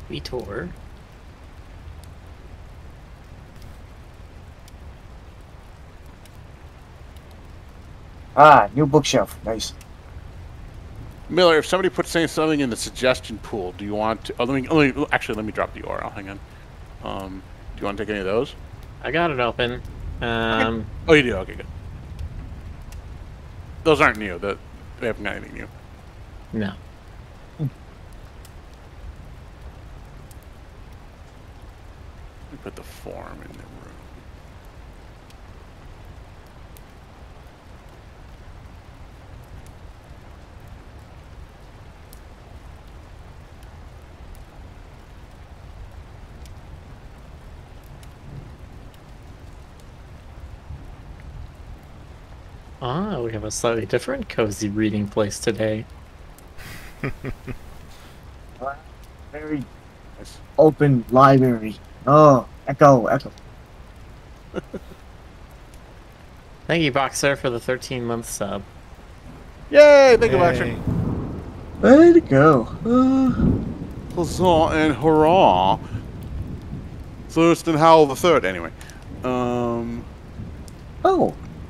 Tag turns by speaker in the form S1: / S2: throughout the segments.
S1: Vitor.
S2: Ah, new bookshelf. Nice.
S3: Miller, if somebody puts something in the suggestion pool, do you want to... Oh, let me drop the URL. Hang on. Do you want to take any of those?
S1: I got it open.
S3: Okay. Oh, you do? Okay, good. Those aren't new. They haven't got anything new.
S1: No.
S3: Let me put the form in the room.
S1: Ah, we have a slightly different cozy reading place today.
S2: Very open library. Oh, echo.
S1: Thank you, Boxer, for the 13-month sub.
S3: Yay! Thank you, Baxter.
S2: Way to go.
S3: Huzzah and hurrah. Thurston Howell the Third. Anyway.
S2: Oh,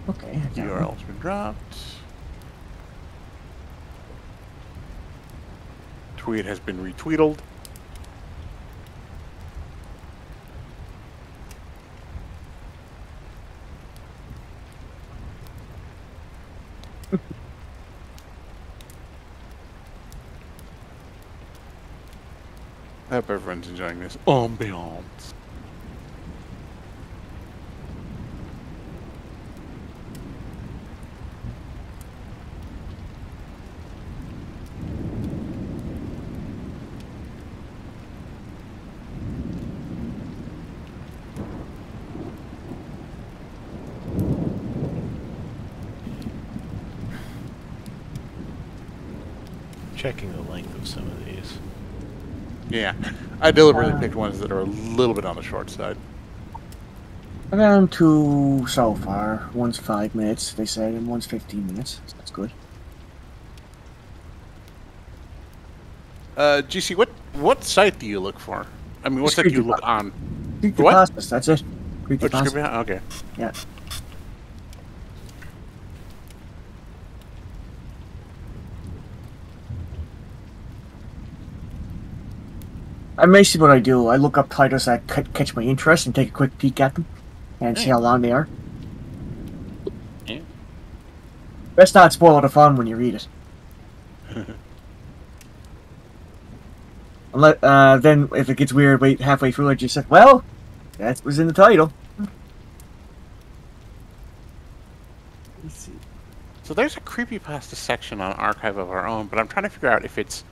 S2: okay.
S3: The URL's been dropped. Tweet has been retweetled. I hope everyone's enjoying this ambiance.
S4: Checking the length of some of these.
S3: Yeah, I deliberately picked ones that are a little bit on the short side.
S2: Around 2 so far. One's 5 minutes, they said, and one's 15 minutes. So that's good.
S3: GC, what site do you look for? I mean, what site do you look on?
S2: Creepypastas, that's it.
S3: Creepypasta? Okay.
S2: Yeah. And basically what I do, I look up titles that catch my interest and take a quick peek at them and see how long they are.
S3: Yeah.
S2: Best not spoil the fun when you read it. Then if it gets weird halfway through, I just said, well, that was in the title.
S3: Let's see. So there's a creepypasta section on Archive of Our Own, but I'm trying to figure out if it's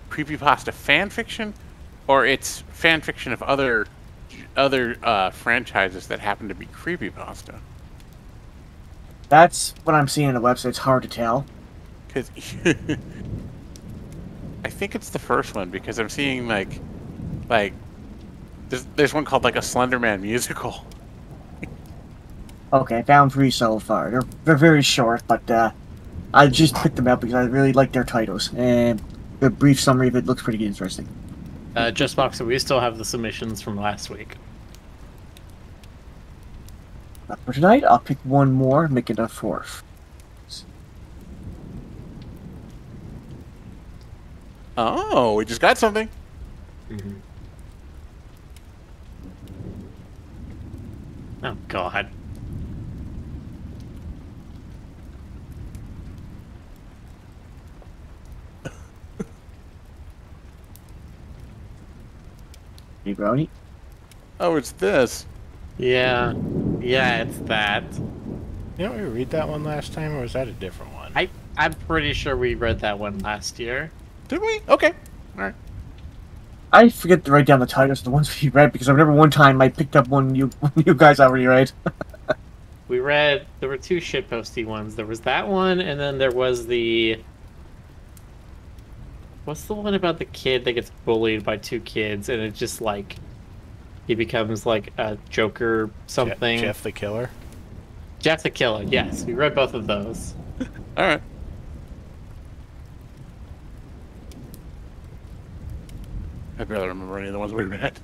S3: creepypasta fan fiction or it's fan fiction of other franchises that happen to be creepypasta.
S2: That's what I'm seeing on the website. It's hard to tell.
S3: Because I think it's the first one, because I'm seeing like there's one called like a Slender Man musical.
S2: Okay, I found 3 so far. They're very short, but I just picked them out because I really like their titles, and the brief summary of it looks pretty interesting.
S1: Just Boxer, we still have the submissions from last week.
S2: For tonight, I'll pick one more, make it a 4th.
S3: Oh, we just got something.
S1: Mm-hmm. Oh, God.
S2: Hey, Brownie.
S3: Oh, it's this.
S1: Yeah. Yeah, it's that.
S4: Didn't we read that one last time, or was that a different one?
S1: I'm pretty sure we read that one last year.
S3: Did we? Okay. All right.
S2: I forget to write down the titles of the ones we read because I remember one time I picked up one you guys already read.
S1: We read, there were 2 shitposty ones. There was that one, and then there was the... What's the one about the kid that gets bullied by 2 kids, and it just, like, he becomes, like, a Joker something?
S4: Jeff the Killer?
S1: Jeff the Killer, yes. We read both of those.
S3: All right. I barely remember any of the ones we read.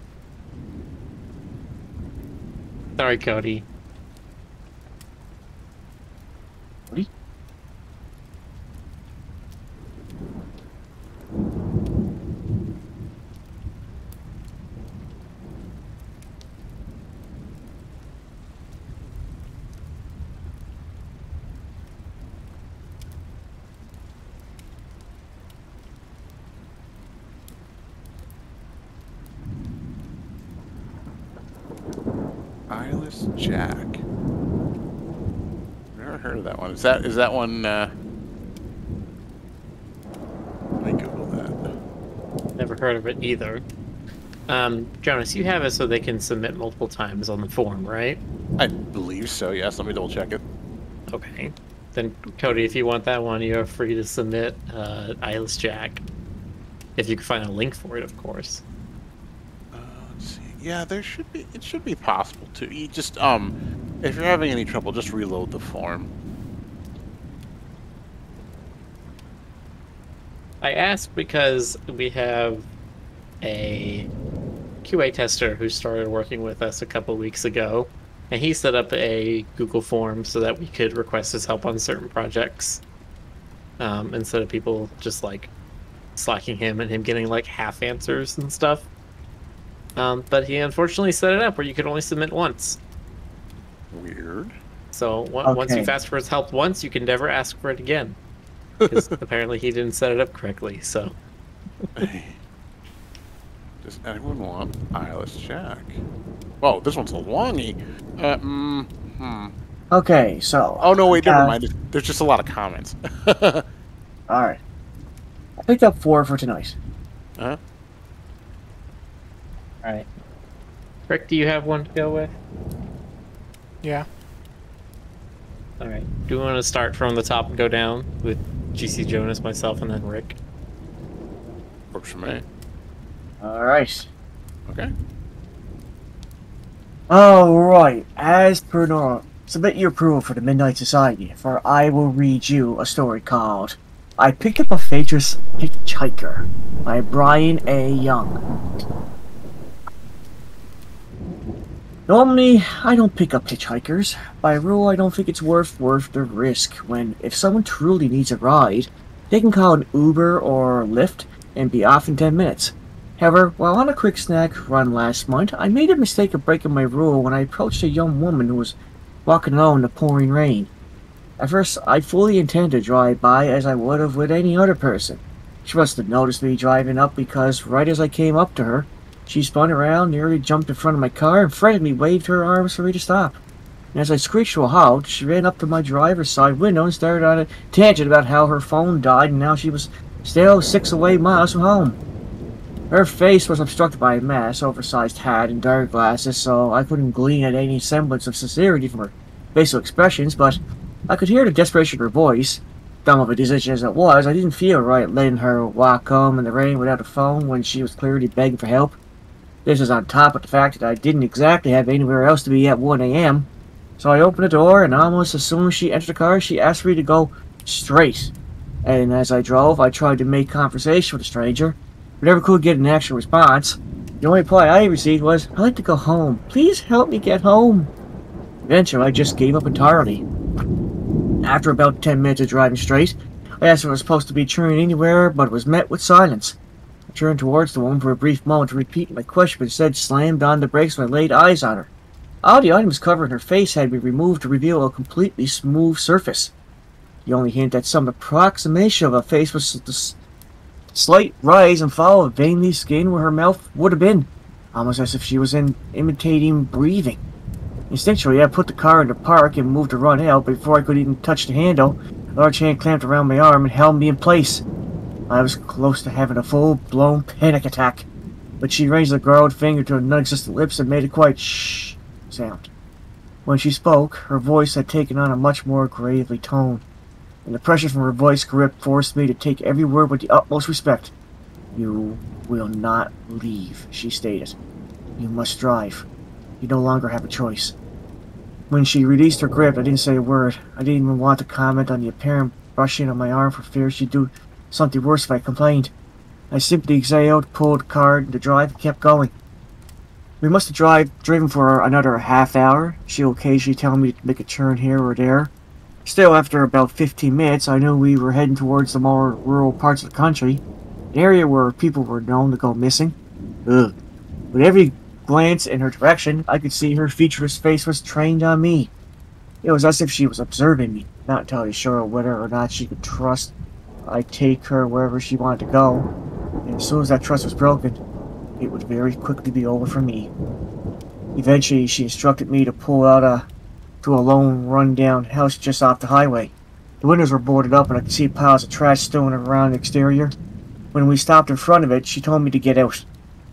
S1: Sorry, Cody.
S2: Cody?
S3: Eyeless Jack. Never heard of that one. Is that one? Let me Google that.
S1: Never heard of it either. Jonas, you have it so they can submit multiple times on the form, right?
S3: I believe so. Yes. Let me double check it.
S1: Okay. Then, Cody, if you want that one, you are free to submit Eyeless Jack. If you can find a link for it, of course.
S3: Let's see. Yeah, there should be. It should be possible to. You just if you're having any trouble, just reload the form.
S1: I asked because we have a QA tester who started working with us a couple weeks ago, and he set up a Google form so that we could request his help on certain projects, instead of people just like slacking him and him getting like half answers and stuff. But he unfortunately set it up where you could only submit once.
S3: Weird.
S1: So once you've asked for his help once, you can never ask for it again. Because apparently he didn't set it up correctly, so...
S3: Does anyone want Eyeless Jack? Oh, this one's a longie.
S2: Okay, so...
S3: Oh, no, wait, never mind. There's just a lot of comments.
S2: Alright. I picked up 4 for tonight.
S3: Huh?
S1: Alright. Rick, do you have one to go with?
S4: Yeah.
S1: Alright. Do you want to start from the top and go down with GC, Jonas, myself, and then Rick?
S3: Works for me.
S2: Alright.
S3: Okay.
S2: Alright, as per normal, submit your approval for the Midnight Society, for I will read you a story called I Picked Up a Faceless Hitchhiker by Brian A. Young. Normally, I don't pick up hitchhikers. By rule, I don't think it's worth the risk when, if someone truly needs a ride, they can call an Uber or Lyft and be off in 10 minutes. However, while on a quick snack run last month, I made a mistake of breaking my rule when I approached a young woman who was walking alone in the pouring rain. At first, I fully intended to drive by as I would have with any other person. She must have noticed me driving up because right as I came up to her, she spun around, nearly jumped in front of my car, and frantically waved her arms for me to stop. And as I screeched to a halt, she ran up to my driver's side window and started on a tangent about how her phone died and now she was still 6 miles from home. Her face was obstructed by a mask, oversized hat, and dark glasses, so I couldn't glean at any semblance of sincerity from her facial expressions, but I could hear the desperation of her voice. Dumb of a decision as it was, I didn't feel right letting her walk home in the rain without a phone when she was clearly begging for help. This is on top of the fact that I didn't exactly have anywhere else to be at 1 a.m. So I opened the door, and almost as soon as she entered the car, she asked me to go straight. And as I drove, I tried to make conversation with the stranger, but never could get an actual response. The only reply I received was, "I'd like to go home. Please help me get home." Eventually, I just gave up entirely. After about 10 minutes of driving straight, I asked if I was supposed to be turning anywhere, but was met with silence. I turned towards the woman for a brief moment to repeat my question, but instead slammed on the brakes when I laid eyes on her. All the items covering her face had been removed to reveal a completely smooth surface. The only hint at some approximation of a face was the slight rise and fall of veiny skin where her mouth would have been, almost as if she was imitating breathing. Instinctually, I put the car into park and moved to run out, but before I could even touch the handle, a large hand clamped around my arm and held me in place. I was close to having a full-blown panic attack, but she raised a gargled finger to her non-existent lips and made a quiet shh sound. When she spoke, her voice had taken on a much more gravely tone, and the pressure from her voice grip forced me to take every word with the utmost respect. "You will not leave," she stated. "You must drive. You no longer have a choice." When she released her grip, I didn't say a word. I didn't even want to comment on the apparent brushing on my arm for fear she'd do something worse if I complained. I simply exhaled, pulled the car into drive, and kept going. We must have driven for another half hour. She'll occasionally tell me to make a turn here or there. Still, after about 15 minutes, I knew we were heading towards the more rural parts of the country, an area where people were known to go missing. Ugh. With every glance in her direction, I could see her featureless face was trained on me. It was as if she was observing me, not entirely sure whether or not she could trust I'd take her wherever she wanted to go. And as soon as that trust was broken, it would very quickly be over for me. Eventually, she instructed me to pull out to a lone, run-down house just off the highway. The windows were boarded up and I could see piles of trash strewn around the exterior. When we stopped in front of it, she told me to get out.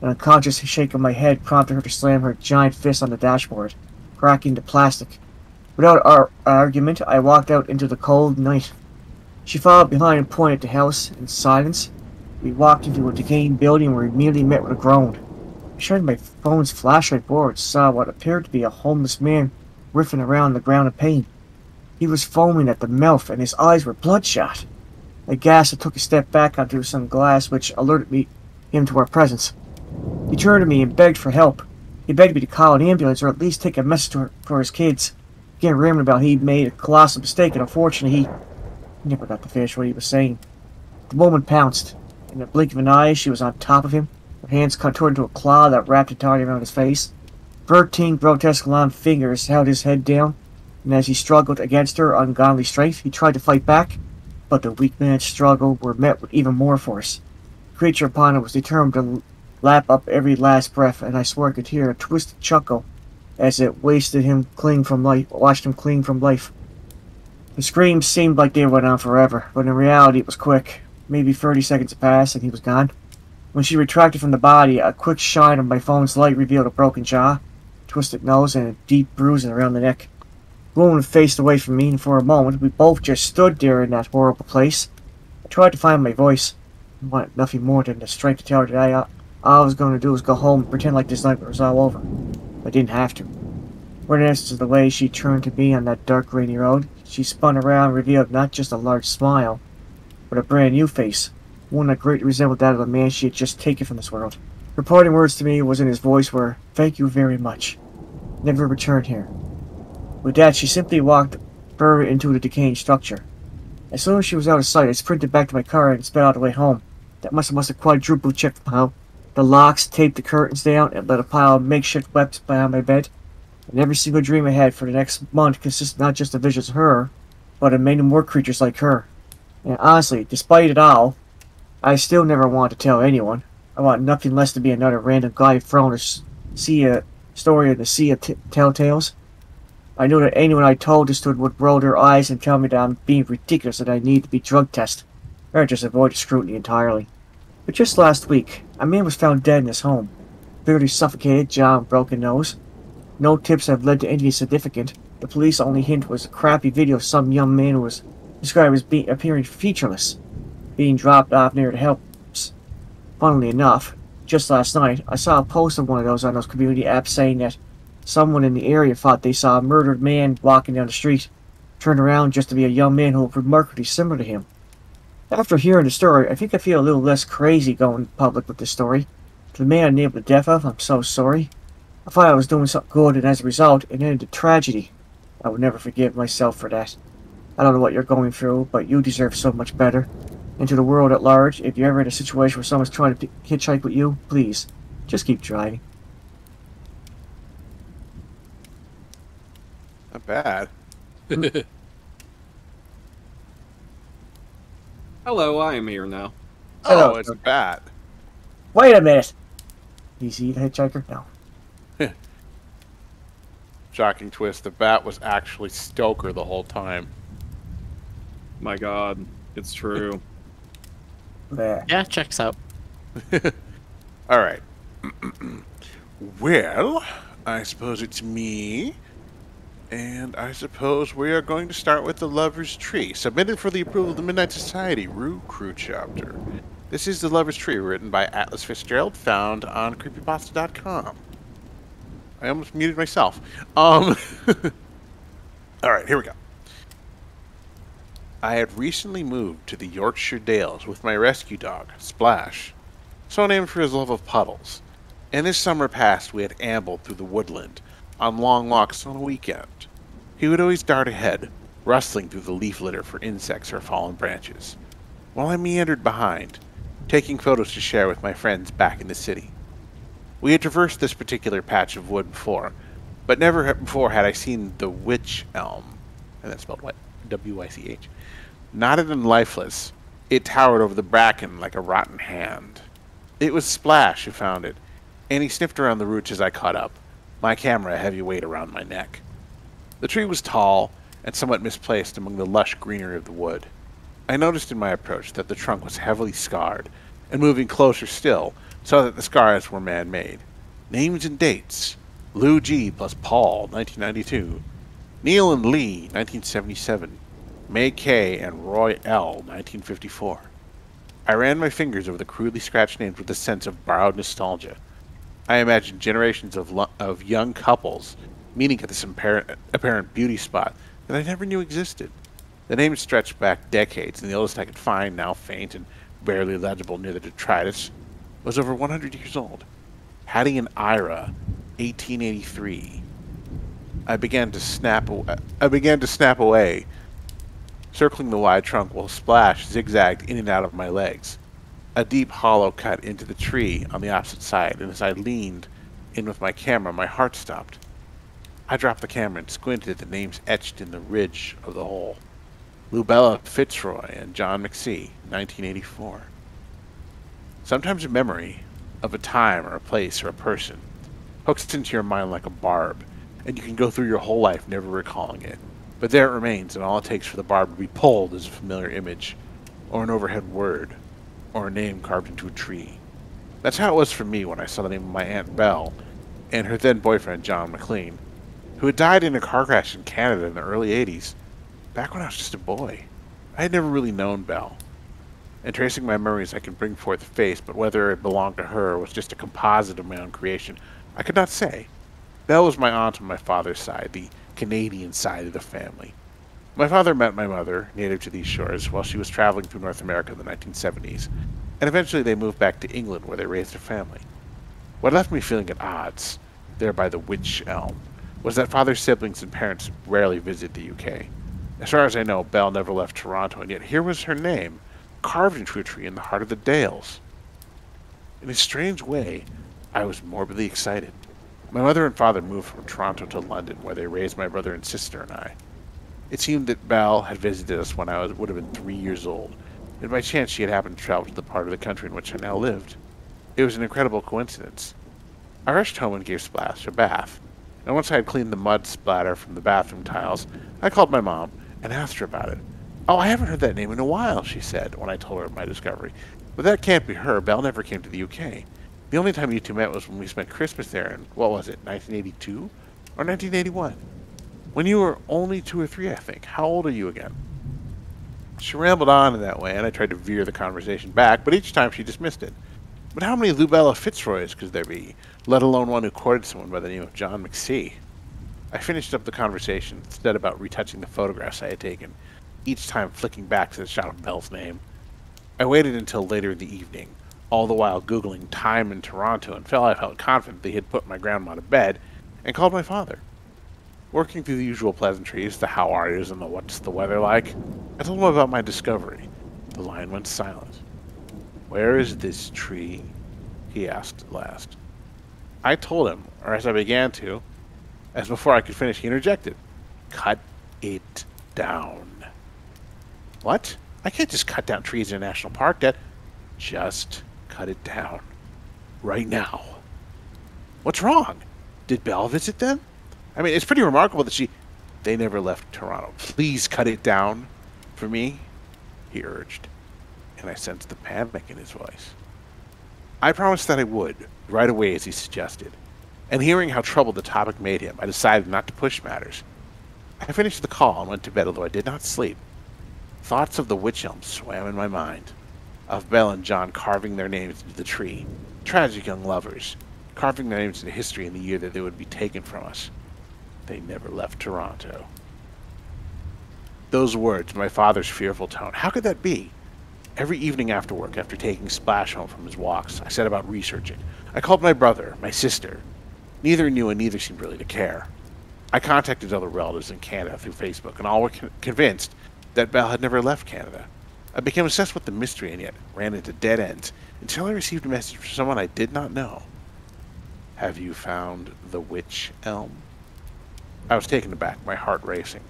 S2: An unconscious shake of my head prompted her to slam her giant fist on the dashboard, cracking the plastic. Without our argument, I walked out into the cold night. She followed behind and pointed at the house in silence. We walked into a decaying building and were immediately met with a groan. I shined my phone's flashlight forward and saw what appeared to be a homeless man riffing around the ground in pain. He was foaming at the mouth and his eyes were bloodshot. I gasped and took a step back onto some glass which alerted him to our presence. He turned to me and begged for help. He begged me to call an ambulance or at least take a message for his kids. Again, rambling about he'd made a colossal mistake and unfortunately he never got to finish what he was saying. The woman pounced. In the blink of an eye, she was on top of him, her hands contorted into a claw that wrapped entirely around his face. 13 grotesque long fingers held his head down, and as he struggled against her ungodly strength, he tried to fight back, but the weak man's struggle were met with even more force. The creature upon him was determined to lap up every last breath, and I swore I could hear a twisted chuckle as it watched him cling from life. The screams seemed like they went on forever, but in reality it was quick. Maybe 30 seconds passed and he was gone. When she retracted from the body, a quick shine of my phone's light revealed a broken jaw, twisted nose, and a deep bruising around the neck. The woman faced away from me, and for a moment we both just stood there in that horrible place. I tried to find my voice. I wanted nothing more than the strength to tell her that all I was going to do was go home and pretend like this nightmare was all over. I didn't have to. For an instant, the way she turned to me on that dark, rainy road, she spun around and revealed not just a large smile, but a brand new face, one that greatly resembled that of the man she had just taken from this world. Her parting words to me was in his voice were, "Thank you very much. Never return here." With that, she simply walked further into the decaying structure. As soon as she was out of sight, I sprinted back to my car and sped out the way home. That must have quadruple checked somehow. The locks, taped the curtains down, and let a pile of makeshift weapons behind my bed. And every single dream I had for the next month consisted not just of visions of her, but of many more creatures like her. And honestly, despite it all, I still never want to tell anyone. I want nothing less to be another random guy thrown to see a story in the sea of telltales. I knew that anyone I told this to would roll their eyes and tell me that I'm being ridiculous and I need to be drug tested, or just avoid the scrutiny entirely. But just last week, a man was found dead in his home. Barely suffocated, jaw and broken nose. No tips have led to anything significant. The police only hint was a crappy video of some young man who was described as appearing featureless, being dropped off near the helps. Funnily enough, just last night, I saw a post of one of those on those community apps saying that someone in the area thought they saw a murdered man walking down the street, turned around just to be a young man who looked remarkably similar to him. After hearing the story, I think I feel a little less crazy going public with this story. To the man I named the death of, I'm so sorry. I thought I was doing something good, and as a result, it ended in tragedy. I would never forgive myself for that. I don't know what you're going through, but you deserve so much better. And to the world at large, if you're ever in a situation where someone's trying to hitchhike with you, please, just keep driving.
S3: Not bad.
S5: Hello, I am here now.
S2: Hello.
S3: Oh, it's a bat.
S2: Wait a minute! Is he the hitchhiker? No.
S3: Shocking twist, the bat was actually Stoker the whole time.
S5: My god, it's true.
S2: There.
S1: Yeah, checks out.
S3: Alright. Well, I suppose it's me. And I suppose we are going to start with the Lover's Tree, submitted for the approval of the Midnight Society, Roo Croo chapter. This is the Lover's Tree, written by Atlas Fitzgerald, found on creepypasta.com. I almost muted myself. Alright, here we go. I had recently moved to the Yorkshire Dales with my rescue dog, Splash. so named for his love of puddles. And this summer past we had ambled through the woodland on long walks on a weekend. He would always dart ahead, rustling through the leaf litter for insects or fallen branches, while I meandered behind, taking photos to share with my friends back in the city. We had traversed this particular patch of wood before, but never before had I seen the wych elm, and that's spelled W-I-C-H. Knotted and lifeless, it towered over the bracken like a rotten hand. It was Splash who found it, and he sniffed around the roots as I caught up, my camera a heavy weight around my neck. The tree was tall and somewhat misplaced among the lush greenery of the wood. I noticed in my approach that the trunk was heavily scarred, and moving closer still, saw that the scars were man-made. Names and dates: Lou G. plus Paul, 1992. Neil and Lee, 1977. May K. and Roy L., 1954. I ran my fingers over the crudely scratched names with a sense of borrowed nostalgia. I imagined generations of young couples meeting at this apparent beauty spot that I never knew existed. The names stretched back decades, and the oldest I could find, now faint and barely legible near the detritus, was over 100 years old. Hattie and Ira, 1883. I began to snap away, circling the wide trunk while Splash zigzagged in and out of my legs. A deep hollow cut into the tree on the opposite side, and as I leaned in with my camera, my heart stopped. I dropped the camera and squinted at the names etched in the ridge of the hole. Lubella Fitzroy and John McSee, 1984. Sometimes a memory of a time or a place or a person hooks into your mind like a barb, and you can go through your whole life never recalling it. But there it remains, and all it takes for the barb to be pulled is a familiar image, or an overhead word, or a name carved into a tree. That's how it was for me when I saw the name of my Aunt Belle and her then boyfriend John McLean, who had died in a car crash in Canada in the early 80s, back when I was just a boy. I had never really known Belle. And tracing my memories, I can bring forth a face, but whether it belonged to her or was just a composite of my own creation, I could not say. Belle was my aunt on my father's side, the Canadian side of the family. My father met my mother, native to these shores, while she was traveling through North America in the 1970s, and eventually they moved back to England where they raised a family. What left me feeling at odds, there by the wych elm, was that father's siblings and parents rarely visit the UK. As far as I know, Belle never left Toronto, and yet here was her name, carved into a tree in the heart of the Dales. In a strange way, I was morbidly excited. My mother and father moved from Toronto to London, where they raised my brother and sister and I. It seemed that Belle had visited us when I would have been 3 years old, and by chance she had happened to travel to the part of the country in which I now lived. It was an incredible coincidence. I rushed home and gave Splash a bath, and once I had cleaned the mud splatter from the bathroom tiles, I called my mom and asked her about it. "Oh, I haven't heard that name in a while," she said when I told her of my discovery. "But that can't be her. Belle never came to the UK. The only time you two met was when we spent Christmas there in, what was it, 1982? Or 1981? When you were only 2 or 3, I think. How old are you again?" She rambled on in that way, and I tried to veer the conversation back, but each time she dismissed it. But how many Lubella Fitzroys could there be, let alone one who courted someone by the name of John McSee? I finished up the conversation, instead about retouching the photographs I had taken, each time flicking back to the shot of Belle's name. I waited until later in the evening, all the while Googling time in Toronto, and I felt confident they had put my grandma to bed, and called my father. Working through the usual pleasantries, the how are yous and the what's the weather like, I told him about my discovery. The line went silent. "Where is this tree?" he asked at last. I told him, or as I began to, as before I could finish he interjected. "Cut it down." "What? I can't just cut down trees in a national park, Dad." "Just cut it down. Right now." "What's wrong? Did Belle visit them? I mean, it's pretty remarkable that They never left Toronto. Please cut it down for me," he urged, and I sensed the panic in his voice. I promised that I would, right away as he suggested, and hearing how troubled the topic made him, I decided not to push matters. I finished the call and went to bed, although I did not sleep. Thoughts of the wych elm swam in my mind, of Belle and John carving their names into the tree, tragic young lovers, carving their names into history in the year that they would be taken from us. They never left Toronto. Those words, my father's fearful tone, how could that be? Every evening after work, after taking Splash home from his walks, I set about researching. I called my brother, my sister. Neither knew and neither seemed really to care. I contacted other relatives in Canada through Facebook, and all were convinced that Belle had never left Canada. I became obsessed with the mystery and yet ran into dead ends until I received a message from someone I did not know. Have you found the witch elm? I was taken aback, my heart racing.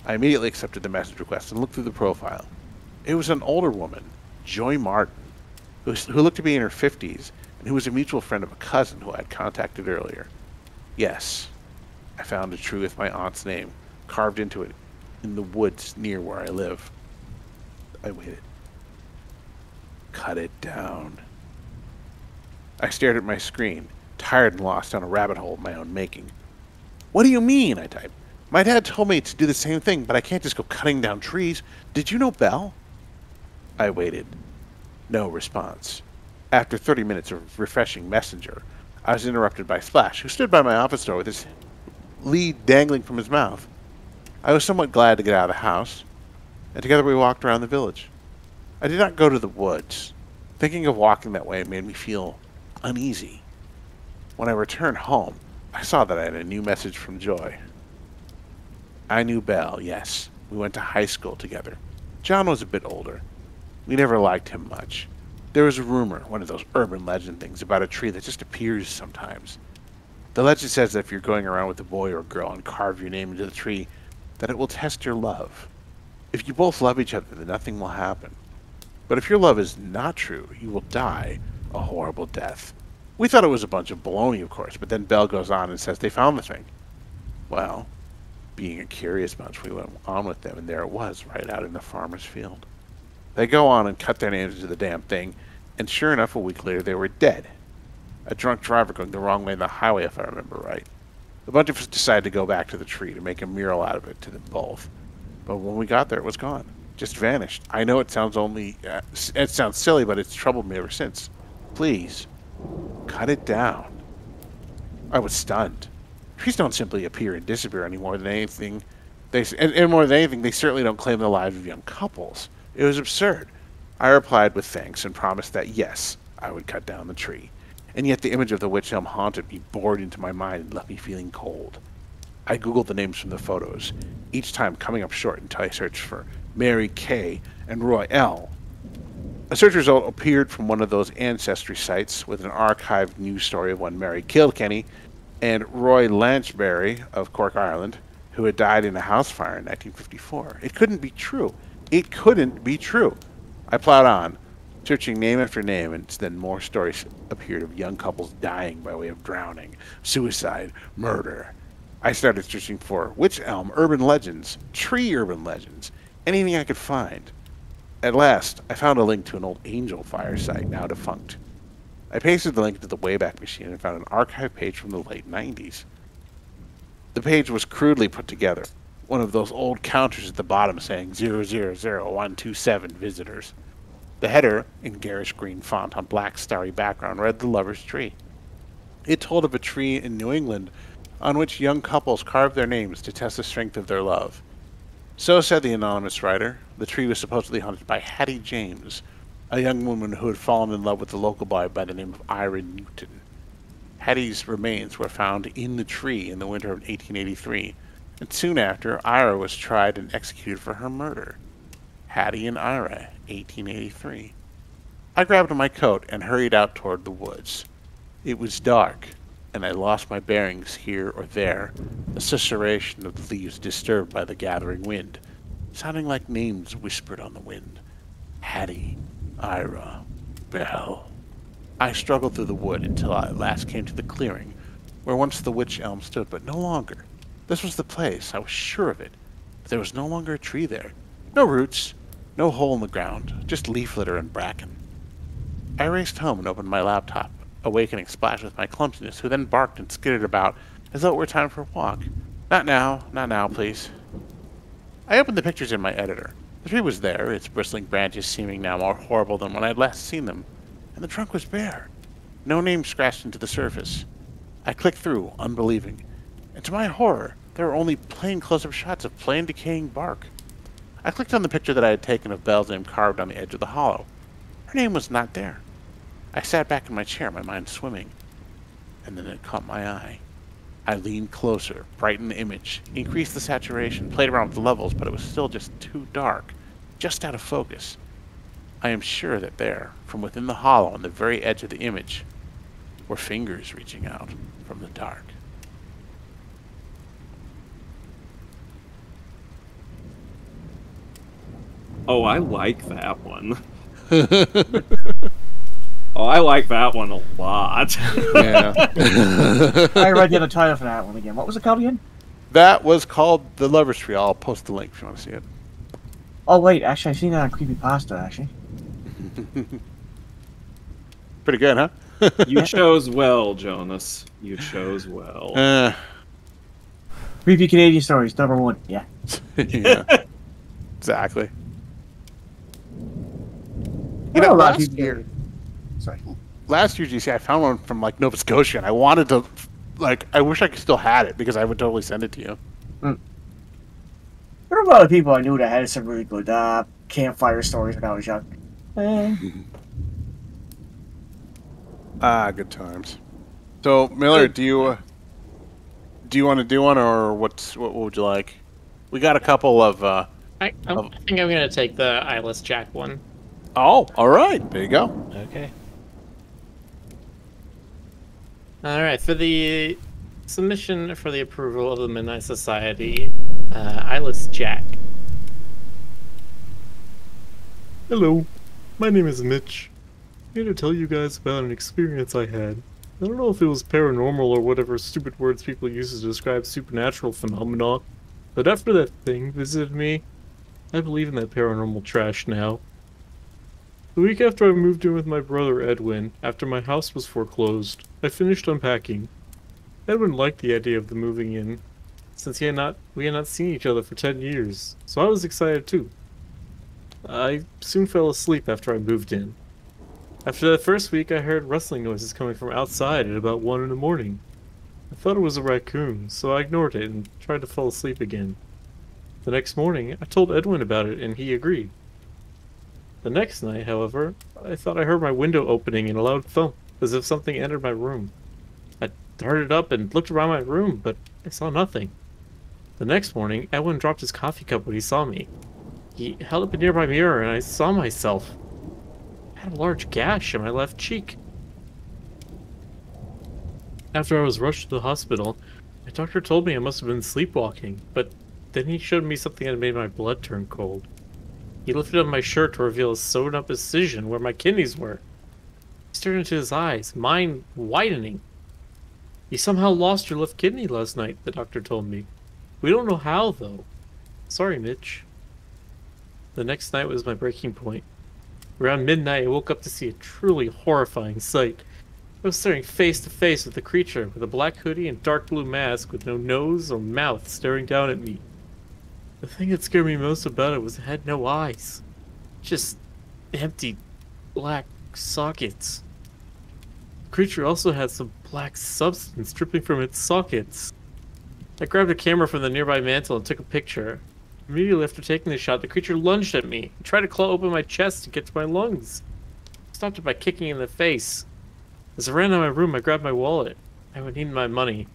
S3: I immediately accepted the message request and looked through the profile. It was an older woman, Joy Martin, who looked to be in her 50s and who was a mutual friend of a cousin who I had contacted earlier. Yes, I found a tree with my aunt's name carved into it in the woods near where I live. I waited. Cut it down. I stared at my screen, tired and lost down a rabbit hole of my own making. What do you mean? I typed. My dad told me to do the same thing, but I can't just go cutting down trees. Did you know Belle? I waited. No response. After 30 minutes of refreshing Messenger, I was interrupted by Splash, who stood by my office door with his lead dangling from his mouth. I was somewhat glad to get out of the house, and together we walked around the village. I did not go to the woods. Thinking of walking that way made me feel uneasy. When I returned home, I saw that I had a new message from Joy. I knew Belle, yes. We went to high school together. John was a bit older. We never liked him much. There was a rumor, one of those urban legend things, about a tree that just appears sometimes. The legend says that if you're going around with a boy or a girl and carve your name into the tree, that it will test your love. If you both love each other, then nothing will happen. But if your love is not true, you will die a horrible death. We thought it was a bunch of baloney, of course, but then Belle goes on and says they found the thing. Well, being a curious bunch, we went on with them, and there it was, right out in the farmer's field. They go on and cut their names into the damn thing, and sure enough, a week later, they were dead. A drunk driver going the wrong way on the highway, if I remember right. A bunch of us decided to go back to the tree to make a mural out of it to them both. But when we got there, it was gone. Just vanished. I know it sounds it sounds silly, but it's troubled me ever since. Please, cut it down. I was stunned. Trees don't simply appear and disappear any more than anything. And more than anything, they certainly don't claim the lives of young couples. It was absurd. I replied with thanks and promised that yes, I would cut down the tree. And yet the image of the witch elm haunted me, bored into my mind, and left me feeling cold. I googled the names from the photos, each time coming up short until I searched for Mary K. and Roy L. A search result appeared from one of those ancestry sites with an archived news story of one Mary Kilkenny and Roy Lanchbury of Cork, Ireland, who had died in a house fire in 1954. It couldn't be true. It couldn't be true. I plowed on, searching name after name, and then more stories appeared of young couples dying by way of drowning, suicide, murder. I started searching for witch elm urban legends, tree urban legends, anything I could find. At last, I found a link to an old Angel Fire site, now defunct. I pasted the link into the Wayback Machine and found an archive page from the late 90s. The page was crudely put together, one of those old counters at the bottom saying 000127 visitors. The header, in garish green font on black starry background, read The Lover's Tree. It told of a tree in New England on which young couples carved their names to test the strength of their love. So said the anonymous writer, the tree was supposedly haunted by Hattie James, a young woman who had fallen in love with a local boy by the name of Ira Newton. Hattie's remains were found in the tree in the winter of 1883, and soon after, Ira was tried and executed for her murder. Hattie and Ira, 1883. I grabbed my coat and hurried out toward the woods. It was dark, and I lost my bearings here or there, a susurration of the leaves disturbed by the gathering wind, sounding like names whispered on the wind. Hattie, Ira, Belle. I struggled through the wood until I at last came to the clearing, where once the witch elm stood, but no longer. This was the place, I was sure of it, but there was no longer a tree there. No roots, no hole in the ground, just leaf litter and bracken. I raced home and opened my laptop, awakening Splash with my clumsiness, who then barked and skittered about as though it were time for a walk. Not now, please. I opened the pictures in my editor. The tree was there, its bristling branches seeming now more horrible than when I had last seen them, and the trunk was bare. No name scratched into the surface. I clicked through, unbelieving, and to my horror, there were only plain close-up shots of plain decaying bark. I clicked on the picture that I had taken of Belle's name carved on the edge of the hollow. Her name was not there. I sat back in my chair, my mind swimming. And then it caught my eye. I leaned closer, brightened the image, increased the saturation, played around with the levels, but it was still just too dark, just out of focus. I am sure that there, from within the hollow on the very edge of the image, were fingers reaching out from the dark.
S5: Oh, I like that one. Oh, I like that one a lot.
S3: Yeah.
S2: I read the other title for that one again. What was it called again?
S3: That was called The Lover's Tree. I'll post the link if you want to see it.
S2: Oh wait, actually I've seen that on Creepypasta actually.
S3: Pretty good, huh?
S5: You chose well, Jonas. You chose well.
S2: Creepy Canadian stories, #1. Yeah.
S3: Yeah. Exactly.
S2: You know, last year.
S3: Last year, GC, I found one from like Nova Scotia, and I wanted to, like, I wish I still had it because I would totally send it to you.
S2: There were a lot of people I knew that had some really good campfire stories when I was young.
S3: Good times. So, Miller, do you want to do one, or what would you like? We got a couple of.
S1: I think I'm gonna take the Eyeless Jack one.
S3: Oh, all right. There you go.
S4: Okay.
S1: All right, for the submission for the approval of the Midnight Society, Eyeless Jack.
S6: Hello, my name is Mitch. I'm here to tell you guys about an experience I had. I don't know if it was paranormal or whatever stupid words people use to describe supernatural phenomena, but after that thing visited me, I believe in that paranormal trash now. The week after I moved in with my brother Edwin, after my house was foreclosed, I finished unpacking. Edwin liked the idea of the moving in, since we had not seen each other for 10 years, so I was excited too. I soon fell asleep after I moved in. After that first week, I heard rustling noises coming from outside at about 1 in the morning. I thought it was a raccoon, so I ignored it and tried to fall asleep again. The next morning, I told Edwin about it and he agreed. The next night, however, I thought I heard my window opening and a loud thump, as if something entered my room. I darted up and looked around my room, but I saw nothing. The next morning, Edwin dropped his coffee cup when he saw me. He held up a nearby mirror and I saw myself. I had a large gash in my left cheek. After I was rushed to the hospital, my doctor told me I must have been sleepwalking, but then he showed me something that made my blood turn cold. He lifted up my shirt to reveal a sewn-up incision where my kidneys were. I stared into his eyes, mine widening. You somehow lost your left kidney last night, the doctor told me. We don't know how, though. Sorry, Mitch. The next night was my breaking point. Around midnight, I woke up to see a truly horrifying sight. I was staring face to face with a creature with a black hoodie and dark blue mask with no nose or mouth staring down at me. The thing that scared me most about it was it had no eyes. Just empty, black sockets. The creature also had some black substance dripping from its sockets. I grabbed a camera from the nearby mantle and took a picture. Immediately after taking the shot, the creature lunged at me and tried to claw open my chest to get to my lungs. I stopped it by kicking in the face. As I ran out of my room, I grabbed my wallet. I would need my money.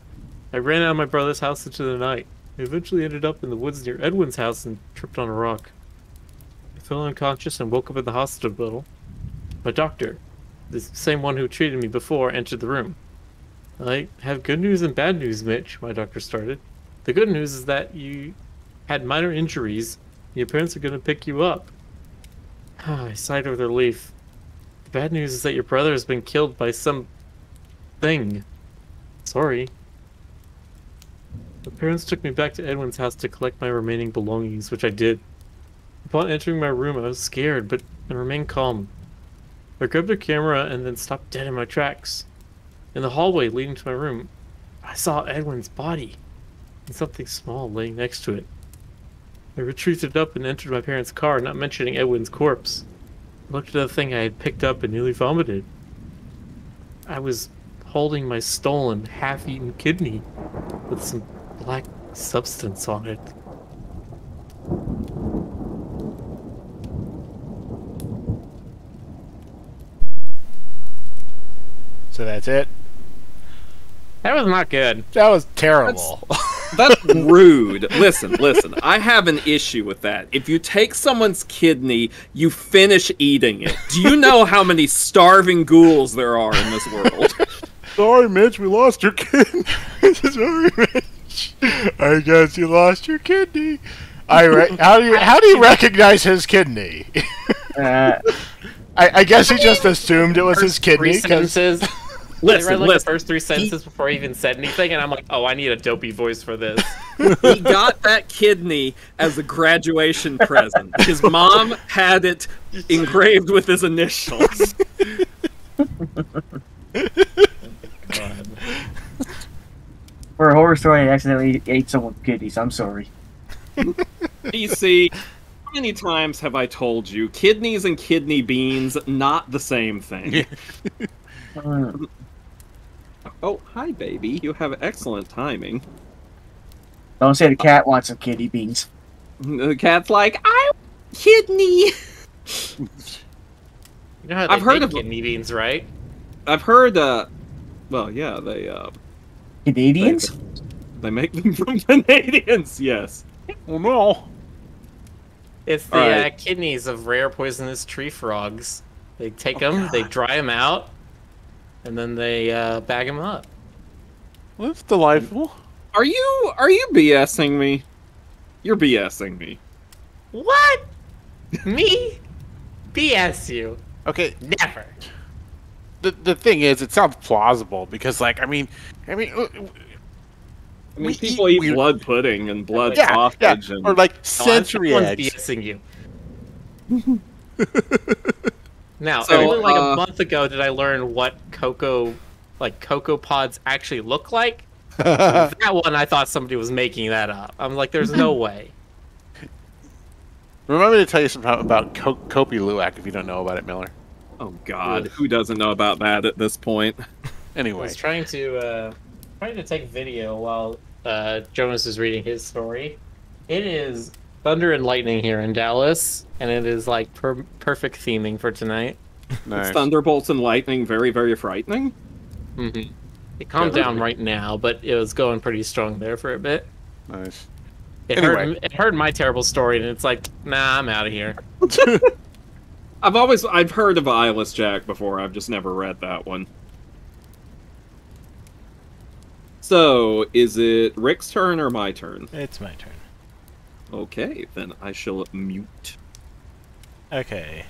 S6: I ran out of my brother's house into the night. I eventually ended up in the woods near Edwin's house and tripped on a rock. I fell unconscious and woke up at the hospital. My doctor, the same one who treated me before, entered the room. I have good news and bad news, Mitch, my doctor started. The good news is that you had minor injuries, and your parents are going to pick you up. I sighed with relief. The bad news is that your brother has been killed by some thing. Sorry. My parents took me back to Edwin's house to collect my remaining belongings, which I did. Upon entering my room, I was scared, but I remained calm. I grabbed a camera and then stopped dead in my tracks. In the hallway leading to my room, I saw Edwin's body and something small laying next to it. I retreated up and entered my parents' car, not mentioning Edwin's corpse. I looked at the thing I had picked up and nearly vomited. I was holding my stolen, half-eaten kidney with some black substance on it.
S4: So that's it.
S1: That was not good.
S4: That was terrible.
S5: That's rude. Listen. I have an issue with that. If you take someone's kidney, you finish eating it. Do you know how many starving ghouls there are in this world?
S4: Sorry, Mitch, we lost your kidney. Sorry, Mitch. I guess you lost your kidney. How do you recognize his kidney? I guess he just assumed it was his kidney.
S1: Sentences.
S5: Listen,
S1: I read the first 3 sentences before he even said anything, and I'm like, oh, I need a dopey voice for this.
S5: He got that kidney as a graduation present. His mom had it engraved with his initials.
S1: God.
S2: For a horror story, I accidentally ate someone's kidneys. I'm sorry.
S5: DC, how many times have I told you, kidneys and kidney beans, not the same thing? Oh, hi, baby. You have excellent timing.
S2: Don't say the cat wants some kidney beans.
S5: The cat's like, I want kidney.
S1: You know how they
S5: I've heard
S1: make
S5: of
S1: kidney beans, right?
S5: I've heard, well, yeah, they
S2: Canadians?
S5: they make them from Canadians, yes.
S3: Oh no.
S1: It's the
S5: Alright.
S1: kidneys of rare poisonous tree frogs. They take
S5: Oh,
S1: them, they
S5: God.
S1: dry them out, and then they bag them up.
S3: Well, that's delightful.
S5: Are you BSing me? You're BSing me.
S1: What? Me? BS you.
S3: Okay,
S1: Never.
S3: the thing is, it sounds plausible because, like, I mean,
S5: I mean,
S3: We
S5: people
S3: eat
S5: eat
S3: weird-
S5: blood pudding and blood
S3: yeah,
S5: sausage, and
S3: or like
S1: No,
S3: sensory
S1: someone's
S3: eggs.
S1: BSing you. Now,
S5: So,
S1: only like a month ago did I learn what cocoa pods actually look like. That one, I thought somebody was making that up. I'm like, there's no way.
S3: Remember to tell you something about Kopi Luwak if you don't know about it, Miller.
S5: oh god, who doesn't know about that at this point?
S1: I
S3: Anyway,
S1: was trying to take video while Jonas is reading his story. It is thunder and lightning here in Dallas, and it is like perfect theming for tonight.
S3: nice.
S5: It's thunderbolts and lightning, very, very frightening.
S1: Mm-hmm. It calmed down right now, but it was going pretty strong there for a bit.
S3: Nice.
S1: It heard my terrible story, and it's like, nah, I'm out of here.
S5: I've heard of Eyeless Jack before. I've just never read that one. So, is it Rick's turn or my turn?
S4: It's my turn.
S5: Okay, then I shall mute.
S4: Okay.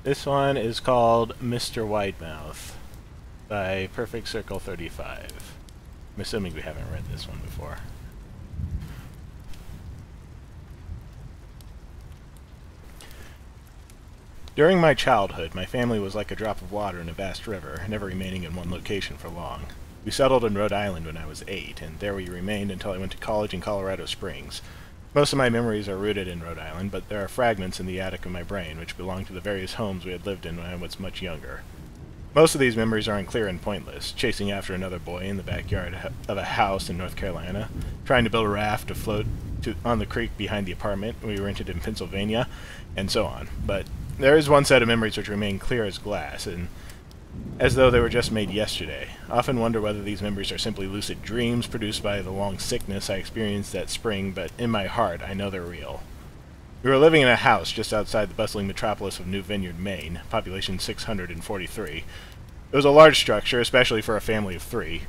S4: This one is called Mr. Widemouth by Perfect Circle 35. I'm assuming we haven't read this one before. During my childhood, my family was like a drop of water in a vast river, never remaining in one location for long. We settled in Rhode Island when I was 8, and there we remained until I went to college in Colorado Springs. Most of my memories are rooted in Rhode Island, but there are fragments in the attic of my brain which belong to the various homes we had lived in when I was much younger. Most of these memories are unclear and pointless, chasing after another boy in the backyard of a house in North Carolina, trying to build a raft to float on the creek behind the apartment we rented in Pennsylvania, and so on. But there is one set of memories which remain clear as glass, and as though they were just made yesterday. I often wonder whether these memories are simply lucid dreams produced by the long sickness I experienced that spring, but in my heart I know they're real. We were living in a house just outside the bustling metropolis of New Vineyard, Maine, population 643. It was a large structure, especially for a family of 3.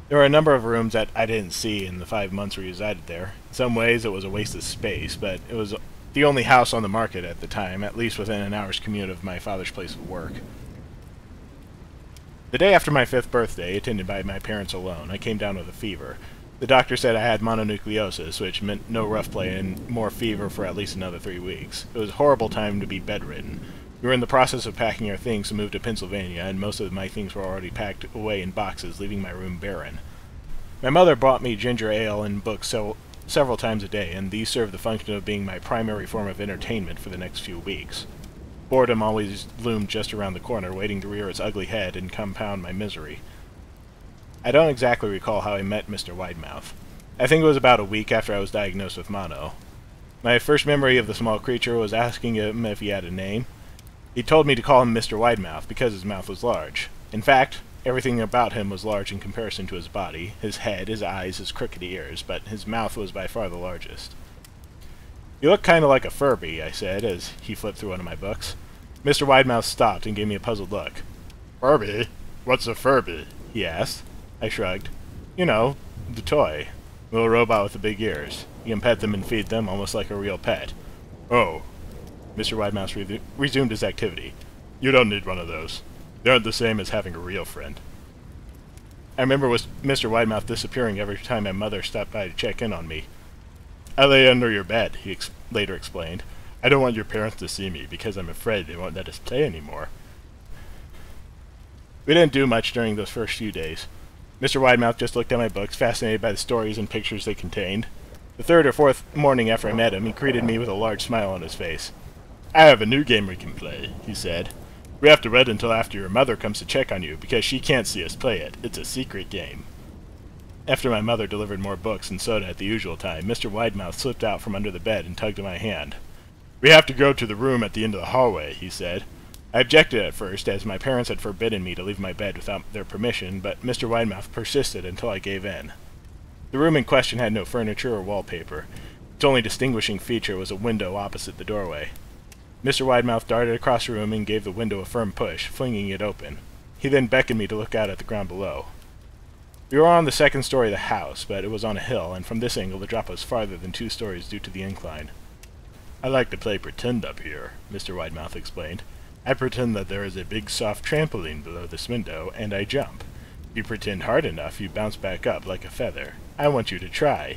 S4: There were a number of rooms that I didn't see in the 5 months we resided there. In some ways it was a waste of space, but it was the only house on the market at the time, at least within an hour's commute of my father's place of work. The day after my 5th birthday, attended by my parents alone, I came down with a fever. The doctor said I had mononucleosis, which meant no rough play and more fever for at least another 3 weeks. It was a horrible time to be bedridden. We were in the process of packing our things to move to Pennsylvania, and most of my things were already packed away in boxes, leaving my room barren. My mother brought me ginger ale and books several times a day, and these served the function of being my primary form of entertainment for the next few weeks. Boredom always loomed just around the corner, waiting to rear its ugly head and compound my misery. I don't exactly recall how I met Mr. Widemouth. I think it was about a week after I was diagnosed with mono. My first memory of the small creature was asking him if he had a name. He told me to call him Mr. Widemouth because his mouth was large. In fact, everything about him was large in comparison to his body, his head, his eyes, his crooked ears, but his mouth was by far the largest. "You look kind of like a Furby," I said, as he flipped through one of my books. Mr. Widemouth stopped and gave me a puzzled look. "Furby? What's a Furby?" he asked. I shrugged. "You know, the toy. Little robot with the big ears. You can pet them and feed them, almost like a real pet." "Oh." Mr. Widemouth resumed his activity. "You don't need one of those. They aren't the same as having a real friend." I remember Mr. Widemouth disappearing every time my mother stopped by to check in on me. "I lay under your bed," he later explained. "I don't want your parents to see me because I'm afraid they won't let us play anymore." We didn't do much during those first few days. Mr. Widemouth just looked at my books, fascinated by the stories and pictures they contained. The third or fourth morning after I met him, he greeted me with a large smile on his face. "I have a new game we can play," he said. "We have to wait until after your mother comes to check on you, because she can't see us play it. It's a secret game." After my mother delivered more books and soda at the usual time, Mr. Widemouth slipped out from under the bed and tugged at my hand. "We have to go to the room at the end of the hallway," he said. I objected at first, as my parents had forbidden me to leave my bed without their permission, but Mr. Widemouth persisted until I gave in. The room in question had no furniture or wallpaper. Its only distinguishing feature was a window opposite the doorway. Mr. Widemouth darted across the room and gave the window a firm push, flinging it open. He then beckoned me to look out at the ground below. We were on the second story of the house, but it was on a hill, and from this angle the drop was farther than 2 stories due to the incline. "I like to play pretend up here," Mr. Widemouth explained. "I pretend that there is a big soft trampoline below this window, and I jump. If you pretend hard enough, you bounce back up like a feather. I want you to try."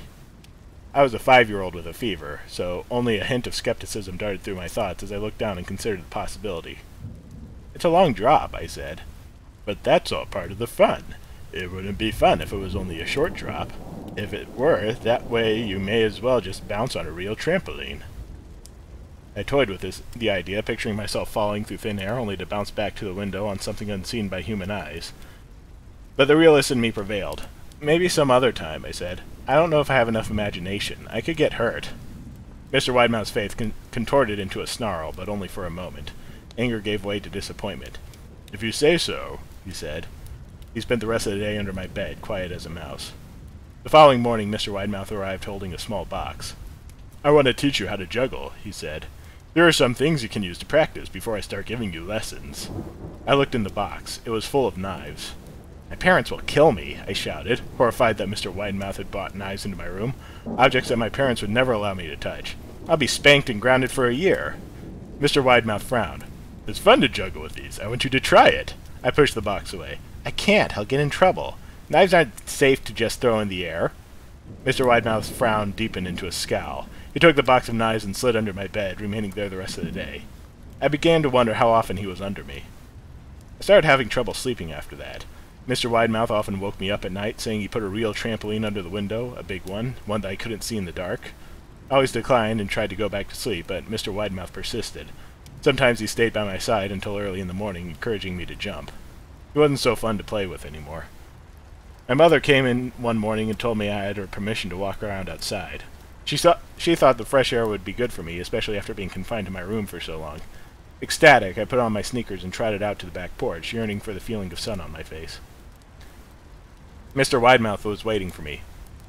S4: I was a 5-year-old with a fever, so only a hint of skepticism darted through my thoughts as I looked down and considered the possibility. "It's a long drop," I said. "But that's all part of the fun. It wouldn't be fun if it was only a short drop. If it were, that way you may as well just bounce on a real trampoline." I toyed with the idea, picturing myself falling through thin air only to bounce back to the window on something unseen by human eyes. But the realist in me prevailed. "Maybe some other time," I said. "I don't know if I have enough imagination. I could get hurt." Mr. Widemouth's face contorted into a snarl, but only for a moment. Anger gave way to disappointment. "If you say so," he said. He spent the rest of the day under my bed, quiet as a mouse. The following morning, Mr. Widemouth arrived holding a small box. "I want to teach you how to juggle," he said. "There are some things you can use to practice before I start giving you lessons." I looked in the box. It was full of knives. "My parents will kill me," I shouted, horrified that Mr. Widemouth had brought knives into my room, objects that my parents would never allow me to touch. "I'll be spanked and grounded for a year." Mr. Widemouth frowned. "It's fun to juggle with these. I want you to try it." I pushed the box away. "I can't. I'll get in trouble. Knives aren't safe to just throw in the air." Mr. Widemouth's frown deepened into a scowl. He took the box of knives and slid under my bed, remaining there the rest of the day. I began to wonder how often he was under me. I started having trouble sleeping after that. Mr. Widemouth often woke me up at night, saying he put a real trampoline under the window, a big one that I couldn't see in the dark. I always declined and tried to go back to sleep, but Mr. Widemouth persisted. Sometimes he stayed by my side until early in the morning, encouraging me to jump. He wasn't so fun to play with anymore. My mother came in one morning and told me I had her permission to walk around outside. She thought the fresh air would be good for me, especially after being confined to my room for so long. Ecstatic, I put on my sneakers and trotted out to the back porch, yearning for the feeling of sun on my face. Mr. Widemouth was waiting for me.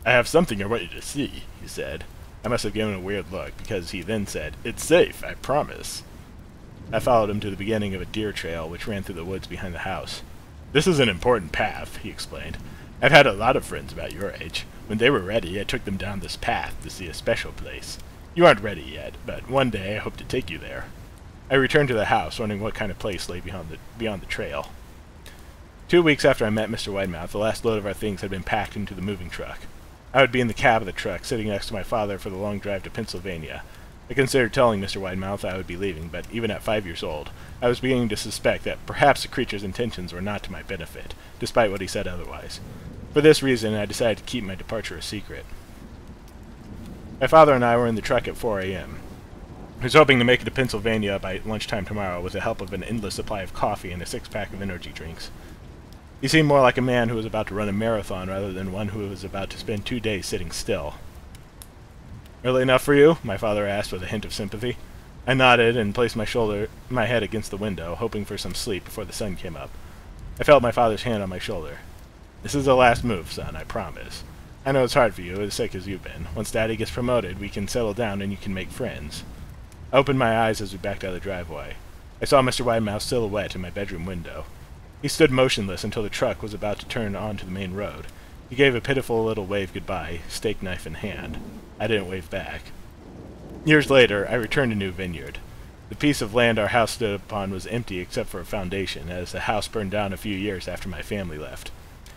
S4: "I have something I want you to see," he said. I must have given a weird look, because he then said, "It's safe, I promise." I followed him to the beginning of a deer trail which ran through the woods behind the house. "This is an important path," he explained. "I've had a lot of friends about your age. When they were ready, I took them down this path to see a special place. You aren't ready yet, but one day I hope to take you there." I returned to the house, wondering what kind of place lay beyond the trail. 2 weeks after I met Mr. Widemouth, the last load of our things had been packed into the moving truck. I would be in the cab of the truck, sitting next to my father for the long drive to Pennsylvania. I considered telling Mr. Widemouth I would be leaving, but even at 5 years old, I was beginning to suspect that perhaps the creature's intentions were not to my benefit, despite what he said otherwise. For this reason, I decided to keep my departure a secret. My father and I were in the truck at 4 a.m. I was hoping to make it to Pennsylvania by lunchtime tomorrow with the help of an endless supply of coffee and a 6-pack of energy drinks. He seemed more like a man who was about to run a marathon rather than one who was about to spend 2 days sitting still. "Early enough for you?" my father asked with a hint of sympathy. I nodded and placed my head against the window, hoping for some sleep before the sun came up. I felt my father's hand on my shoulder. This is the last move, son, I promise. I know it's hard for you, as sick as you've been. Once Daddy gets promoted, we can settle down and you can make friends. I opened my eyes as we backed out of the driveway. I saw Mr. Widemouth's silhouette in my bedroom window. He stood motionless until the truck was about to turn onto the main road. He gave a pitiful little wave goodbye, steak knife in hand. I didn't wave back. Years later, I returned to New Vineyard. The piece of land our house stood upon was empty except for a foundation, as the house burned down a few years after my family left.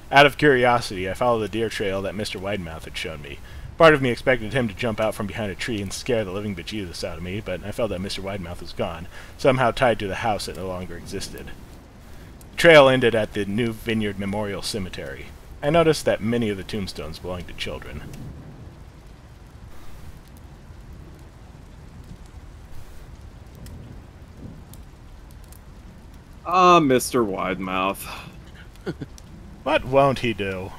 S4: Out of curiosity, I followed the deer trail that Mr. Widemouth had shown me. Part of me expected him to jump out from behind a tree and scare the living bejesus out of me, but I felt that Mr. Widemouth was gone, somehow tied to the house that no longer existed. The trail ended at the New Vineyard Memorial Cemetery. I noticed that many of the tombstones belonged to children.
S5: Ah, Mr. Widemouth.
S4: What won't he do?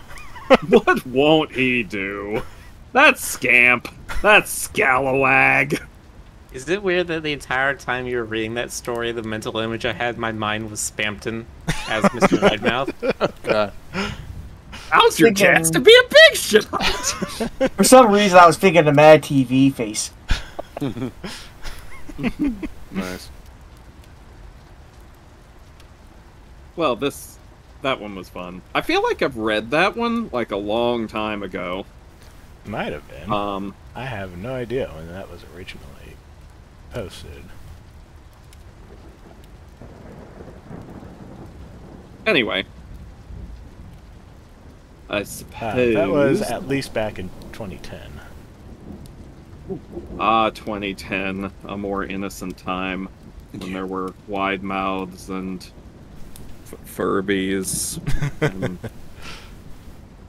S5: What won't he do? That scamp! That scalawag!
S1: Is it weird that the entire time you were reading that story, the mental image I had in my mind was Spampton as Mr. Widemouth?
S3: God.
S5: Now's your chance to be a big shot!
S2: For some reason, I was thinking the Mad TV face.
S3: Nice.
S5: Well, that one was fun. I feel like I've read that one, like, a long time ago.
S4: Might have been. I have no idea when that was originally posted.
S5: Anyway. I suppose...
S4: that was at least back in 2010.
S5: Ah, 2010. A more innocent time. When there were wide mouths and... Furbies. And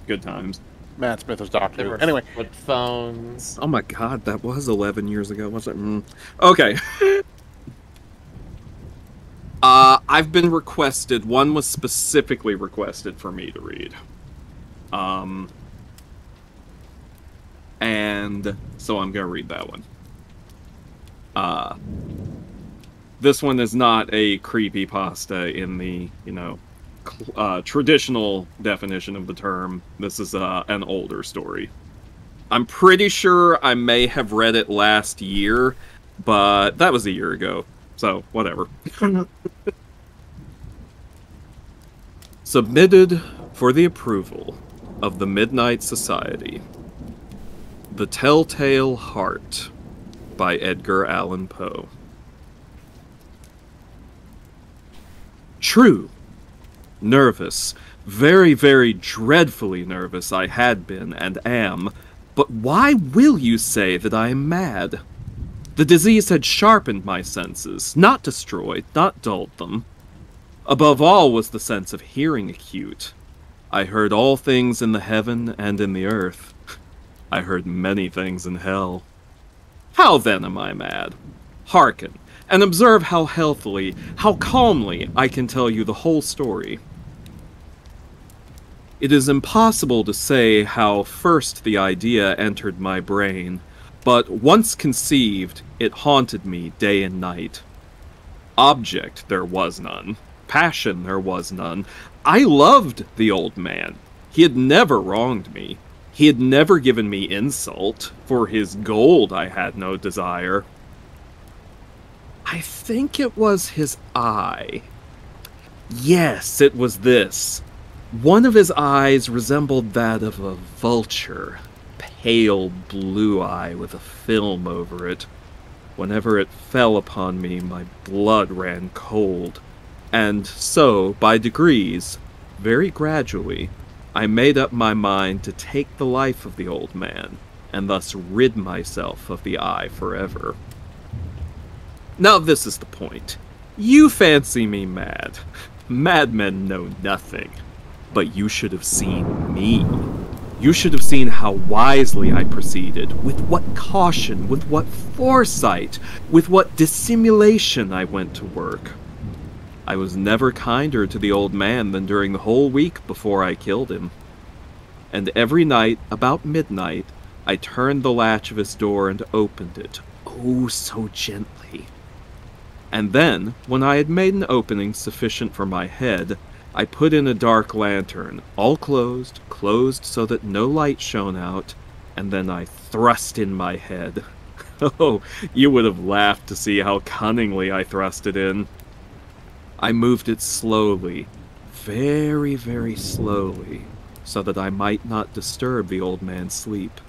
S5: good times.
S3: Matt Smith was Doctor
S1: There
S3: Who.
S1: were
S3: Anyway.
S1: flip phones.
S5: Oh my god, that was 11 years ago, was it? Okay. I've been requested, one was specifically requested for me to read. And so I'm gonna read that one. This one is not a creepypasta in the, traditional definition of the term. This is an older story. I'm pretty sure I may have read it last year, but that was a year ago, so whatever. Submitted for the approval of the Midnight Society. The Telltale Heart by Edgar Allan Poe. True. Nervous. Very, very dreadfully nervous I had been and am. But why will you say that I am mad? The disease had sharpened my senses, not destroyed, not dulled them. Above all was the sense of hearing acute. I heard all things in the heaven and in the earth. I heard many things in hell. How then am I mad? Hearken, and observe how healthily, how calmly I can tell you the whole story. It is impossible to say how first the idea entered my brain, but once conceived, it haunted me day and night. Object there was none. Passion there was none. I loved the old man. He had never wronged me. He had never given me insult. For his gold I had no desire. I think it was his eye. Yes, it was this. One of his eyes resembled that of a vulture. Pale blue eye with a film over it. Whenever it fell upon me, my blood ran cold. And so, by degrees, very gradually, I made up my mind to take the life of the old man, and thus rid myself of the eye forever. Now this is the point. You fancy me mad. Madmen know nothing. But you should have seen me. You should have seen how wisely I proceeded, with what caution, with what foresight, with what dissimulation I went to work. I was never kinder to the old man than during the whole week before I killed him. And every night, about midnight, I turned the latch of his door and opened it, oh so gently, And then, when I had made an opening sufficient for my head, I put in a dark lantern, all closed so that no light shone out, and then I thrust in my head. Oh, you would have laughed to see how cunningly I thrust it in. I moved it slowly, very, very slowly, so that I might not disturb the old man's sleep.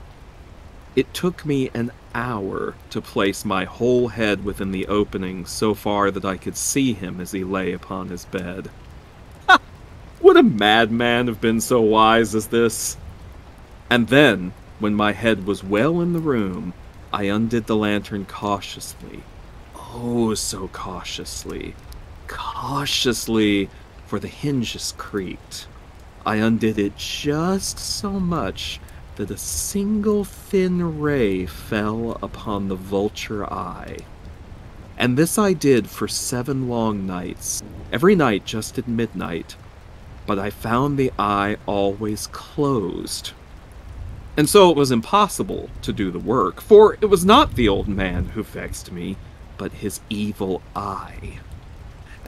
S5: It took me an hour to place my whole head within the opening so far that I could see him as he lay upon his bed. Ha! Would a madman have been so wise as this? And then, when my head was well in the room, I undid the lantern cautiously. Oh, so cautiously. Cautiously, for the hinges creaked. I undid it just so much that a single thin ray fell upon the vulture eye. And this I did for 7 long nights, every night just at midnight, but I found the eye always closed. And so it was impossible to do the work, for it was not the old man who vexed me, but his evil eye.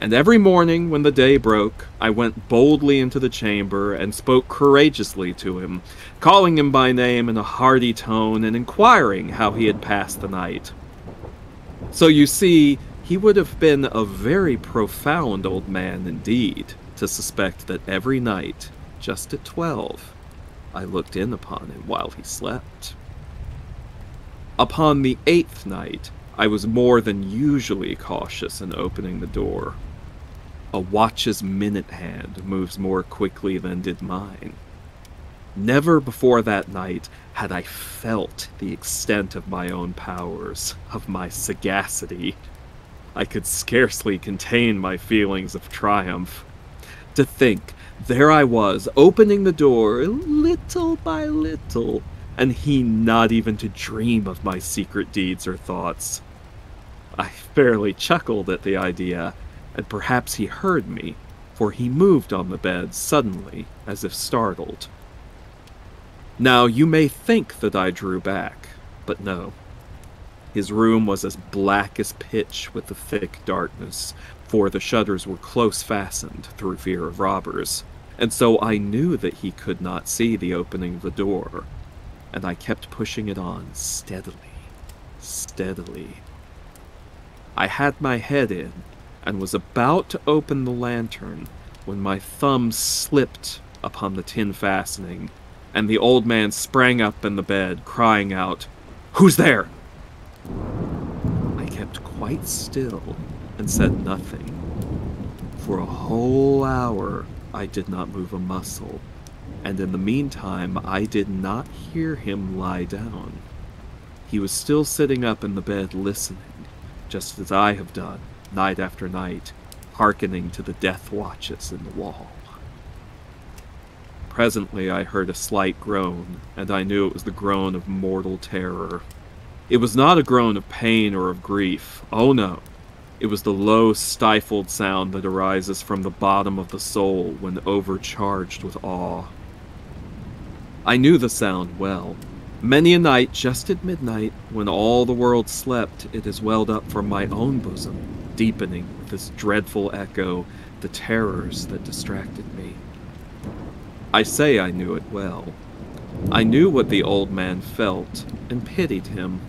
S5: And every morning when the day broke, I went boldly into the chamber and spoke courageously to him, calling him by name in a hearty tone and inquiring how he had passed the night. So you see, he would have been a very profound old man indeed, to suspect that every night, just at 12, I looked in upon him while he slept. Upon the 8th night, I was more than usually cautious in opening the door. A watch's minute hand moves more quickly than did mine. Never before that night had I felt the extent of my own powers, of my sagacity. I could scarcely contain my feelings of triumph. To think, there I was, opening the door little by little, and he not even to dream of my secret deeds or thoughts. I fairly chuckled at the idea, and perhaps he heard me, for he moved on the bed suddenly, as if startled. Now, you may think that I drew back, but no. His room was as black as pitch with the thick darkness, for the shutters were close fastened through fear of robbers, and so I knew that he could not see the opening of the door, and I kept pushing it on steadily, steadily. I had my head in, and was about to open the lantern when my thumb slipped upon the tin fastening, and the old man sprang up in the bed, crying out, "Who's there?" I kept quite still and said nothing. For a whole hour I did not move a muscle, and in the meantime I did not hear him lie down. He was still sitting up in the bed listening, just as I have done, night after night, hearkening to the death watches in the wall. Presently I heard a slight groan, and I knew it was the groan of mortal terror. It was not a groan of pain or of grief. Oh no. It was the low, stifled sound that arises from the bottom of the soul when overcharged with awe. I knew the sound well. Many a night, just at midnight, when all the world slept, it has welled up from my own bosom, deepening with this dreadful echo the terrors that distracted me. I say I knew it well. I knew what the old man felt, and pitied him,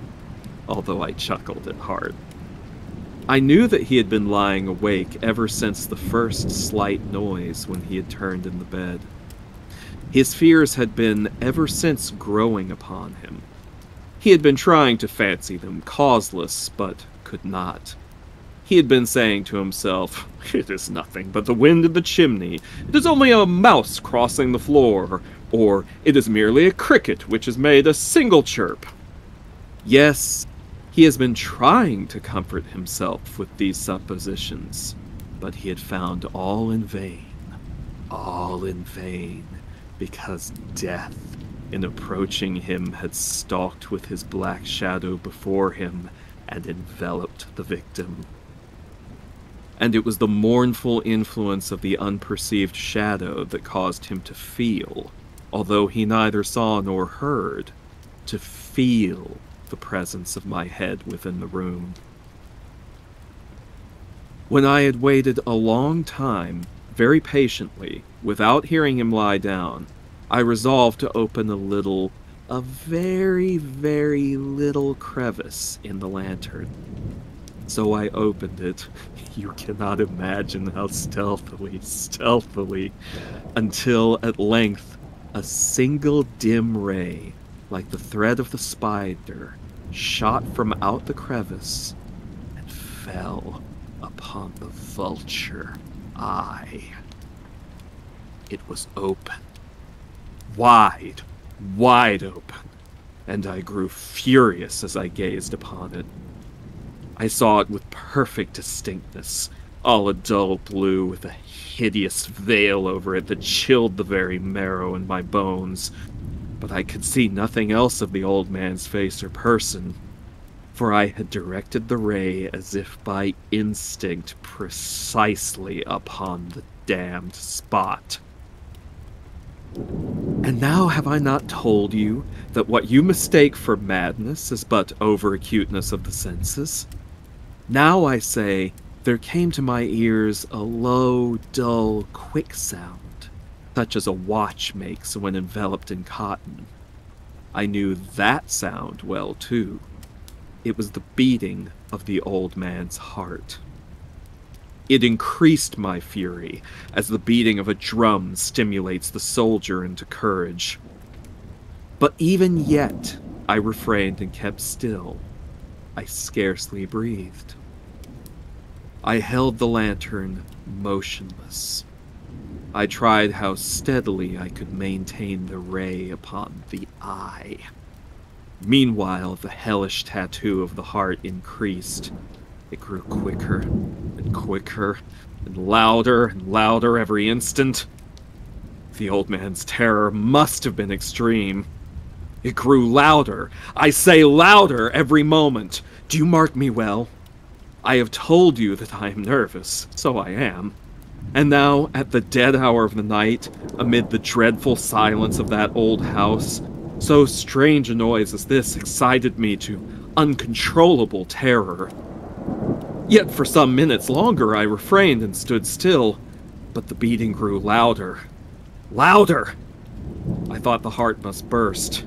S5: although I chuckled at heart. I knew that he had been lying awake ever since the first slight noise when he had turned in the bed. His fears had been ever since growing upon him. He had been trying to fancy them causeless, but could not. He had been saying to himself, "It is nothing but the wind in the chimney. It is only a mouse crossing the floor," or "It is merely a cricket which has made a single chirp." Yes, he has been trying to comfort himself with these suppositions, but he had found all in vain, because death, in approaching him, had stalked with his black shadow before him and enveloped the victim. And it was the mournful influence of the unperceived shadow that caused him to feel, although he neither saw nor heard, to feel the presence of my head within the room. When I had waited a long time, very patiently, without hearing him lie down, I resolved to open a very, very little crevice in the lantern. So I opened it. You cannot imagine how stealthily, until at length a single dim ray, like the thread of the spider, shot from out the crevice and fell upon the vulture eye. It was open. Wide open, and I grew furious as I gazed upon it. I saw it with perfect distinctness, all a dull blue with a hideous veil over it that chilled the very marrow in my bones. But I could see nothing else of the old man's face or person, for I had directed the ray as if by instinct precisely upon the damned spot. And now have I not told you that what you mistake for madness is but over-acuteness of the senses? Now I say, there came to my ears a low, dull, quick sound, such as a watch makes when enveloped in cotton. I knew that sound well, too. It was the beating of the old man's heart. It increased my fury, as the beating of a drum stimulates the soldier into courage. But even yet, I refrained and kept still. I scarcely breathed. I held the lantern motionless. I tried how steadily I could maintain the ray upon the eye. Meanwhile, the hellish tattoo of the heart increased. It grew quicker and quicker and louder every instant. The old man's terror must have been extreme. It grew louder, I say louder, every moment. Do you mark me well? I have told you that I am nervous, so I am. And now, at the dead hour of the night, amid the dreadful silence of that old house, so strange a noise as this excited me to uncontrollable terror. Yet for some minutes longer I refrained and stood still, but the beating grew louder. Louder! I thought the heart must burst.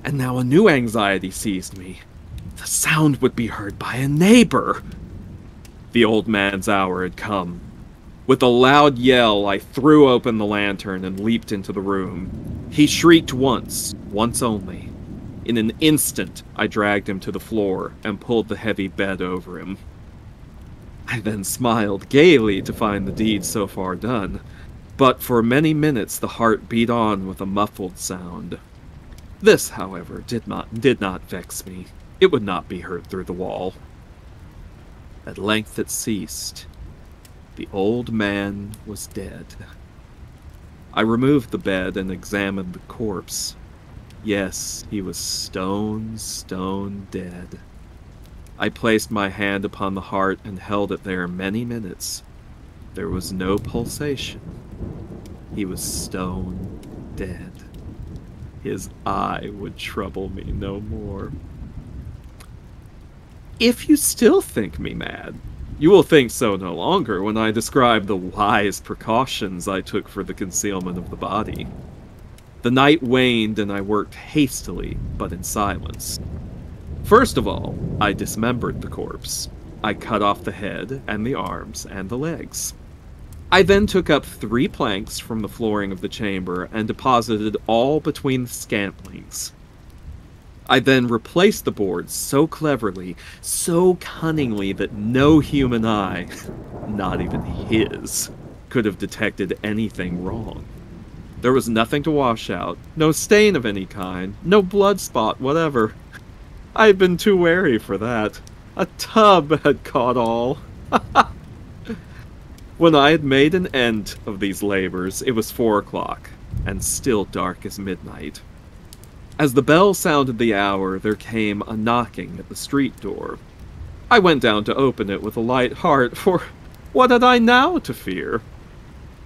S5: And now a new anxiety seized me. The sound would be heard by a neighbor! The old man's hour had come. With a loud yell, I threw open the lantern and leaped into the room. He shrieked once only. In an instant, I dragged him to the floor and pulled the heavy bed over him. I then smiled gaily to find the deed so far done, but for many minutes the heart beat on with a muffled sound. This, however, did not vex me. It would not be heard through the wall. At length it ceased. The old man was dead. I removed the bed and examined the corpse. Yes, he was stone dead. I placed my hand upon the heart and held it there many minutes. There was no pulsation. He was stone dead. His eye would trouble me no more. If you still think me mad, you will think so no longer when I describe the wise precautions I took for the concealment of the body. The night waned and I worked hastily, but in silence. First of all, I dismembered the corpse. I cut off the head and the arms and the legs. I then took up 3 planks from the flooring of the chamber and deposited all between the scantlings. I then replaced the boards so cleverly, so cunningly that no human eye, not even his, could have detected anything wrong. There was nothing to wash out, no stain of any kind, no blood spot whatever. I had been too wary for that. A tub had caught all. When I had made an end of these labors, it was 4 o'clock, and still dark as midnight. As the bell sounded the hour, there came a knocking at the street door. I went down to open it with a light heart, for what had I now to fear?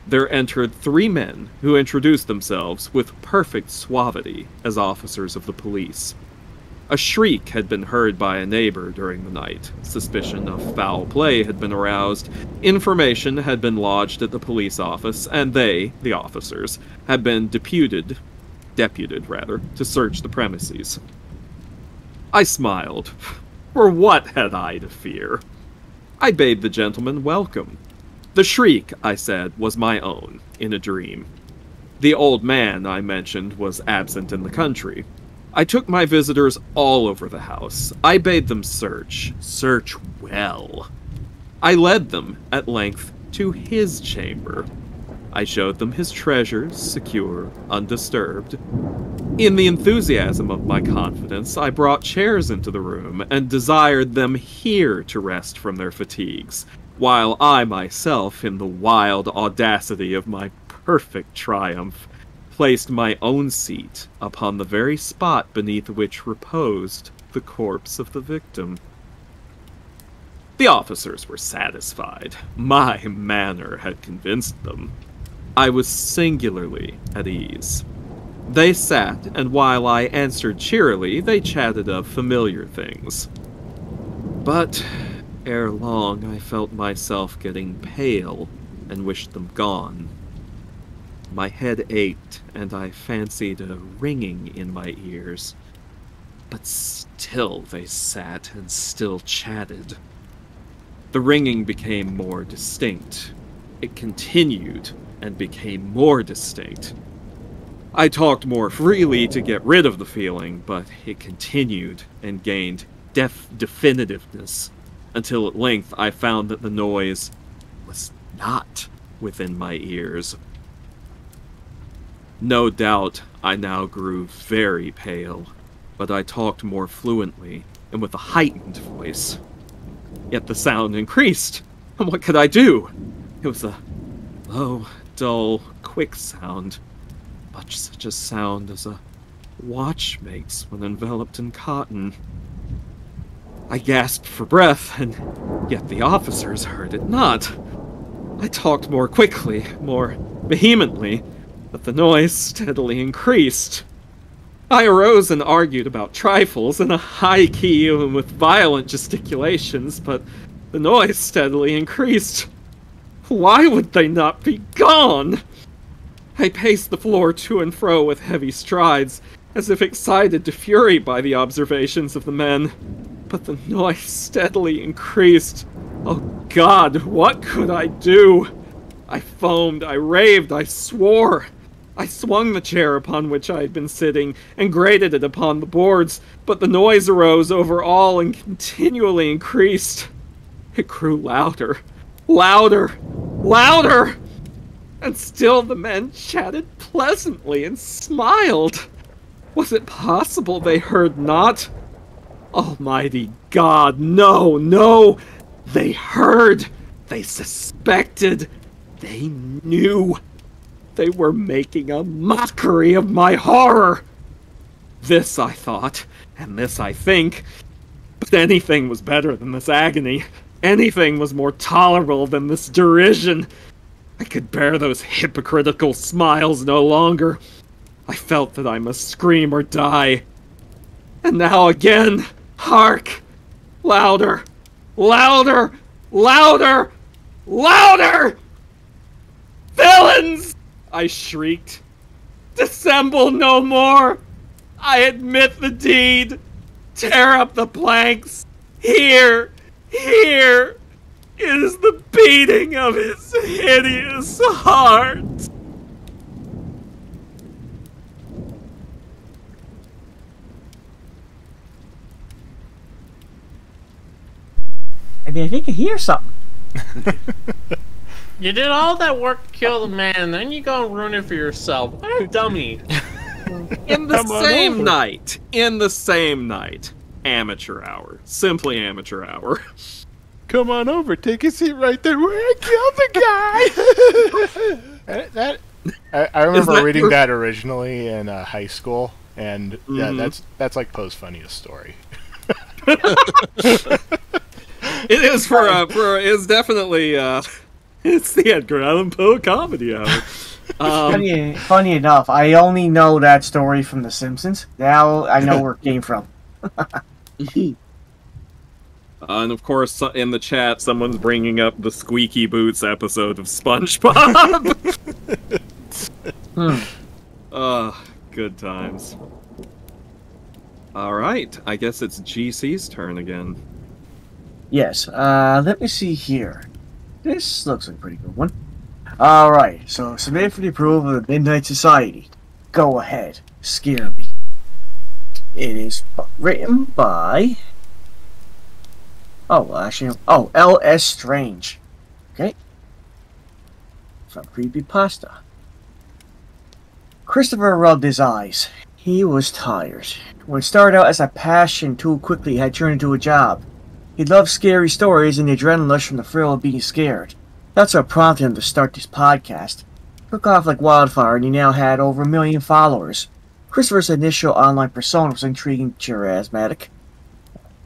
S5: There entered 3 men, who introduced themselves with perfect suavity as officers of the police. A shriek had been heard by a neighbor during the night. Suspicion of foul play had been aroused. Information had been lodged at the police office, and they, the officers, had been deputed to search the premises. I smiled. For what had I to fear? I bade the gentleman welcome. The shriek, I said, was my own, in a dream. The old man, I mentioned, was absent in the country. I took my visitors all over the house. I bade them search well. I led them, at length, to his chamber. I showed them his treasures, secure, undisturbed. In the enthusiasm of my confidence, I brought chairs into the room and desired them here to rest from their fatigues, while I myself, in the wild audacity of my perfect triumph, placed my own seat upon the very spot beneath which reposed the corpse of the victim. The officers were satisfied. My manner had convinced them. I was singularly at ease. They sat, and while I answered cheerily, they chatted of familiar things. But ere long I felt myself getting pale and wished them gone. My head ached, and I fancied a ringing in my ears. But still they sat and still chatted. The ringing became more distinct. It continued and became more distinct. I talked more freely to get rid of the feeling, but it continued and gained definitiveness, until at length I found that the noise was not within my ears. No doubt I now grew very pale, but I talked more fluently and with a heightened voice. Yet the sound increased, and what could I do? It was a low, dull, quick sound, much such a sound as a watch makes when enveloped in cotton. I gasped for breath, and yet the officers heard it not. I talked more quickly, more vehemently, but the noise steadily increased. I arose and argued about trifles in a high key and with violent gesticulations, but the noise steadily increased. Why would they not be gone? I paced the floor to and fro with heavy strides, as if excited to fury by the observations of the men. But the noise steadily increased. Oh God, what could I do? I foamed, I raved, I swore. I swung the chair upon which I had been sitting and grated it upon the boards, but the noise arose over all and continually increased. It grew louder, louder, louder, and still the men chatted pleasantly and smiled. Was it possible they heard not? Almighty God, no, no! They heard! They suspected! They knew! They were making a mockery of my horror! This I thought, and this I think, but anything was better than this agony. Anything was more tolerable than this derision. I could bear those hypocritical smiles no longer. I felt that I must scream or die. And now again, hark! Louder! Louder! Louder! Louder! Villains! I shrieked. Dissemble no more! I admit the deed! Tear up the planks! Here! Here! It is the beating of his hideous heart!
S2: I mean, I think I hear something.
S1: You did all that work to kill the man, and then you go and ruin it for yourself. What a dummy.
S5: In the same night, amateur hour. Simply amateur hour.
S4: Come on over, take a seat right there where I killed the guy! I remember reading that originally in high school, and yeah, that's like Poe's funniest story.
S5: It is it's definitely it's the Edgar Allan Poe comedy hour.
S2: Funny enough, I only know that story from The Simpsons. Now I know where it came from.
S5: And of course, in the chat, someone's bringing up the Squeaky Boots episode of SpongeBob. Good times. Alright, I guess it's GC's turn again.
S2: Yes, let me see here. This looks like a pretty good one. Alright, so submitted for the approval of the Midnight Society. Go ahead, scare me. It is written by... L.S. Strange. Okay. From Creepypasta. Christopher rubbed his eyes. He was tired. What started out as a passion too quickly had turned into a job. He loved scary stories and the adrenaline rush from the thrill of being scared. That's what prompted him to start this podcast. Took off like wildfire and he now had over 1 million followers. Christopher's initial online persona was intriguing, charismatic.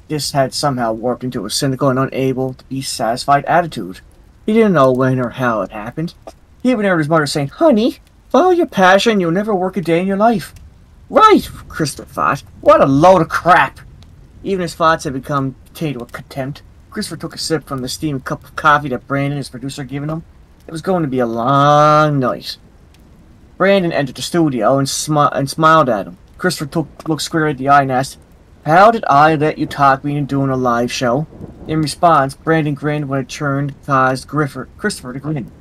S2: This had somehow warped into a cynical and unable to be satisfied attitude. He didn't know when or how it happened. He even heard his mother saying, "Honey, follow your passion, you'll never work a day in your life." Right, Christopher thought. What a load of crap. Even his thoughts had become tainted with contempt. Christopher took a sip from the steaming cup of coffee that Brandon, his producer, had given him. It was going to be a long night. Brandon entered the studio and smiled at him. Christopher looked square at the eye and asked, "How did I let you talk me into doing a live show?" In response, Brandon grinned when it caused Christopher to grin.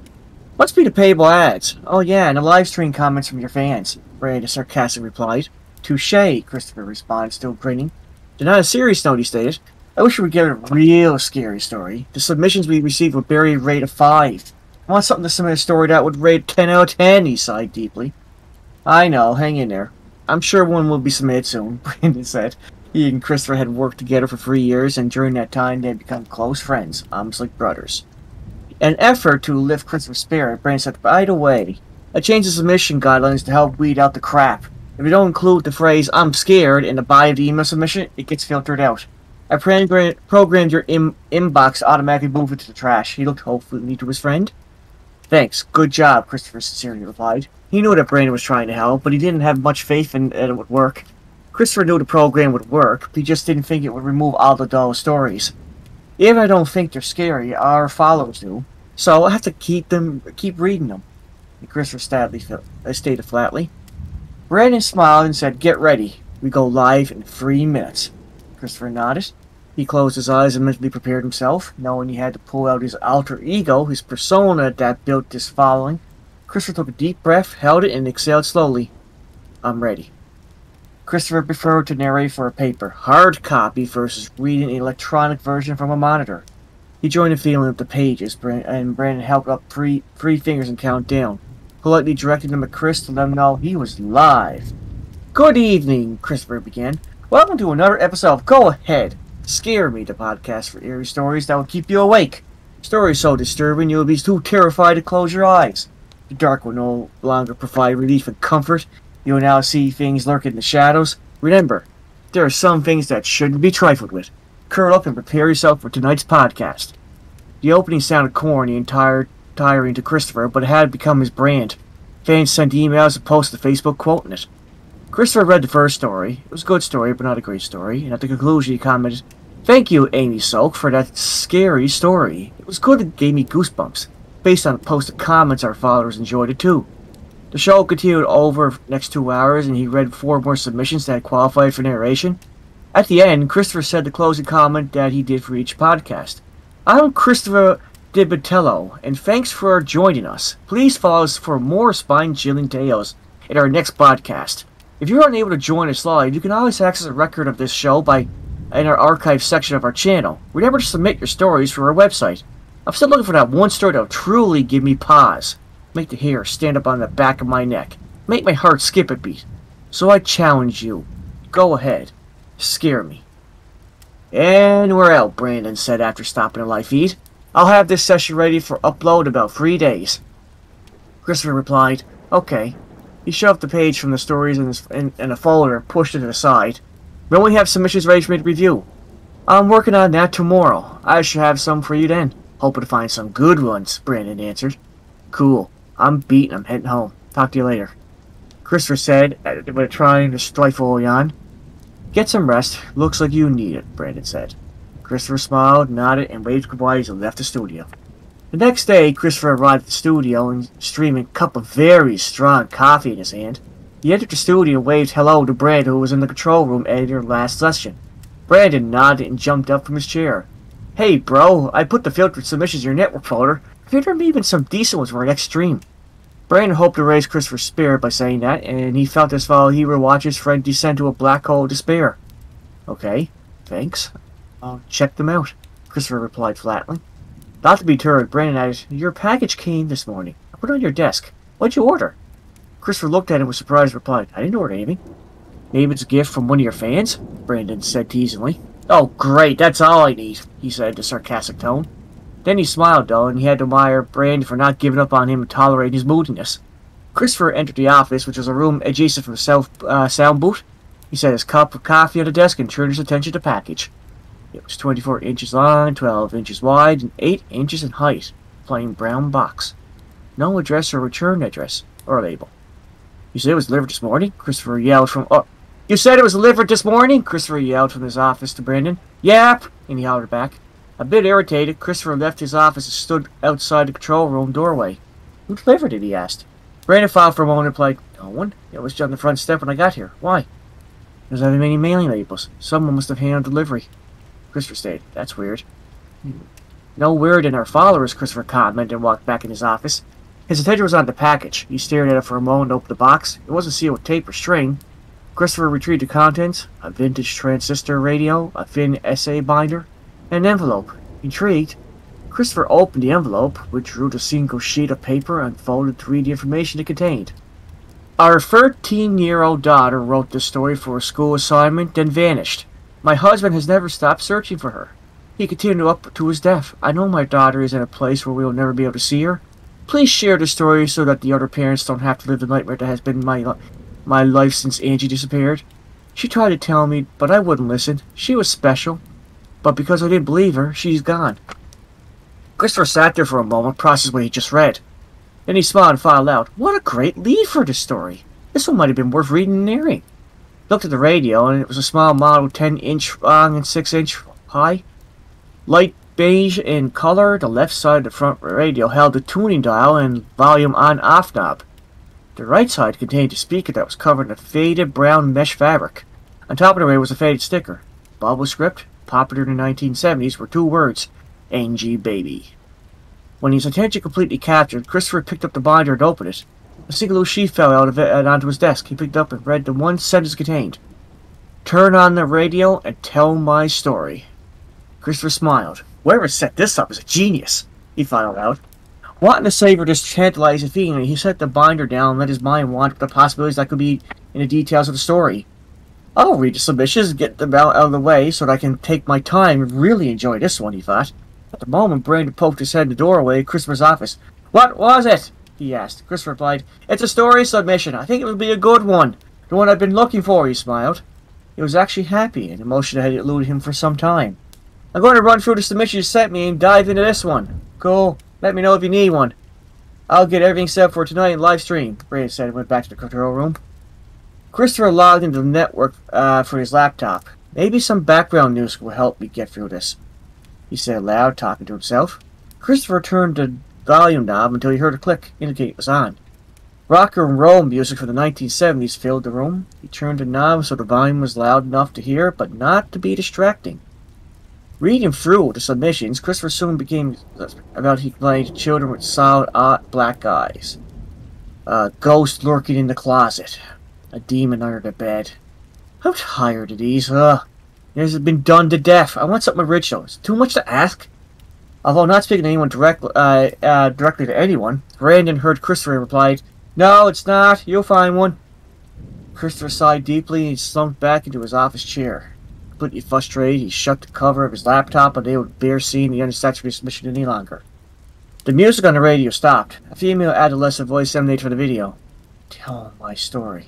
S2: "Must be the payable ads. Oh yeah, and the live stream comments from your fans," Brandon sarcastically replied. "Touché," Christopher responded, still grinning. "Then on a serious note," he stated, "I wish we would get a real scary story. The submissions we received would bury a rate of 5. I want something to submit a story that would rate 10 out of 10, he sighed deeply. "I know, hang in there. I'm sure one will be submitted soon," Brandon said. He and Christopher had worked together for 3 years, and during that time they had become close friends, almost like brothers. In an effort to lift Christopher's spirit, Brandon said, "By the way, I changed the submission guidelines to help weed out the crap. If you don't include the phrase 'I'm scared' in the body of the email submission, it gets filtered out. I programmed your inbox to automatically move it to the trash." He looked hopefully to his friend. "Thanks. Good job," Christopher sincerely replied. He knew that Brandon was trying to help, but he didn't have much faith in that it would work. Christopher knew the program would work, but he just didn't think it would remove all the dull stories. Even I don't think they're scary, our followers do, so I have to keep reading them. And Christopher stated flatly. Brandon smiled and said, "Get ready. We go live in 3 minutes." Christopher nodded. He closed his eyes and mentally prepared himself, knowing he had to pull out his alter ego, his persona that built this following. Christopher took a deep breath, held it, and exhaled slowly. "I'm ready." Christopher preferred to narrate for a paper, hard copy versus reading an electronic version from a monitor. He joined the feeling of the pages, and Brandon held up three fingers and counted down, politely directing them at Kris to let him know he was live. "Good evening," Christopher began. "Welcome to another episode of Go Ahead, Scare Me, the podcast for eerie stories that will keep you awake. Stories so disturbing you will be too terrified to close your eyes. The dark will no longer provide relief and comfort. You will now see things lurking in the shadows. Remember, there are some things that shouldn't be trifled with. Curl up and prepare yourself for tonight's podcast." The opening sounded corny and tiring to Christopher, but it had become his brand. Fans sent emails and posted to Facebook quoting it. Christopher read the first story. It was a good story, but not a great story, and at the conclusion he commented, "Thank you, Amy Soak, for that scary story. It was good and gave me goosebumps. Based on posted comments, our followers enjoyed it too." The show continued over the next 2 hours, and he read 4 more submissions that had qualified for narration. At the end, Christopher said the closing comment that he did for each podcast. "I'm Christopher DiBatello, and thanks for joining us. Please follow us for more spine-chilling tales in our next podcast. If you're unable to join us live, you can always access a record of this show in our archive section of our channel. Remember to submit your stories through our website. I'm still looking for that one story that will truly give me pause. Make the hair stand up on the back of my neck. Make my heart skip a beat. So I challenge you. Go ahead. Scare me." "And we're out," Brandon said after stopping the live feed. "I'll have this session ready for upload in about 3 days. Christopher replied, "Okay." He shoved the page from the stories in a folder and pushed it to the side. "When we have submissions ready for me to review?" "I'm working on that tomorrow. I should have some for you then. Hoping to find some good ones," Brandon answered. "Cool. I'm beat and I'm heading home. Talk to you later," Christopher said, trying to stifle a yawn. Get some rest. Looks like you need it, Brandon said. Christopher smiled, nodded, and waved goodbye as he left the studio. The next day, Christopher arrived at the studio and streaming a cup of very strong coffee in his hand. He entered the studio and waved hello to Brandon, who was in the control room editing their last session. Brandon nodded and jumped up from his chair. Hey, bro, I put the filtered submissions in your network folder. I figured there may even some decent ones for our next stream. Brandon hoped to raise Christopher's spirit by saying that, and he felt as though he would watch his friend descend to a black hole of despair. Okay, thanks. I'll check them out, Christopher replied flatly. Not to be deterred, Brandon added, Your package came this morning. I put it on your desk. What'd you order? Christopher looked at him with surprise and replied, I didn't order anything. Maybe it's a gift from one of your fans? Brandon said teasingly. Oh, great, that's all I need, he said in a sarcastic tone. Then he smiled, though, and he had to admire Brandon for not giving up on him and tolerating his moodiness. Christopher entered the office, which was a room adjacent from the sound booth. He set his cup of coffee on the desk and turned his attention to the package. It was 24 inches long, 12 inches wide, and 8 inches in height. Plain brown box. No address or return address, or label. You said it was delivered this morning? Christopher yelled from... Oh, you said it was delivered this morning? Christopher yelled from his office to Brandon. Yep, and he hollered back. A bit irritated, Christopher left his office and stood outside the control room doorway. Who delivered it, he asked. Brandon filed for a moment and replied, No one. It was just on the front step when I got here. Why? There's not many mailing labels. Someone must have handled delivery. Christopher stated, That's weird. No weirder than our followers, Christopher commented and walked back in his office. His attention was on the package. He stared at it for a moment and opened the box. It wasn't sealed with tape or string. Christopher retrieved the contents, a vintage transistor radio, a thin essay binder, and an envelope. Intrigued, Christopher opened the envelope, withdrew the single sheet of paper, and folded to read the information it contained. Our 13-year-old daughter wrote this story for a school assignment, then vanished. My husband has never stopped searching for her. He continued up to his death. I know my daughter is in a place where we will never be able to see her. Please share the story so that the other parents don't have to live the nightmare that has been my life since Angie disappeared. She tried to tell me, but I wouldn't listen. She was special. But because I didn't believe her, she's gone. Christopher sat there for a moment, processing what he just read. Then he smiled and filed out. What a great lead for this story. This one might have been worth reading and hearing. Looked at the radio, and it was a small model 10-inch long and 6-inch high. Light beige in color, the left side of the front radio held the tuning dial and volume on-off knob. The right side contained a speaker that was covered in a faded brown mesh fabric. On top of the radio was a faded sticker. Bubble script, popular in the 1970s, were 2 words, Angie Baby. When his attention completely captured, Christopher picked up the binder and opened it. A single loose sheet fell out of it and onto his desk. He picked it up and read the one sentence it contained. Turn on the radio and tell my story. Christopher smiled. Whoever set this up is a genius, he filed out. Wanting to savor this tantalizing feeling, he set the binder down and let his mind wander with the possibilities that could be in the details of the story. I'll read the submissions and get them out of the way so that I can take my time and really enjoy this one, he thought. At the moment, Brandon poked his head in the doorway of Christopher's office. What was it? He asked. Christopher replied, It's a story submission. I think it will be a good one. The one I've been looking for, he smiled. He was actually happy, an emotion that had eluded him for some time. I'm going to run through the submission you sent me and dive into this one. Cool. Let me know if you need one. I'll get everything set for tonight in live stream, Brandon said and went back to the control room. Christopher logged into the network for his laptop. Maybe some background news will help me get through this, he said aloud, talking to himself. Christopher turned the volume knob until he heard a click, indicating it was on. Rock and roll music from the 1970s filled the room. He turned the knob so the volume was loud enough to hear, but not to be distracting. Reading through the submissions, Christopher soon became about he played children with solid black eyes. A ghost lurking in the closet. A demon under the bed. I'm tired of these. This has been done to death. I want something original. It's too much to ask. Although not speaking to anyone directly to anyone, Brandon heard Christopher and replied, No, it's not. You'll find one. Christopher sighed deeply and slumped back into his office chair. Completely frustrated, he shut the cover of his laptop and they would bear seeing the unsatisfactory submission any longer. The music on the radio stopped. A female adolescent voice emanated from the video. Tell my story.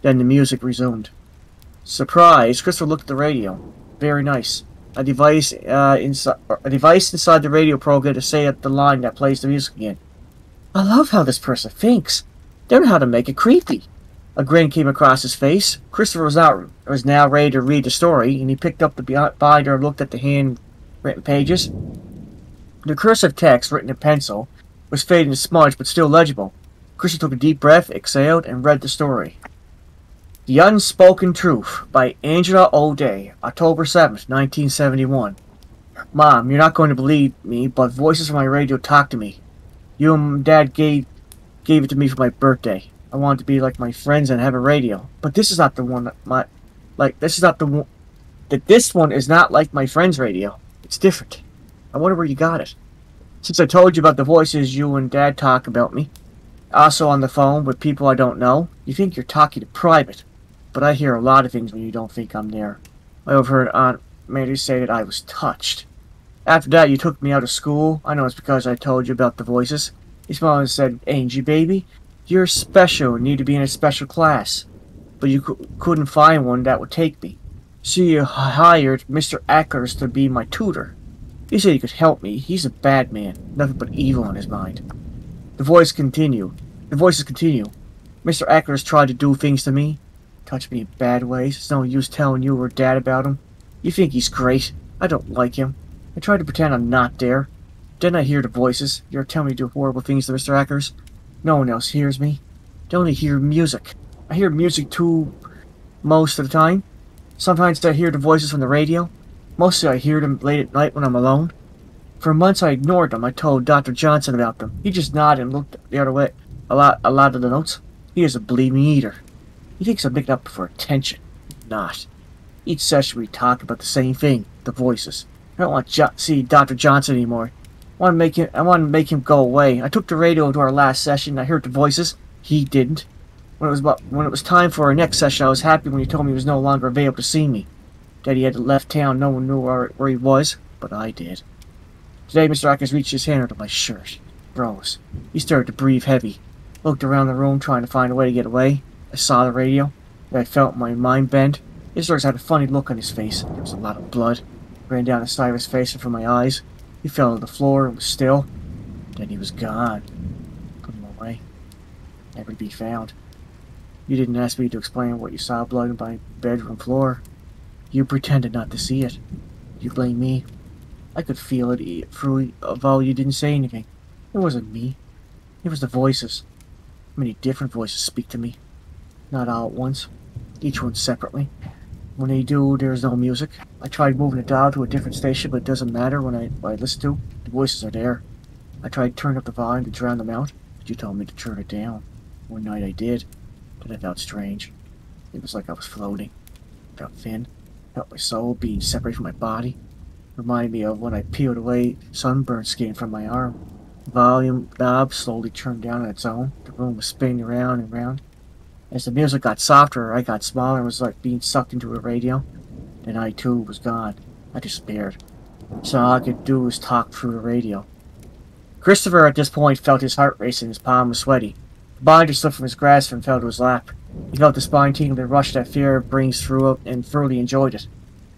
S2: Then the music resumed. Surprised, Christopher looked at the radio. Very nice. A device inside the radio program to say at the line that plays the music again. I love how this person thinks. They know how to make it creepy. A grin came across his face. Christopher was now ready to read the story, and he picked up the binder and looked at the handwritten pages. The cursive text, written in pencil, was fading to smudge but still legible. Christopher took a deep breath, exhaled, and read the story. The Unspoken Truth by Angela O'Day, October 7th, 1971. Mom, you're not going to believe me, but voices from my radio talked to me. You and Dad gave it to me for my birthday. I wanted to be like my friends and have a radio. But this is not the one this one is not like my friend's radio. It's different. I wonder where you got it. Since I told you about the voices you and Dad talk about me, also on the phone with people I don't know, you think you're talking to private. But I hear a lot of things when you don't think I'm there. I overheard Aunt Mary say that I was touched. After that, you took me out of school. I know it's because I told you about the voices. You smiled and said, Angie, baby, you're special and need to be in a special class. But you couldn't find one that would take me. So you hired Mr. Eckers to be my tutor. He said he could help me. He's a bad man. Nothing but evil in his mind. The voices continue. Mr. Eckers tried to do things to me. Touch me in bad ways. It's no use telling you or Dad about him. You think he's great. I don't like him. I try to pretend I'm not there. Then I hear the voices. You're telling me to do horrible things to Mr. Eckers. No one else hears me. I only hear music. I hear music too most of the time. Sometimes I hear the voices from the radio. Mostly I hear them late at night when I'm alone. For months I ignored them. I told Dr. Johnson about them. He just nodded and looked the other way. A lot of the notes. He is a bleeding eater. He thinks I'm making up for attention. Not. Each session we talk about the same thing, the voices. I don't want to see Dr. Johnson anymore. I want to make him go away. I took the radio to our last session. I heard the voices. He didn't. When it was time for our next session, I was happy when he told me he was no longer available to see me. That he had left town. No one knew where he was, but I did. Today, Mr. Atkins reached his hand under my shirt. Froze. He started to breathe heavy. Looked around the room, trying to find a way to get away. I saw the radio. Then I felt my mind bend. His had a funny look on his face. There was a lot of blood. Ran down the side of his face and from my eyes. He fell to the floor and was still. Then he was gone. Put him away. Never to be found. You didn't ask me to explain what you saw blood on my bedroom floor. You pretended not to see it. You blame me. I could feel it through, although you didn't say anything. It wasn't me. It was the voices. Many different voices speak to me. Not all at once. Each one separately. When they do, there is no music. I tried moving the dial to a different station, but it doesn't matter what I listen to. The voices are there. I tried turning up the volume to drown them out, but you told me to turn it down. One night I did. Then I felt strange. It was like I was floating. I felt thin. I felt my soul being separated from my body. Reminded me of when I peeled away sunburned skin from my arm. The volume knob slowly turned down on its own. The room was spinning around and round. As the music got softer, I got smaller and was like being sucked into a radio. Then I too was gone. I despaired. So all I could do was talk through the radio. Christopher at this point felt his heart racing, his palm was sweaty. The binder slipped from his grasp and fell to his lap. He felt the spine tingle and rush that fear brings through it and thoroughly enjoyed it.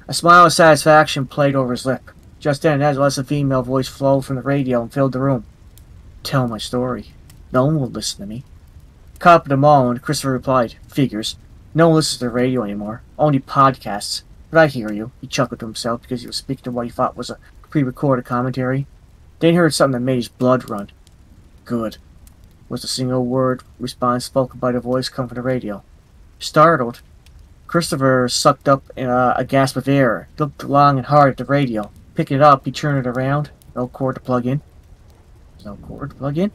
S2: A smile of satisfaction played over his lip. Just then, an adolescent female voice flowed from the radio and filled the room. Tell my story. No one will listen to me. Caught up in the moment, Christopher replied, Figures. No one listens to the radio anymore. Only podcasts. But I hear you. He chuckled to himself because he was speaking to what he thought was a pre-recorded commentary. Then he heard something that made his blood run. Good. Was the single word response spoken by the voice come from the radio. Startled, Christopher sucked up a gasp of air, looked long and hard at the radio. Picking it up, he turned it around. No cord to plug in. There's no cord to plug in.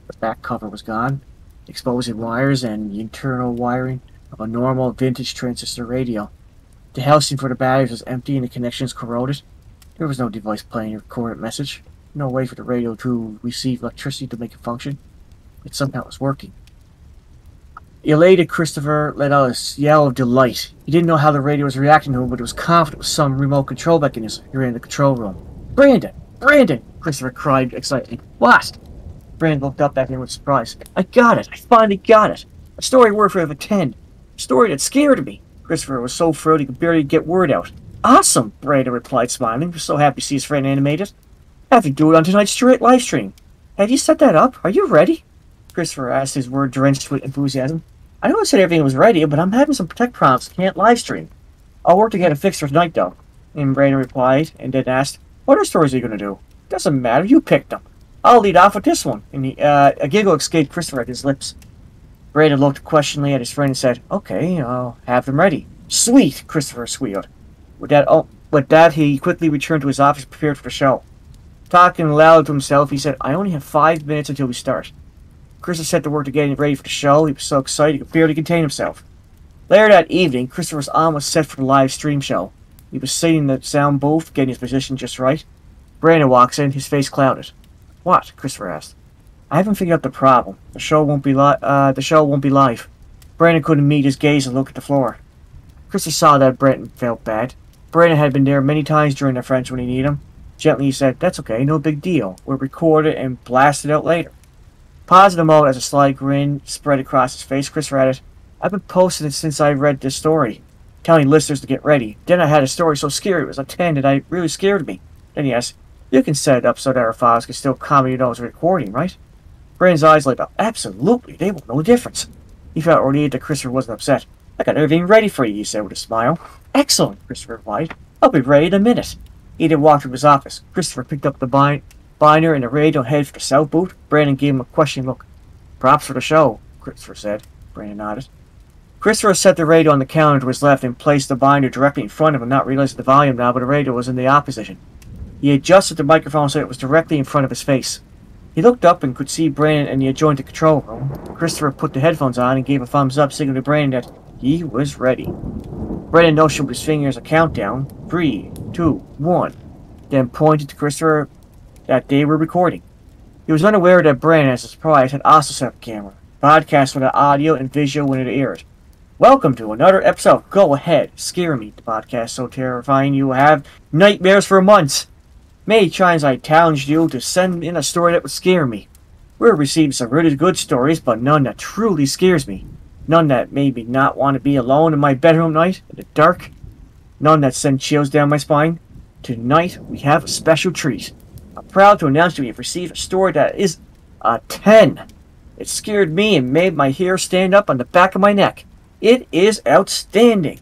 S2: The back cover was gone, exposing wires and the internal wiring of a normal vintage transistor radio. The housing for the batteries was empty and the connections corroded. There was no device playing a recorded message. No way for the radio to receive electricity to make it function. It somehow was working. Elated, Christopher let out a yell of delight. He didn't know how the radio was reacting to him, but he was confident it was some remote control mechanism. He ran in the control room. Brandon! Brandon! Christopher cried excitedly. What? Brandon looked up at him with surprise. I got it! I finally got it! A story worth of a 10. A story that scared me. Christopher was so thrilled he could barely get word out. Awesome! Brandon replied, smiling. He was so happy to see his friend animated. Have you do it on tonight's live stream. Have you set that up? Are you ready? Christopher asked, his word drenched with enthusiasm. I know I said everything was ready, but I'm having some tech problems. Can't live stream. I'll work to get it fixed for tonight, though. And Brandon replied, and then asked, what other stories are you going to do? Doesn't matter, you picked them. I'll lead off with this one. And a giggle escaped Christopher at his lips. Brandon looked questioningly at his friend and said, okay, I'll have them ready. Sweet, Christopher squealed. With that, he quickly returned to his office prepared for the show. Talking aloud to himself, he said, I only have 5 minutes until we start. Christopher set to work to get ready for the show. He was so excited he could barely contain himself. Later that evening, Christopher was almost set for the live stream show. He was sitting in the sound booth, getting his position just right. Brandon walks in, his face clouded. What? Christopher asked. I haven't figured out the problem. The show won't be live. Brandon couldn't meet his gaze and look at the floor. Christopher saw that Brandon felt bad. Brandon had been there many times during their friends when he needed him. Gently he said, that's okay, no big deal. We'll record it and blast it out later. Pausing a moment as a slight grin spread across his face, Christopher added, I've been posting it since I read this story, telling listeners to get ready. Then I had a story so scary it was a 10 that it really scared me. Then he asked, you can set it up so that our files can still comment those recording, right? Brandon's eyes lit up. Absolutely, they will know the difference. He felt relieved that Christopher wasn't upset. I got everything ready for you, he said with a smile. Excellent, Christopher replied. I'll be ready in a minute. He then walked to his office. Christopher picked up the binder and the radio and headed for the south booth. Brandon gave him a questioning look. Props for the show, Christopher said. Brandon nodded. Christopher set the radio on the counter to his left and placed the binder directly in front of him, not realizing the volume knob of the radio was in the opposition. He adjusted the microphone so it was directly in front of his face. He looked up and could see Brandon in the adjoining control room. Christopher put the headphones on and gave a thumbs up, signaling to Brandon that he was ready. Brandon motioned with his fingers a countdown, 3, 2, 1, then pointed to Christopher that they were recording. He was unaware that Brandon, as a surprise, had also set up a camera, broadcast for the audio and visual when it aired. Welcome to another episode. Go ahead, scare me. The podcast so terrifying you will have nightmares for months. Many times I challenged you to send in a story that would scare me. We're receiving some really good stories, but none that truly scares me. None that made me not want to be alone in my bedroom at night, in the dark. None that send chills down my spine. Tonight, we have a special treat. I'm proud to announce that we have received a story that is a 10. It scared me and made my hair stand up on the back of my neck. It is outstanding.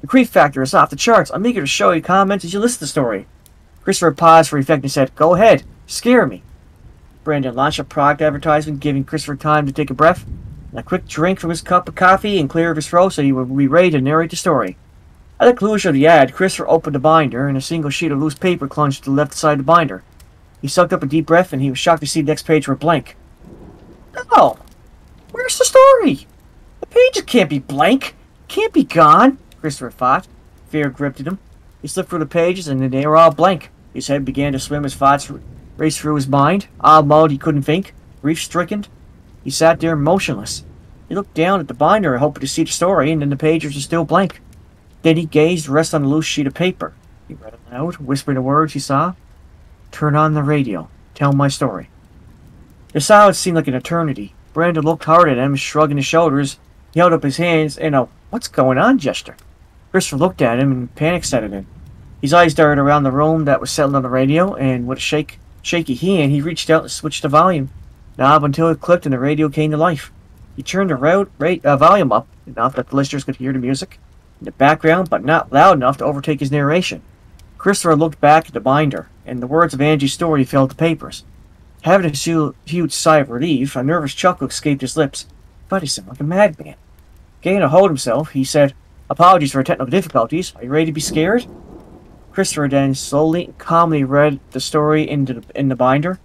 S2: The creep factor is off the charts. I'm eager to show you comments as you listen to the story. Christopher paused for effect and said, Go ahead, scare me. Brandon launched a product advertisement, giving Christopher time to take a breath, and a quick drink from his cup of coffee and clear of his throat so he would be ready to narrate the story. At the conclusion of the ad, Christopher opened the binder, and a single sheet of loose paper clung to the left side of the binder. He sucked up a deep breath, and he was shocked to see the next page were blank. No! Where's the story? The pages can't be blank. Can't be gone, Christopher thought. Fear gripped at him. He slipped through the pages, and they were all blank. His head began to swim as thoughts raced through his mind. All mode he couldn't think. Grief-stricken. He sat there motionless. He looked down at the binder, hoping to see the story, and then the pages were still blank. Then he gazed, rest on a loose sheet of paper. He read it aloud, whispering the words he saw. Turn on the radio. Tell my story. The silence seemed like an eternity. Brandon looked hard at him, shrugging his shoulders. He held up his hands in a what's going on gesture. Christopher looked at him and panic set in. His eyes darted around the room that was settled on the radio, and with a shaky hand, he reached out and switched the volume knob until it clicked and the radio came to life. He turned the volume up enough that the listeners could hear the music in the background, but not loud enough to overtake his narration. Christopher looked back at the binder, and the words of Angie's story filled the papers. Having a huge sigh of relief, a nervous chuckle escaped his lips. But he sounded like a madman. Gaining a hold of himself, he said, Apologies for technical difficulties. Are you ready to be scared? Christopher then slowly and calmly read the story in the binder,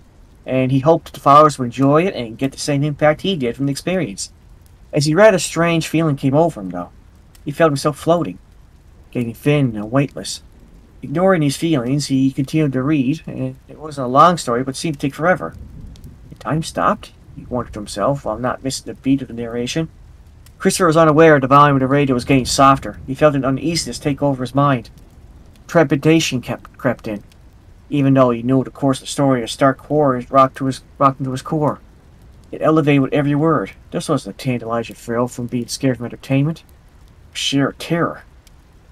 S2: and he hoped the followers would enjoy it and get the same impact he did from the experience. As he read, a strange feeling came over him, though. He felt himself floating, getting thin and weightless. Ignoring these feelings, he continued to read, and it wasn't a long story, but seemed to take forever. The time stopped, he wondered to himself, while not missing the beat of the narration. Christopher was unaware the volume of the radio was getting softer. He felt an uneasiness take over his mind. Trepidation crept in, even though he knew the course of the story, a stark horror rocked into his core. It elevated with every word. This wasn't a tantalizing thrill from being scared from entertainment. Sheer terror.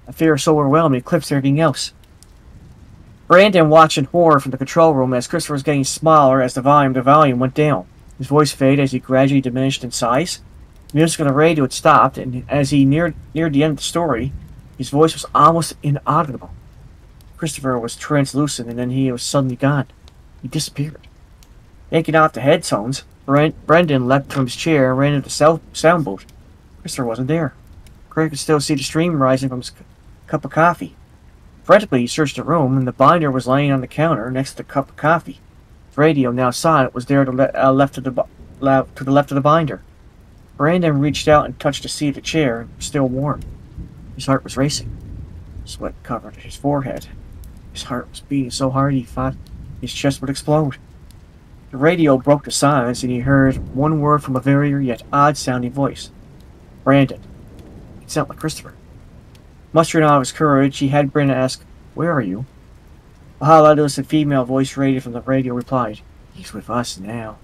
S2: A fear so overwhelming it eclipsed everything else. Brandon watched in horror from the control room as Christopher was getting smaller as the volume went down. His voice faded as he gradually diminished in size. The music on the radio had stopped, and as he neared the end of the story, his voice was almost inaudible. Christopher was translucent, and then he was suddenly gone. He disappeared. Yanking off the headphones, Brendan leapt from his chair and ran into the sound booth. Christopher wasn't there. Craig could still see the stream rising from his cup of coffee. Frantically, he searched the room, and the binder was laying on the counter next to the cup of coffee. The radio, now silent, was there to the left of the binder. Brandon reached out and touched the seat of the chair, and it was still warm. His heart was racing. Sweat covered his forehead. His heart was beating so hard he thought his chest would explode. The radio broke the silence, and he heard one word from a very yet odd-sounding voice. Brandon. It sounded like Christopher. Mustering all of his courage, he had Brandon ask, "Where are you?" A hollow-adolescent female voice radiated from the radio replied, "He's with us now."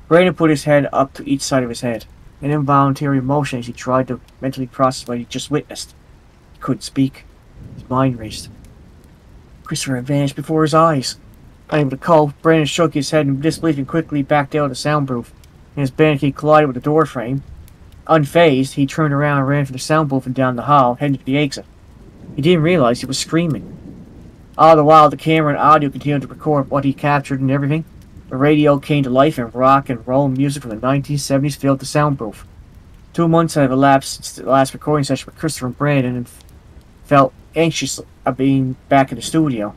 S2: Brandon put his hand up to each side of his head, an involuntary motion as he tried to mentally process what he just witnessed. He couldn't speak. His mind raced. Christopher had vanished before his eyes. Unable to cope, Brandon shook his head in disbelief and quickly backed out of the soundproof, and his bandit collided with the door frame. Unfazed, he turned around and ran from the sound booth and down the hall, heading to the exit. He didn't realize he was screaming. All the while, the camera and audio continued to record what he captured and everything. The radio came to life, and rock and roll music from the 1970s filled the sound booth. 2 months had elapsed since the last recording session with Christopher and Brandon, and felt anxious about being back in the studio,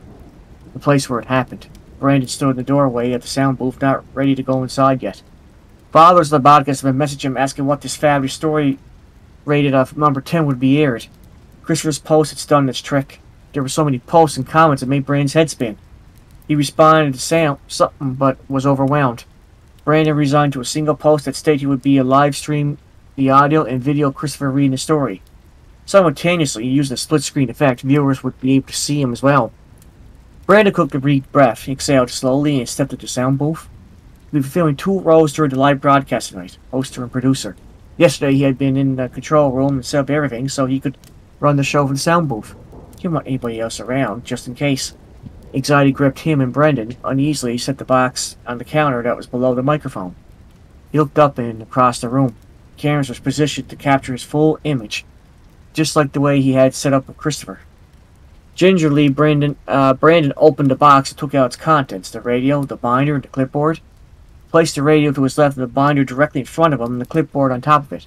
S2: the place where it happened. Brandon stood in the doorway at the sound booth, not ready to go inside yet. Followers of the podcast have been messaging him asking what this fabulous story rated of number 10 would be aired. Christopher's post had done its trick. There were so many posts and comments that made Brandon's head spin. He responded to say something, but was overwhelmed. Brandon resigned to a single post that stated he would be a live stream the audio and video of Christopher reading the story. Simultaneously, using a split-screen effect, viewers would be able to see him as well. Brandon took a deep breath. He exhaled slowly and stepped into the sound booth. We've been filming 2 roles during the live broadcast tonight, hoster and producer. Yesterday he had been in the control room and set up everything so he could run the show from the sound booth. He didn't want anybody else around, just in case. Anxiety gripped him and Brendan. Uneasily, he set the box on the counter that was below the microphone. He looked up and across the room. Cameras was positioned to capture his full image, just like the way he had set up with Christopher. Gingerly, Brandon opened the box and took out its contents, the radio, the binder, and the clipboard. Placed the radio to his left and the binder directly in front of him and the clipboard on top of it.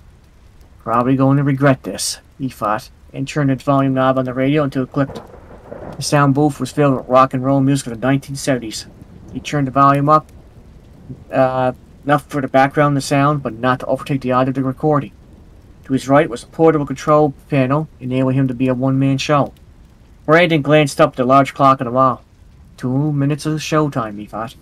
S2: Probably going to regret this, he thought, and turned the volume knob on the radio until it clicked. The sound booth was filled with rock and roll music of the 1970s. He turned the volume up, enough for the background of the sound, but not to overtake the audio of the recording. To his right was a portable control panel, enabling him to be a one-man show. Brandon glanced up at the large clock on the wall. 2 minutes of showtime, he thought.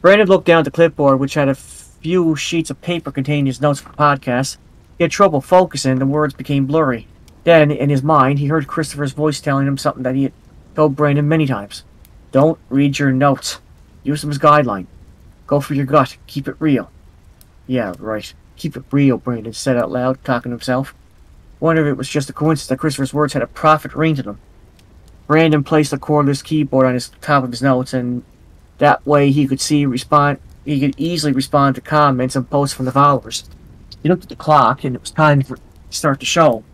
S2: Brandon looked down at the clipboard, which had a few sheets of paper containing his notes for the podcast. He had trouble focusing, and the words became blurry. Then, in his mind, he heard Christopher's voice telling him something that he had told Brandon many times. Don't read your notes. Use them as guideline. Go for your gut. Keep it real. Yeah, right. Keep it real, Brandon said out loud, talking to himself. Wonder if it was just a coincidence that Christopher's words had a prophet ring to them. Brandon placed the cordless keyboard on the top of his notes, and that way he could easily respond to comments and posts from the followers. He looked at the clock, and it was time to start the show.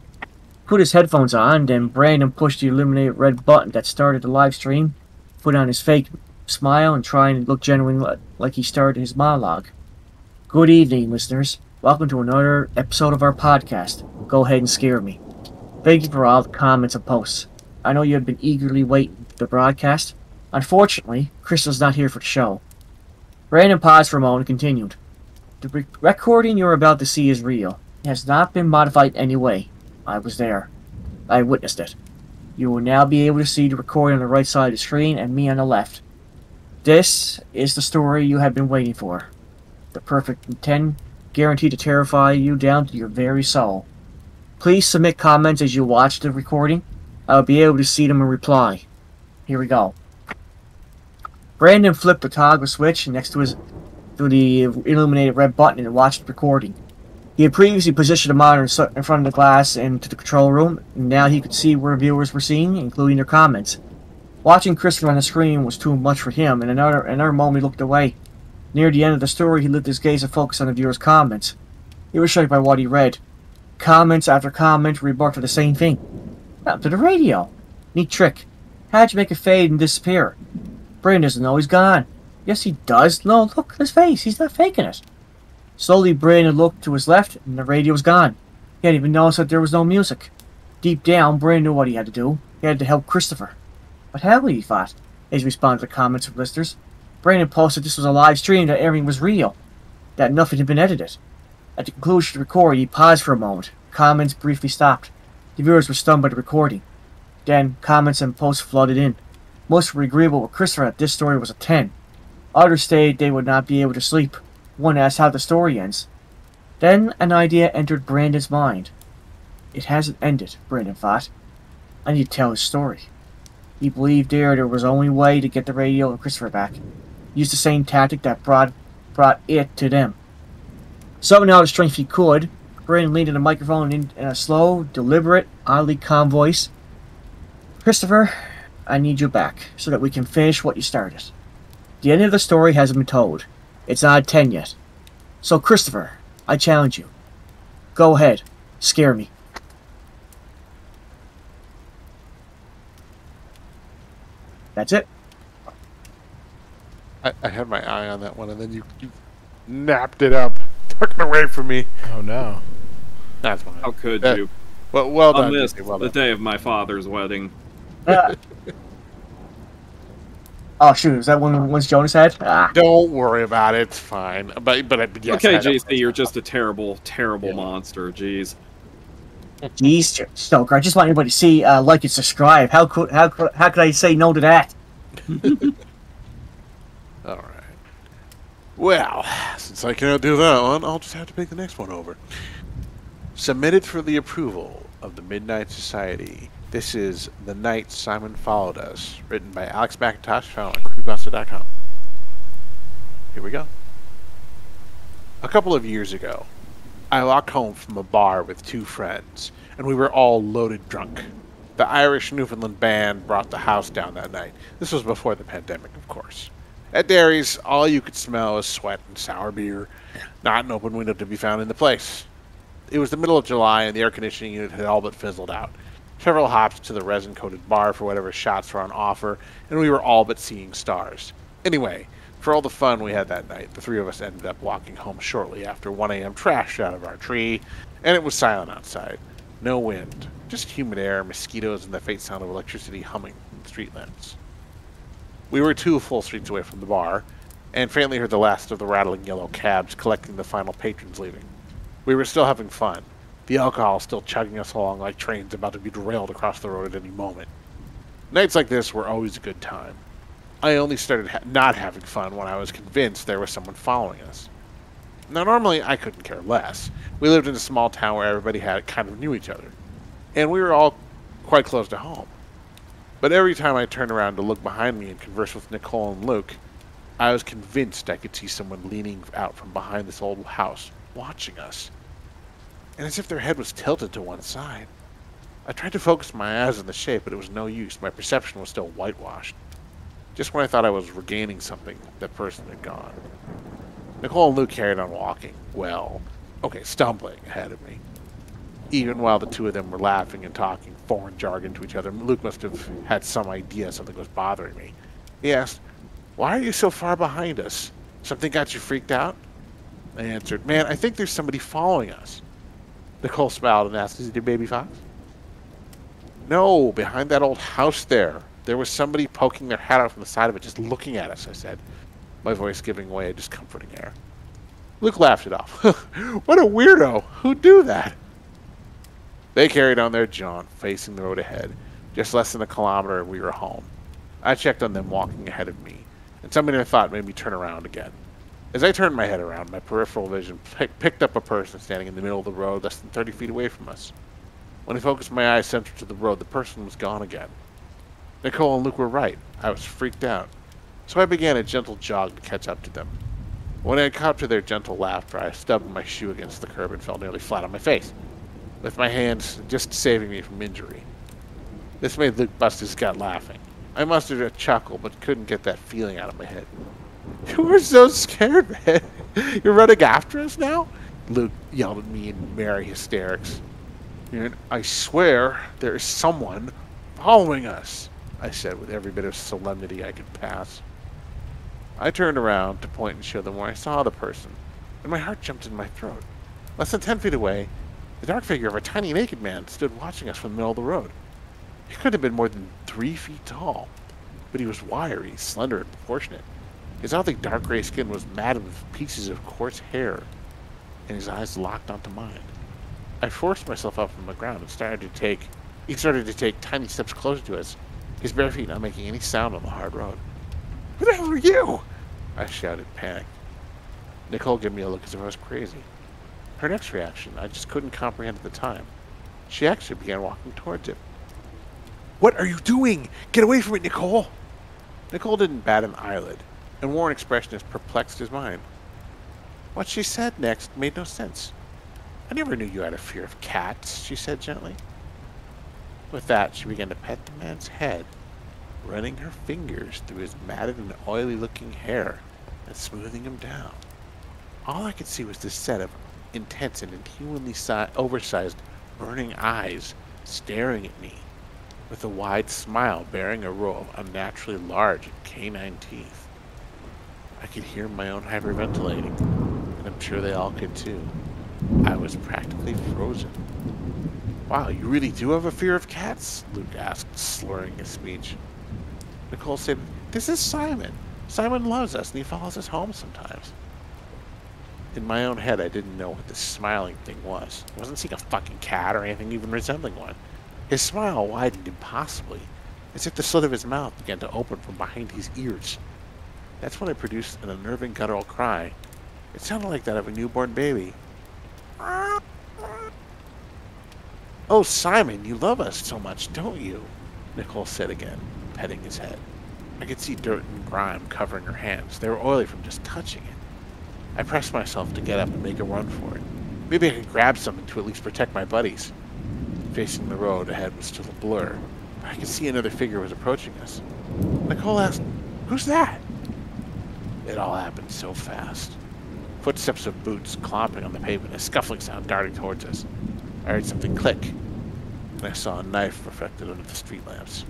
S2: Put his headphones on, then Brandon pushed the illuminated red button that started the live stream, put on his fake smile, and trying to look genuine like he started his monologue. Good evening, listeners. Welcome to another episode of our podcast. Go ahead and scare me. Thank you for all the comments and posts. I know you have been eagerly waiting for the broadcast. Unfortunately, Crystal's not here for the show. Brandon paused for a moment and continued. The recording you're about to see is real. It has not been modified in any way. I was there. I witnessed it. You will now be able to see the recording on the right side of the screen and me on the left. This is the story you have been waiting for. The perfect 10, guaranteed to terrify you down to your very soul. Please submit comments as you watch the recording. I'll be able to see them and reply. Here we go. Brandon flipped the toggle switch next to the illuminated red button and watched the recording. He had previously positioned the monitor in front of the glass into the control room, and now he could see where viewers were seeing, including their comments. Watching Christopher on the screen was too much for him, and another moment he looked away. Near the end of the story, he lifted his gaze and focused on the viewer's comments. He was shocked by what he read. Comments after comment remarked on the same thing. What happened to the radio? Neat trick. How'd you make it fade and disappear? Brain doesn't know he's gone. Yes, he does. No, look at his face. He's not faking it. Slowly, Brandon looked to his left, and the radio was gone. He hadn't even noticed that there was no music. Deep down, Brandon knew what he had to do. He had to help Christopher. But how, he thought, as he responded to comments from listeners. Brandon posted this was a live stream, that everything was real, that nothing had been edited. At the conclusion of the recording, he paused for a moment. Comments briefly stopped. The viewers were stunned by the recording. Then, comments and posts flooded in. Most were agreeable with Christopher that this story was a 10. Others stated they would not be able to sleep. One asked how the story ends. Then an idea entered Brandon's mind. It hasn't ended, Brandon thought. I need to tell his story. He believed there was only way to get the radio and Christopher back. Use the same tactic that brought it to them. Summoning all the strength he could, Brandon leaned in the microphone in a slow, deliberate, oddly calm voice. Christopher, I need you back so that we can finish what you started. The end of the story hasn't been told. It's not a 10 yet. So, Christopher, I challenge you. Go ahead. Scare me. That's it.
S7: I had my eye on that one, and then you napped it up. Took it away from me.
S4: Oh no.
S7: That's fine.
S5: How could you?
S7: Well done.
S5: I missed
S7: Well
S5: the
S7: done.
S5: day of my father's wedding.
S2: Oh shoot, is that one once Jonas had? Ah.
S7: Don't worry about it. It's fine. But yes.
S5: Okay,
S7: I know.
S5: JC, you're just a terrible, terrible monster. Jeez.
S2: Jeez, Stoker, I just want everybody to see, like and subscribe. How could I say no to that?
S7: All right. Well, since I cannot do that one, I'll just have to pick the next one over. Submitted for the approval of the Midnight Society. This is The Night Simon Followed Us, written by Alex McIntosh, found on creepypasta.com. Here we go. A couple of years ago, I walked home from a bar with two friends, and we were all loaded drunk. The Irish Newfoundland band brought the house down that night. This was before the pandemic, of course. At Derry's, all you could smell was sweat and sour beer, not an open window to be found in the place. It was the middle of July, and the air conditioning unit had all but fizzled out. Several hops to the resin-coated bar for whatever shots were on offer, and we were all but seeing stars. Anyway, for all the fun we had that night, the three of us ended up walking home shortly after 1 a.m. trashed out of our tree, and it was silent outside. No wind, just humid air, mosquitoes, and the faint sound of electricity humming from the street lamps. We were 2 full streets away from the bar, and faintly heard the last of the rattling yellow cabs collecting the final patrons leaving. We were still having fun, the alcohol still chugging us along like trains about to be derailed across the road at any moment. Nights like this were always a good time. I only started not having fun when I was convinced there was someone following us. Now, normally I couldn't care less. We lived in a small town where everybody kind of knew each other, and we were all quite close to home. But every time I turned around to look behind me and converse with Nicole and Luke, I was convinced I could see someone leaning out from behind this old house, watching us. And as if their head was tilted to one side. I tried to focus my eyes on the shape, but it was no use. My perception was still whitewashed. Just when I thought I was regaining something, that person had gone. Nicole and Luke carried on walking. Stumbling ahead of me. Even while the two of them were laughing and talking foreign jargon to each other, Luke must have had some idea something was bothering me. He asked, "Why are you so far behind us? Something got you freaked out?" I answered, "Man, I think there's somebody following us." Nicole smiled and asked, "Is it your baby fox?" "No, behind that old house there. There was somebody poking their head out from the side of it, just looking at us," I said, my voice giving way a discomforting air. Luke laughed it off. "What a weirdo! Who'd do that?" They carried on their jaunt, facing the road ahead. Just less than a kilometer and we were home. I checked on them walking ahead of me, and something I thought made me turn around again. As I turned my head around, my peripheral vision picked up a person standing in the middle of the road less than 30 feet away from us. When I focused my eyes centered to the road, the person was gone again. Nicole and Luke were right. I was freaked out. So I began a gentle jog to catch up to them. When I had caught to their gentle laughter, I stubbed my shoe against the curb and fell nearly flat on my face, with my hands just saving me from injury. This made Luke bust his gut laughing. I mustered a chuckle, but couldn't get that feeling out of my head. "You were so scared, man. You're running after us now?" Luke yelled at me in merry hysterics. And I swear there is someone following us, I said with every bit of solemnity I could pass. I turned around to point and show them where I saw the person, and my heart jumped in my throat. Less than 10 feet away, the dark figure of a tiny naked man stood watching us from the middle of the road. He couldn't have been more than 3 feet tall, but he was wiry, slender, and proportionate. His oddly dark gray skin was matted with pieces of coarse hair, and his eyes locked onto mine. I forced myself up from the ground and he started to take tiny steps closer to us, his bare feet not making any sound on the hard road. "Who the hell are you?" I shouted, panicked. Nicole gave me a look as if I was crazy. Her next reaction I just couldn't comprehend at the time. She actually began walking towards him. "What are you doing? Get away from it, Nicole!" Nicole didn't bat an eyelid, and wore an expression as perplexed as mine. What she said next made no sense. "I never knew you had a fear of cats," she said gently. With that, she began to pet the man's head, running her fingers through his matted and oily-looking hair and smoothing him down. All I could see was this set of intense and inhumanly oversized, burning eyes staring at me, with a wide smile bearing a row of unnaturally large canine teeth. I could hear my own hyperventilating, and I'm sure they all could too. I was practically frozen. "Wow, you really do have a fear of cats?" Luke asked, slurring his speech. Nicole said, "This is Simon. Simon loves us, and he follows us home sometimes." In my own head, I didn't know what this smiling thing was. I wasn't seeing a fucking cat or anything even resembling one. His smile widened impossibly, as if the slit of his mouth began to open from behind his ears. That's when I produced an unnerving guttural cry. It sounded like that of a newborn baby. "Oh, Simon, you love us so much, don't you?" Nicole said again, petting his head. I could see dirt and grime covering her hands. They were oily from just touching it. I pressed myself to get up and make a run for it. Maybe I could grab something to at least protect my buddies. Facing the road ahead was still a blur, but I could see another figure was approaching us. Nicole asked, "Who's that?" It all happened so fast. Footsteps of boots clomping on the pavement, a scuffling sound darting towards us. I heard something click, and I saw a knife reflected under the street lamps.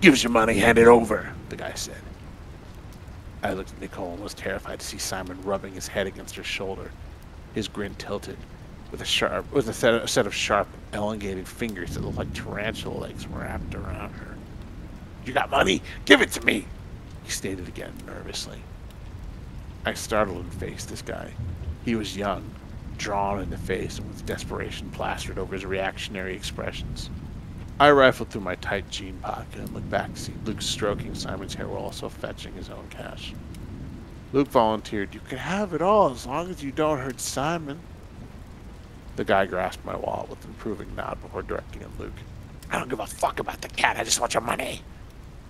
S7: "Give us your money, hand it over," the guy said. I looked at Nicole and was terrified to see Simon rubbing his head against her shoulder, his grin tilted, with a set of sharp, elongated fingers that looked like tarantula legs wrapped around her. "You got money? Give it to me," he stated again, nervously. I startled and faced this guy. He was young, drawn in the face, and with desperation plastered over his reactionary expressions. I rifled through my tight jean pocket and looked back to see Luke stroking Simon's hair while also fetching his own cash. Luke volunteered, "You can have it all as long as you don't hurt Simon." The guy grasped my wallet with an approving nod before directing at Luke. "I don't give a fuck about the cat, I just want your money,"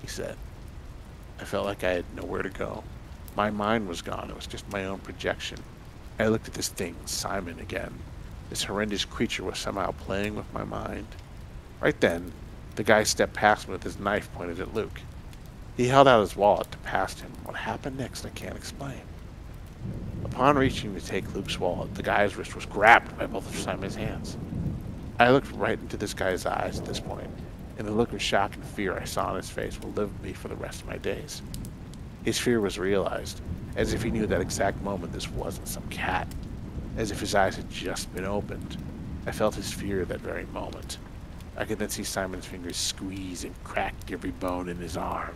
S7: he said. I felt like I had nowhere to go. My mind was gone, it was just my own projection. I looked at this thing, Simon, again. This horrendous creature was somehow playing with my mind. Right then, the guy stepped past me with his knife pointed at Luke. He held out his wallet to pass him. What happened next, I can't explain. Upon reaching to take Luke's wallet, the guy's wrist was grabbed by both of Simon's hands. I looked right into this guy's eyes at this point, and the look of shock and fear I saw on his face will live with me for the rest of my days. His fear was realized, as if he knew that exact moment this wasn't some cat, as if his eyes had just been opened. I felt his fear at that very moment. I could then see Simon's fingers squeeze and crack every bone in his arm,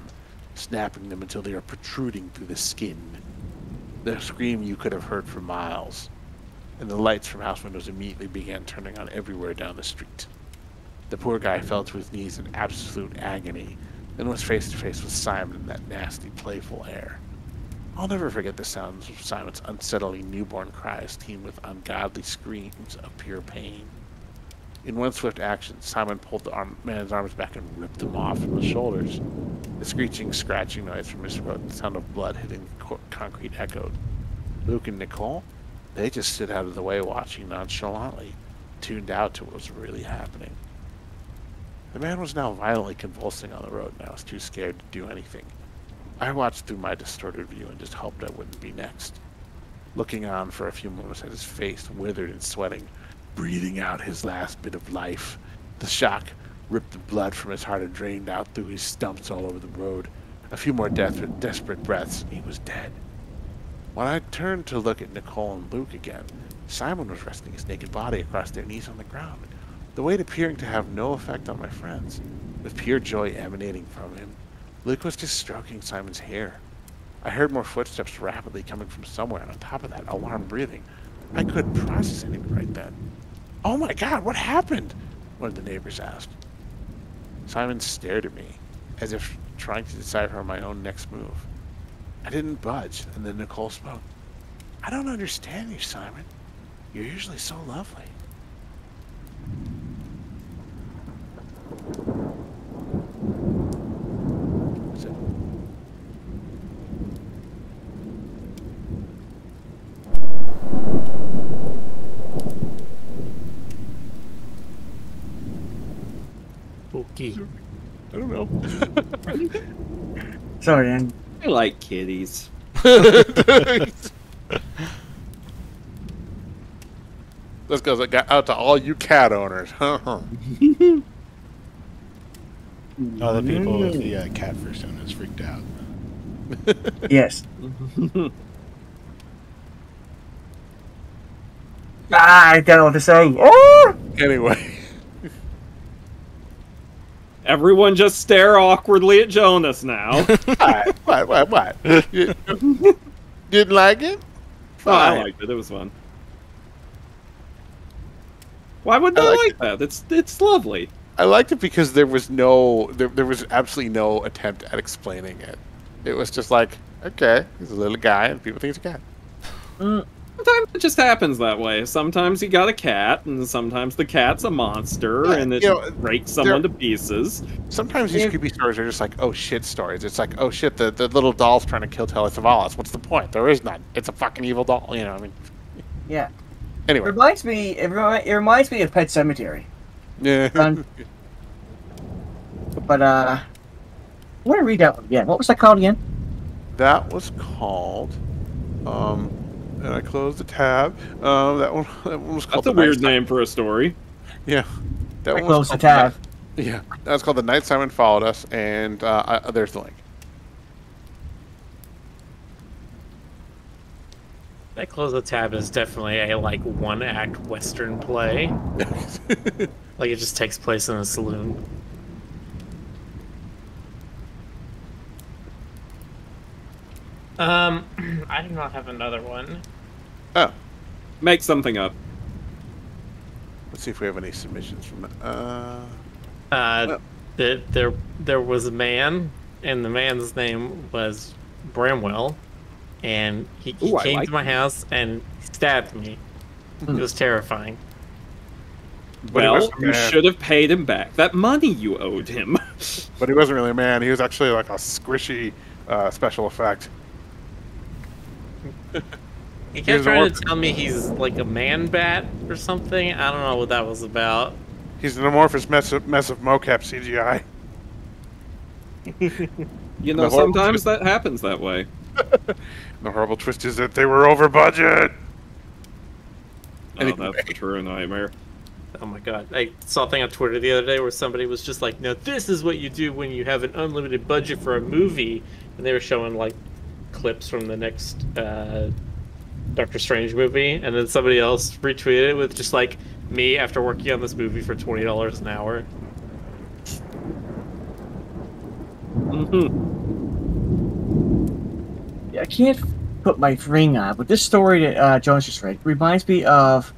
S7: snapping them until they were protruding through the skin. The scream you could have heard for miles, and the lights from house windows immediately began turning on everywhere down the street. The poor guy fell to his knees in absolute agony, and was face to face with Simon in that nasty, playful air. I'll never forget the sounds of Simon's unsettling newborn cries teamed with ungodly screams of pure pain. In one swift action, Simon pulled the man's arms back and ripped them off from his shoulders. The screeching, scratching noise from his throat and the sound of blood hitting concrete echoed. Luke and Nicole, they just stood out of the way watching nonchalantly, tuned out to what was really happening. The man was now violently convulsing on the road, and I was too scared to do anything. I watched through my distorted view and just hoped I wouldn't be next. looking on for a few moments at his face withered and sweating, breathing out his last bit of life. The shock ripped the blood from his heart and drained out through his stumps all over the road. A few more desperate breaths, and he was dead. When I turned to look at Nicole and Luke again, Simon was resting his naked body across their knees on the ground, the weight appearing to have no effect on my friends. With pure joy emanating from him, Luke was just stroking Simon's hair. I heard more footsteps rapidly coming from somewhere, and on top of that, alarmed breathing. I couldn't process anything right then. "Oh my God, what happened?" one of the neighbors asked. Simon stared at me, as if trying to decipher my own next move. I didn't budge, and then Nicole spoke. "I don't understand you, Simon. You're usually so lovely." That's it.
S6: Okay.
S7: I don't know.
S2: Sorry, and
S5: I like kitties.
S7: This goes out to all you cat owners.
S4: All the people with the cat personas freaked out.
S2: yes. I don't know what to say. Oh!
S7: Anyway.
S5: Everyone just stare awkwardly at Jonas now.
S7: What? You didn't like it?
S5: Oh, I
S7: Fine.
S5: liked it. It was fun. Why wouldn't I like that? It's lovely.
S7: I liked it because there was there was absolutely no attempt at explaining it. It was just like, okay, he's a little guy and people think he's a cat.
S5: Sometimes it just happens that way. Sometimes you got a cat, and sometimes the cat's a monster,
S7: Yeah,
S5: and it breaks someone to pieces.
S7: Sometimes these creepy stories are just like, oh shit stories. It's like, oh shit, the little doll's trying to kill Telly Savalas. What's the point? There is none. It's a fucking evil doll. You know, I mean.
S2: Yeah.
S7: Anyway.
S2: It reminds me of Pet Cemetery.
S7: Yeah.
S2: But I want to read that one again. What was that called again?
S7: That was called, and I closed the tab. That one was called.
S5: That's a weird name for a story.
S7: Yeah. That
S2: I
S7: one was
S2: closed the
S7: called
S2: tab.
S7: Yeah, that's called The Night Simon Followed Us, and there's the link.
S6: That Close the Tab is definitely a like one-act Western play. Like it just takes place in a saloon. I do not have another one.
S7: Oh,
S5: Make something up.
S7: let's see if we have any submissions from
S6: There was a man, and the man's name was Bramwell, and he
S5: Ooh, I
S6: came
S5: like
S6: to my house and stabbed me. It was terrifying.
S7: But he
S5: Well,
S7: wasn't
S5: you
S7: mad.
S5: should have paid him back that money you owed him.
S7: But he wasn't really a man. He was actually like a squishy special effect.
S6: He
S7: He
S6: kept
S7: was
S6: trying
S7: an
S6: to tell me he's like a man bat or something. I don't know what that was about.
S7: He's an amorphous mess of mocap CGI.
S5: You know,
S7: The horrible
S5: sometimes that happens that way.
S7: The horrible twist is that they were over budget.
S5: Oh,
S7: Anyway.
S5: that's a true nightmare.
S6: Oh my god. I saw a thing on Twitter the other day where somebody was just like, no, this is what you do when you have an unlimited budget for a movie. And they were showing like clips from the next Doctor Strange movie. And then somebody else retweeted it with just like me after working on this movie for $20 an hour.
S2: I can't put my ring on, but this story that Jonas just read reminds me of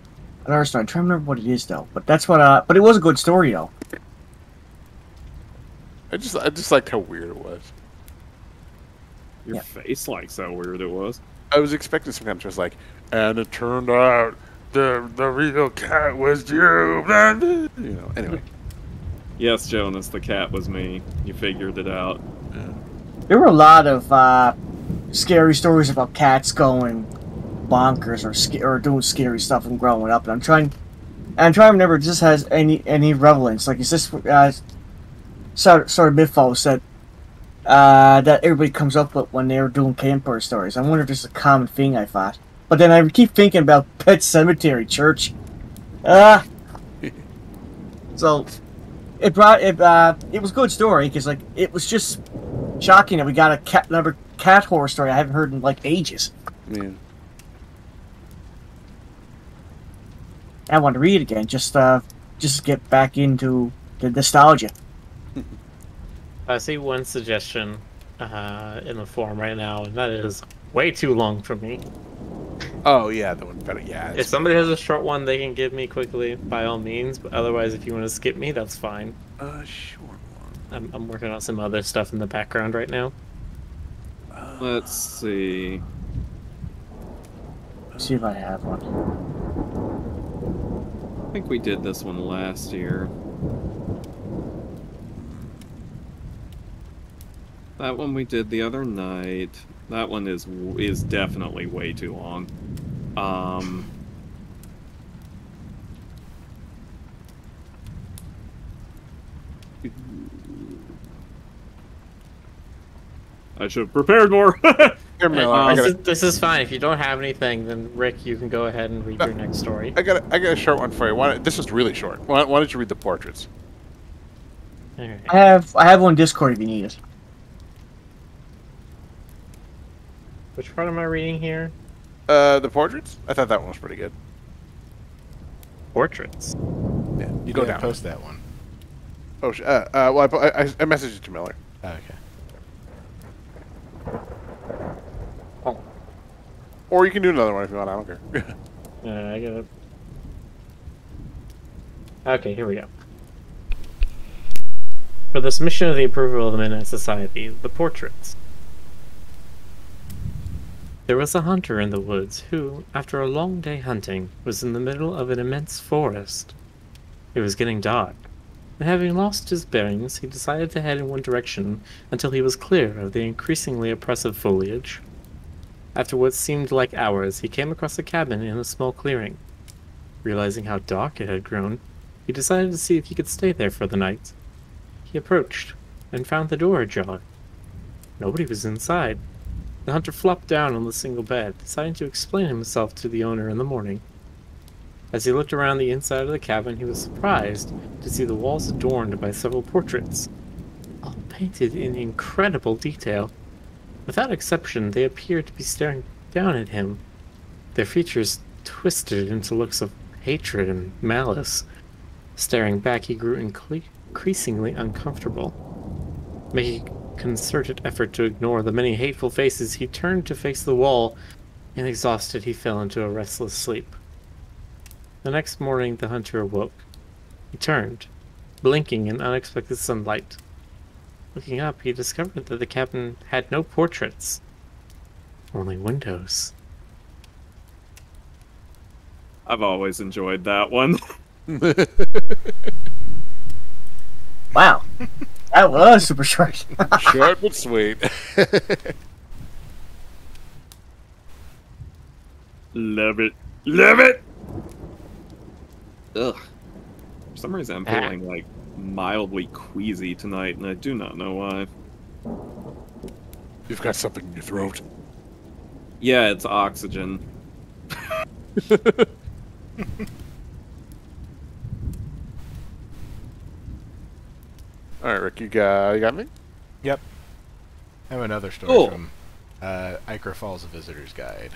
S2: another story. I'm trying to remember what it is though. But that's what. But it was a good story though.
S7: I just liked how weird it was.
S5: Your
S2: Yeah.
S5: face likes how weird it was.
S7: I was expecting some kind of just like, and it turned out the real cat was you. You know. Anyway.
S5: Yes, Jonas, the cat was me. You figured it out.
S2: There were a lot of scary stories about cats going bonkers or doing scary stuff and growing up. And I'm trying to remember if this has any relevance. Like, is this sort of mythos that everybody comes up with when they're doing campfire stories? I wonder if this is a common thing. I thought. but then I keep thinking about Pet Cemetery Church. So it was a good story because like it was just shocking that we got another cat horror story I haven't heard in like ages.
S7: Yeah.
S2: I want to read it again, just get back into the nostalgia.
S1: I see one suggestion in the forum right now, and that is way too long for me.
S7: Oh yeah, the one better. Yeah.
S1: If somebody has a short one they can give me quickly, by all means. But otherwise, if you want to skip me, that's fine.
S7: Short one.
S1: I'm working on some other stuff in the background right now.
S5: Let's see.
S2: See if I have one.
S5: I think we did this one last year. That one we did the other night. That one is definitely way too long. I should have prepared more.
S7: Here, Miller,
S1: This is fine. If you don't have anything, then Rick, you can go ahead and read your next story.
S7: I got a short one for you. This is really short. Why don't you read the portraits?
S1: Alright.
S2: I have one Discord if you need it.
S1: Which part am I reading here?
S7: The portraits? I thought that one was pretty good.
S1: Portraits.
S7: Yeah,
S4: You
S7: go
S4: didn't
S7: down.
S4: post that one.
S7: Oh, well, I messaged it to Miller.
S4: Oh, okay.
S7: Or you can do another one if you want. I don't care.
S1: I get it. Okay, here we go. For the submission of the approval of the Midnight Society, the portraits. There was a hunter in the woods who, after a long day hunting, was in the middle of an immense forest. It was getting dark, and having lost his bearings, he decided to head in one direction until he was clear of the increasingly oppressive foliage. After what seemed like hours, he came across a cabin in a small clearing. Realizing how dark it had grown, he decided to see if he could stay there for the night. He approached, and found the door ajar. Nobody was inside. The hunter flopped down on the single bed, deciding to explain himself to the owner in the morning. As he looked around the inside of the cabin, he was surprised to see the walls adorned by several portraits, all painted in incredible detail. Without exception, they appeared to be staring down at him, their features twisted into looks of hatred and malice. Staring back, he grew increasingly uncomfortable. Making a concerted effort to ignore the many hateful faces, he turned to face the wall, and exhausted, he fell into a restless sleep. The next morning, the hunter awoke. He turned, blinking in unexpected sunlight. Looking up, he discovered that the cabin had no portraits, only windows.
S5: I've always enjoyed that one.
S2: Wow, that was super short.
S7: Short but sweet.
S5: Love it. Love it! Ugh. For some reason, I'm feeling, like, mildly queasy tonight, and I do not know why.
S7: You've got something in your throat.
S5: Yeah, it's oxygen.
S7: Alright, Rick, you got me?
S4: Yep. I have another story
S5: Cool.
S4: from Iker Falls: A Visitor's Guide.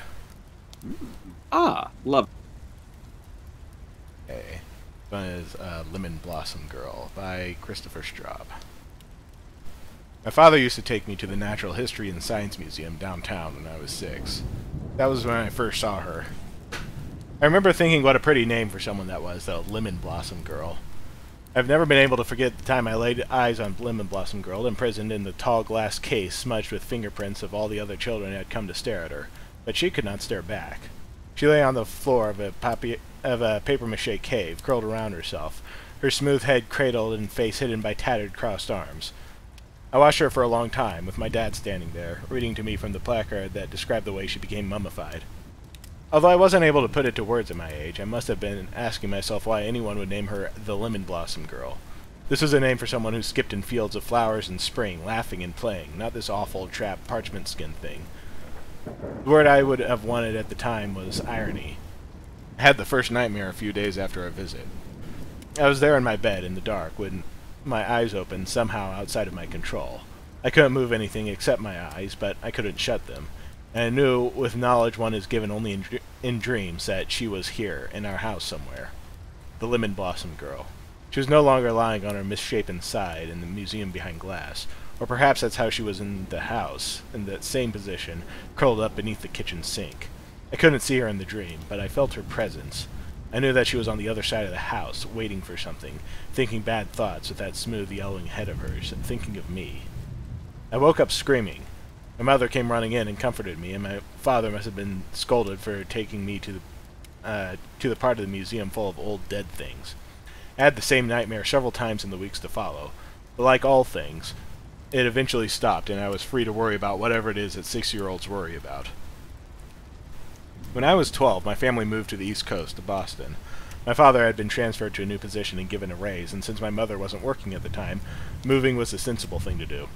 S5: Ah, love.
S4: Okay. This one is Lemon Blossom Girl by Christopher Straub. My father used to take me to the Natural History and Science Museum downtown when I was 6. That was when I first saw her. I remember thinking what a pretty name for someone that was, though, Lemon Blossom Girl. I've never been able to forget the time I laid eyes on Lemon Blossom Girl, imprisoned in the tall glass case smudged with fingerprints of all the other children who had come to stare at her, but she could not stare back. She lay on the floor of a papier-mâché cave, curled around herself, her smooth head cradled and face hidden by tattered crossed arms. I watched her for a long time, with my dad standing there, reading to me from the placard that described the way she became mummified. Although I wasn't able to put it to words at my age, I must have been asking myself why anyone would name her the Lemon Blossom Girl. This was a name for someone who skipped in fields of flowers in spring, laughing and playing, not this awful, trapped, parchment-skin thing. The word I would have wanted at the time was irony. I had the first nightmare a few days after our visit. I was there in my bed in the dark when my eyes opened somehow outside of my control. I couldn't move anything except my eyes, but I couldn't shut them. And I knew, with knowledge one is given only in dreams, that she was here, in our house somewhere. The Lemon Blossom Girl. She was no longer lying on her misshapen side in the museum behind glass, or perhaps that's how she was in the house, in that same position, curled up beneath the kitchen sink. I couldn't see her in the dream, but I felt her presence. I knew that she was on the other side of the house, waiting for something, thinking bad thoughts with that smooth, yellowing head of hers, thinking of me. I woke up screaming. My mother came running in and comforted me, and my father must have been scolded for taking me to the part of the museum full of old dead things. I had the same nightmare several times in the weeks to follow, but like all things, it eventually stopped, and I was free to worry about whatever it is that 6-year-olds worry about. When I was 12, my family moved to the East Coast, to Boston. My father had been transferred to a new position and given a raise, and since my mother wasn't working at the time, moving was the sensible thing to do.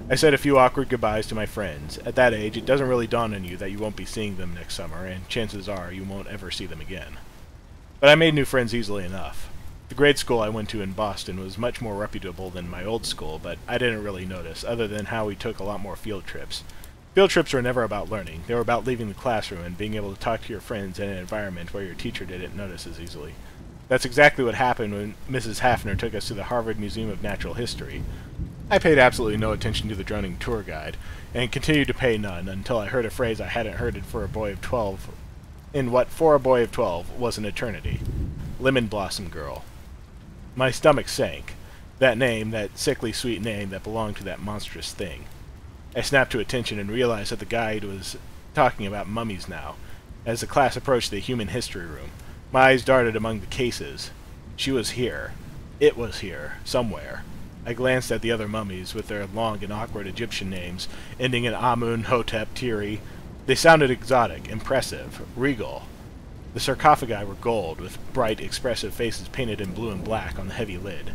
S4: I said a few awkward goodbyes to my friends. At that age, it doesn't really dawn on you that you won't be seeing them next summer, and chances are you won't ever see them again. But I made new friends easily enough. The grade school I went to in Boston was much more reputable than my old school, but I didn't really notice, other than how we took a lot more field trips. Field trips were never about learning. They were about leaving the classroom and being able to talk to your friends in an environment where your teacher didn't notice as easily. That's exactly what happened when Mrs. Hafner took us to the Harvard Museum of Natural History. I paid absolutely no attention to the droning tour guide, and continued to pay none until I heard a phrase I hadn't heard it for a boy of 12, in what for a boy of 12 was an eternity. Lemon Blossom Girl. My stomach sank. That name, that sickly sweet name that belonged to that monstrous thing. I snapped to attention and realized that the guide was talking about mummies now. As the class approached the human history room, my eyes darted among the cases. She was here. It was here. Somewhere. I glanced at the other mummies with their long and awkward Egyptian names, ending in Amun, Hotep, Tiri. They sounded exotic, impressive, regal. The sarcophagi were gold, with bright, expressive faces painted in blue and black on the heavy lid.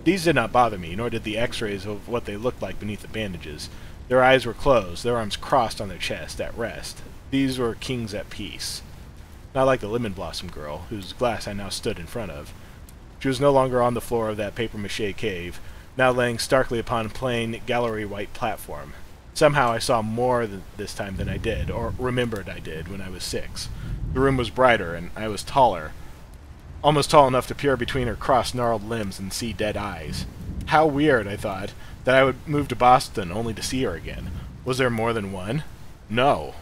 S4: These did not bother me, nor did the x-rays of what they looked like beneath the bandages. Their eyes were closed, their arms crossed on their chest, at rest. These were kings at peace. Not like the Lemon Blossom Girl, whose glass I now stood in front of. She was no longer on the floor of that papier-mâché cave, now laying starkly upon a plain, gallery-white platform. Somehow I saw more this time than I did, or remembered I did, when I was 6. The room was brighter, and I was taller. Almost tall enough to peer between her crossed, gnarled limbs and see dead eyes. How weird, I thought, that I would move to Boston only to see her again. Was there more than one? No.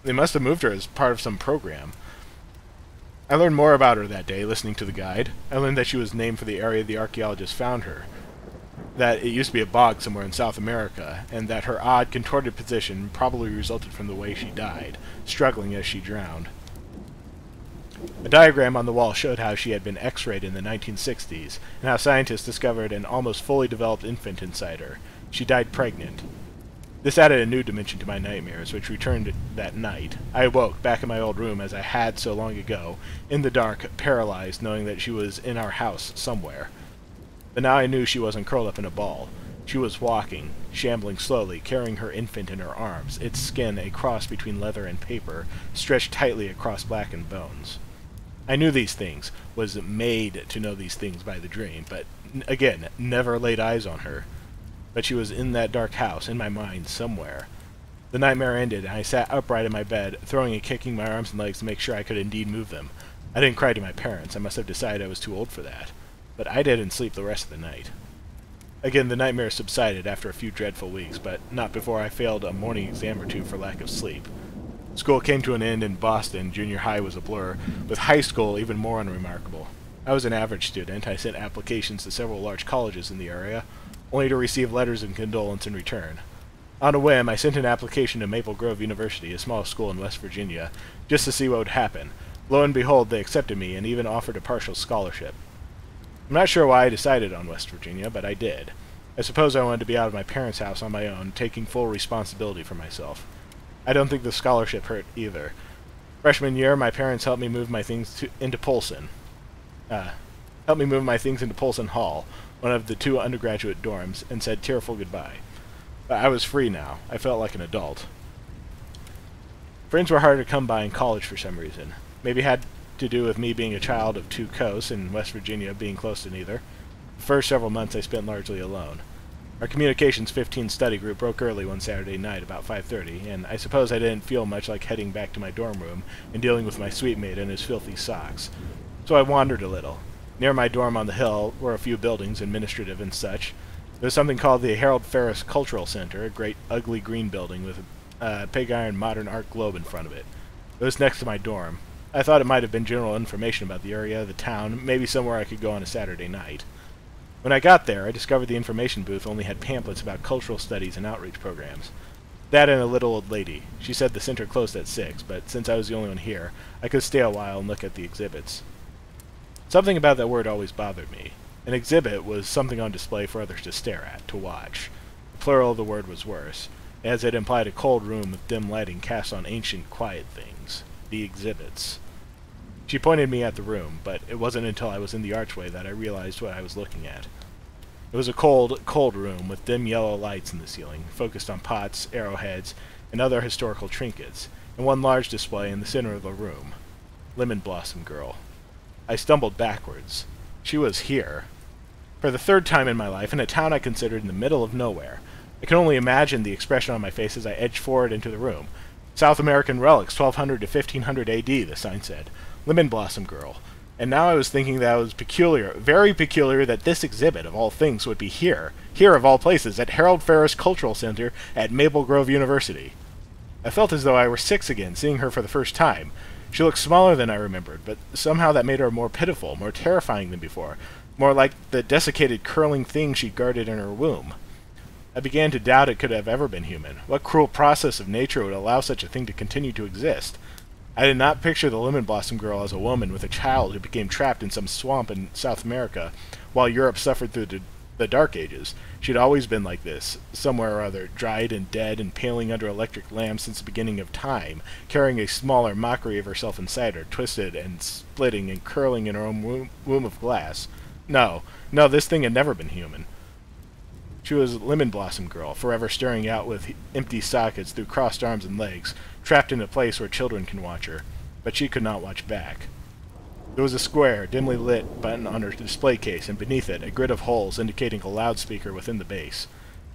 S4: They must have moved her as part of some program. I learned more about her that day, listening to the guide. I learned that she was named for the area the archaeologists found her, that it used to be a bog somewhere in South America, and that her odd, contorted position probably resulted from the way she died, struggling as she drowned. A diagram on the wall showed how she had been x-rayed in the 1960s, and how scientists discovered an almost fully developed infant inside her. She died pregnant. This added a new dimension to my nightmares, which returned that night. I awoke, back in my old room as I had so long ago, in the dark, paralyzed, knowing that she was in our house somewhere. But now I knew she wasn't curled up in a ball. She was walking, shambling slowly, carrying her infant in her arms, its skin a cross between leather and paper, stretched tightly across blackened bones. I knew these things, was made to know these things by the dream, but, again, never laid eyes on her. But she was in that dark house, in my mind, somewhere. The nightmare ended, and I sat upright in my bed, throwing and kicking my arms and legs to make sure I could indeed move them. I didn't cry to my parents. I must have decided I was too old for that. But I didn't sleep the rest of the night. Again, the nightmare subsided after a few dreadful weeks, but not before I failed a morning exam or two for lack of sleep. School came to an end in Boston. Junior high was a blur, with high school even more unremarkable. I was an average student. I sent applications to several large colleges in the area, only to receive letters of condolence in return. On a whim, I sent an application to Maple Grove University, a small school in West Virginia, just to see what would happen. Lo and behold, they accepted me and even offered a partial scholarship. I'm not sure why I decided on West Virginia, but I did. I suppose I wanted to be out of my parents' house on my own, taking full responsibility for myself. I don't think the scholarship hurt either. Freshman year, my parents helped me move my things into Polson. Polson Hall, one of the 2 undergraduate dorms, and said tearful goodbye. But I was free now. I felt like an adult. Friends were harder to come by in college for some reason. Maybe it had to do with me being a child of two coasts and West Virginia being close to neither. The first several months I spent largely alone. Our Communications 15 study group broke early one Saturday night about 5:30, and I suppose I didn't feel much like heading back to my dorm room and dealing with my suite mate and his filthy socks. So I wandered a little. Near my dorm on the hill were a few buildings, administrative and such. There was something called the Harold Ferris Cultural Center, a great ugly green building with a pig iron modern art globe in front of it. It was next to my dorm. I thought it might have been general information about the area, the town, maybe somewhere I could go on a Saturday night. When I got there, I discovered the information booth only had pamphlets about cultural studies and outreach programs. That and a little old lady. She said the center closed at 6, but since I was the only one here, I could stay a while and look at the exhibits. Something about that word always bothered me. An exhibit was something on display for others to stare at, to watch. The plural of the word was worse, as it implied a cold room with dim lighting cast on ancient, quiet things. The exhibits. She pointed me at the room, but it wasn't until I was in the archway that I realized what I was looking at. It was a cold, cold room with dim yellow lights in the ceiling, focused on pots, arrowheads, and other historical trinkets, and one large display in the center of the room. Lemon Blossom Girl. I stumbled backwards. She was here. For the third time in my life, in a town I considered in the middle of nowhere. I can only imagine the expression on my face as I edged forward into the room. South American relics, 1200 to 1500 AD, the sign said. Lemon Blossom Girl. And now I was thinking that it was peculiar, very peculiar, that this exhibit, of all things, would be here of all places, at Harold Ferris Cultural Center at Maple Grove University. I felt as though I were 6 again, seeing her for the first time. She looked smaller than I remembered, but somehow that made her more pitiful, more terrifying than before, more like the desiccated, curling thing she guarded in her womb. I began to doubt it could have ever been human. What cruel process of nature would allow such a thing to continue to exist? I did not picture the Lemon Blossom Girl as a woman with a child who became trapped in some swamp in South America while Europe suffered through the Dark Ages. She had always been like this, somewhere or other, dried and dead and paling under electric lamps since the beginning of time, carrying a smaller mockery of herself inside her, twisted and splitting and curling in her own womb of glass. No, this thing had never been human. She was Lemon Blossom Girl, forever staring out with empty sockets through crossed arms and legs, trapped in a place where children can watch her, but she could not watch back. There was a square, dimly lit button on her display case, and beneath it a grid of holes indicating a loudspeaker within the base.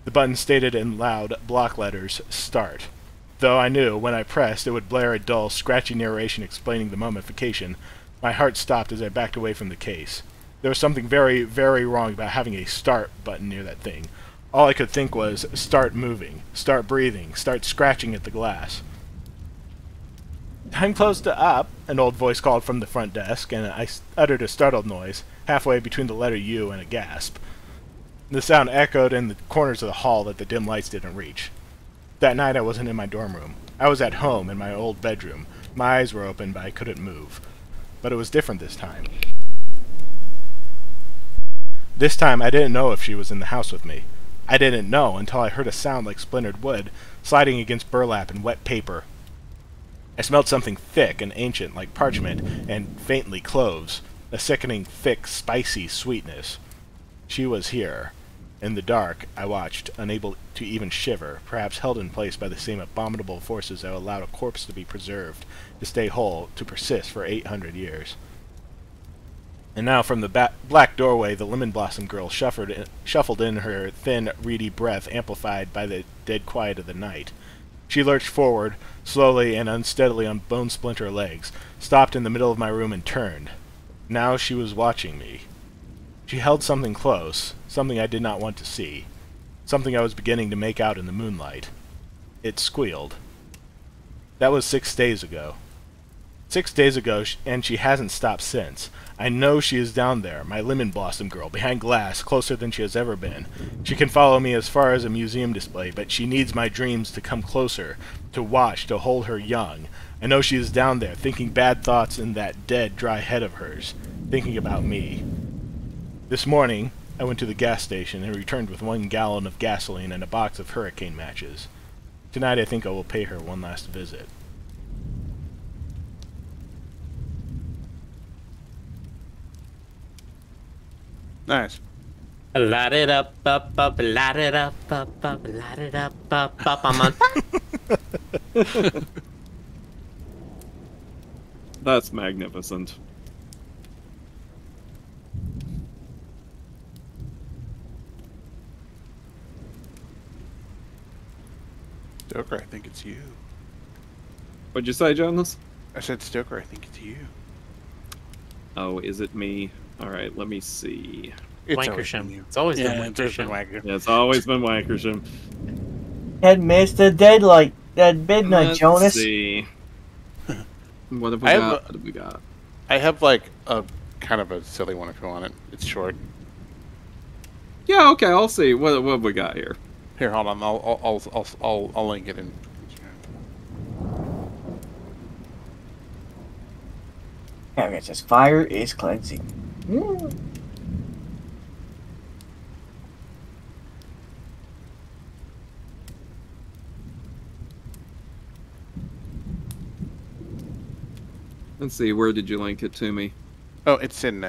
S4: The button stated in loud block letters, "Start." Though I knew, when I pressed, it would blare a dull, scratchy narration explaining the mummification, my heart stopped as I backed away from the case. There was something very, very wrong about having a "Start" button near that thing. All I could think was, start moving, start breathing, start scratching at the glass. "Time close to up," an old voice called from the front desk, and I uttered a startled noise, halfway between the letter U and a gasp. The sound echoed in the corners of the hall that the dim lights didn't reach. That night I wasn't in my dorm room. I was at home in my old bedroom. My eyes were open, but I couldn't move. But it was different this time. This time I didn't know if she was in the house with me. I didn't know until I heard a sound like splintered wood sliding against burlap and wet paper. I smelled something thick and ancient like parchment and faintly cloves, a sickening, thick, spicy sweetness. She was here. In the dark, I watched, unable to even shiver, perhaps held in place by the same abominable forces that allowed a corpse to be preserved, to stay whole, to persist for 800 years. And now from the black doorway the Lemon Blossom Girl shuffled in, her thin, reedy breath amplified by the dead quiet of the night. She lurched forward, slowly and unsteadily on bone-splinter legs, stopped in the middle of my room and turned. Now she was watching me. She held something close, something I did not want to see, something I was beginning to make out in the moonlight. It squealed. That was 6 days ago. 6 days ago, and she hasn't stopped since. I know she is down there, my Lemon Blossom Girl, behind glass, closer than she has ever been. She can follow me as far as a museum display, but she needs my dreams to come closer, to watch, to hold her young. I know she is down there, thinking bad thoughts in that dead, dry head of hers, thinking about me. This morning, I went to the gas station and returned with 1 gallon of gasoline and a box of hurricane matches. Tonight I think I will pay her one last visit.
S7: Nice.
S1: Light it up, light it up, light it up, I'm on.
S5: That's magnificent.
S7: Stoker, I think it's you.
S5: What'd you say, Jonas?
S7: I said, Stoker, I think it's you.
S5: Oh, is it me? All right, let me see.
S7: It's always
S1: Wankersham.
S7: been you.
S1: It's always been
S7: Yeah, it's always been
S1: Wankersham.
S7: Wanker.
S5: Yeah, it's always been Wankersham.
S2: Had missed the deadlight at midnight,
S5: Let's
S2: Jonas.
S5: see. What have we
S7: I have
S5: got?
S7: a-
S5: What have we got?
S7: I have like a kind of a silly one if you want it. It's short.
S5: Yeah, okay, I'll see. What have we got here?
S7: Here, hold on. I'll link it in.
S2: Yeah, it says fire is cleansing.
S5: Let's see. Where did you link it to me?
S7: Oh, it's in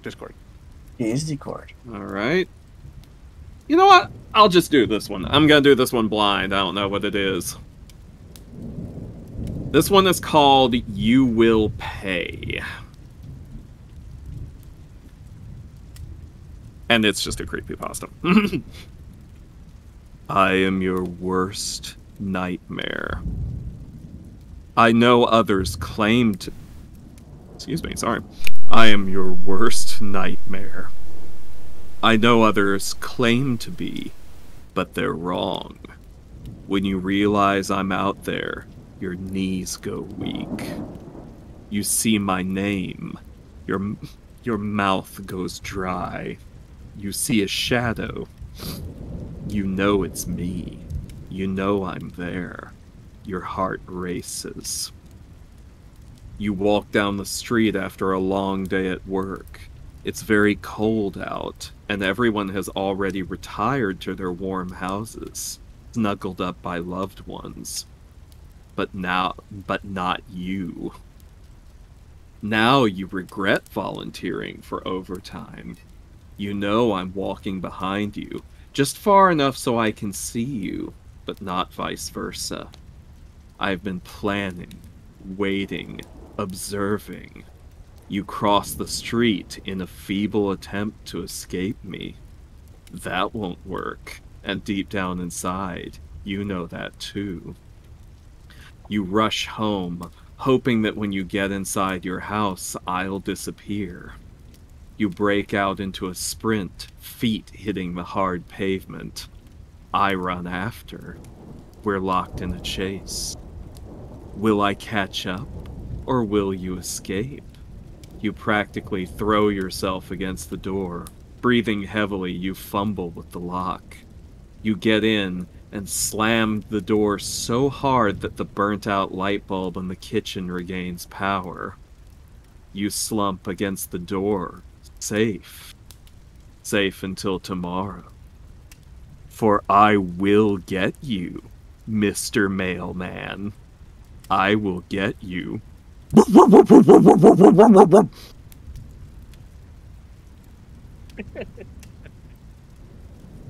S7: Discord.
S2: Is the cord.
S5: All right. You know what? I'll just do this one. I'm gonna do this one blind. I don't know what it is. This one is called You Will Pay. And it's just a creepypasta. I am your worst nightmare. I know others claim to... Excuse me, sorry. I am your worst nightmare. I know others claim to be, but they're wrong. When you realize I'm out there, your knees go weak. You see my name. Your mouth goes dry. You see a shadow. You know it's me. You know I'm there. Your heart races. You walk down the street after a long day at work. It's very cold out, and everyone has already retired to their warm houses, snuggled up by loved ones. But not you. Now you regret volunteering for overtime. You know I'm walking behind you, just far enough so I can see you, but not vice versa. I've been planning, waiting, observing. You cross the street in a feeble attempt to escape me. That won't work, and deep down inside, you know that too. You rush home, hoping that when you get inside your house, I'll disappear. You break out into a sprint, feet hitting the hard pavement. I run after. We're locked in a chase. Will I catch up, or will you escape? You practically throw yourself against the door. Breathing heavily, you fumble with the lock. You get in and slam the door so hard that the burnt-out light bulb in the kitchen regains power. You slump against the door, safe. Safe until tomorrow. For I will get you, Mr. Mailman. I will get you.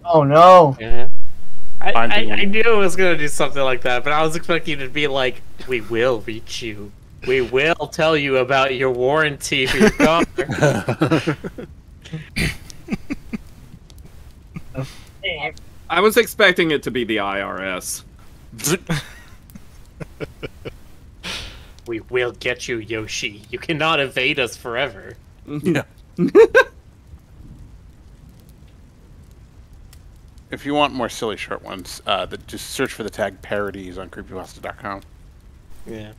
S2: Oh no.
S1: Yeah. I
S7: doing-
S1: knew it was gonna do something like that, but I was expecting it to be like, "We will reach you. We will tell you about your warranty for your car."
S5: I was expecting it to be the IRS.
S1: We will get you, Yoshi. You cannot evade us forever.
S7: Yeah. If you want more silly short ones, just search for the tag parodies on creepypasta.com.
S1: Yeah.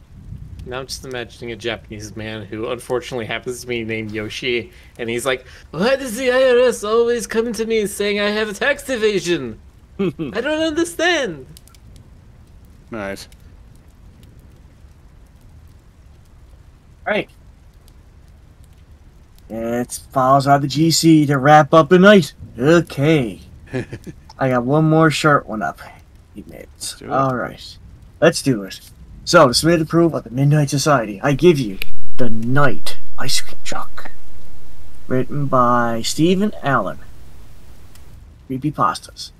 S1: Now I'm just imagining a Japanese man who unfortunately happens to be named Yoshi, and he's like, "Why does the IRS always come to me saying I have a tax evasion? I don't understand."
S7: Nice.
S2: Right. It follows out the GC to wrap up the night. Okay. I got one more short one up. 8 minutes.
S7: Do it.
S2: Alright. Let's do it. So, to submit approval of the Midnight Society, I give you The Night Ice Cream Truck. Written by Stephen Allan. Creepypastas.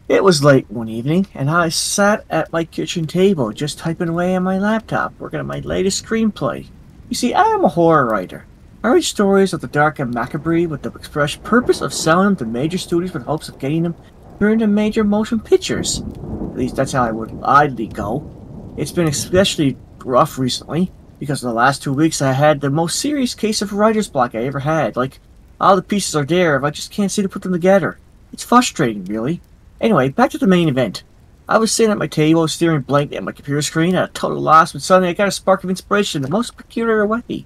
S2: It was late one evening, and I sat at my kitchen table just typing away on my laptop, working on my latest screenplay. You see, I am a horror writer. I write stories of the dark and macabre with the express purpose of selling them to major studios with hopes of getting them turned into major motion pictures. At least that's how I would idly go. It's been especially rough recently, because in the last 2 weeks I had the most serious case of writer's block I ever had. Like, all the pieces are there, but I just can't seem to put them together. It's frustrating, really. Anyway, back to the main event. I was sitting at my table, staring blankly at my computer screen at a total loss, when suddenly I got a spark of inspiration in the most peculiar way.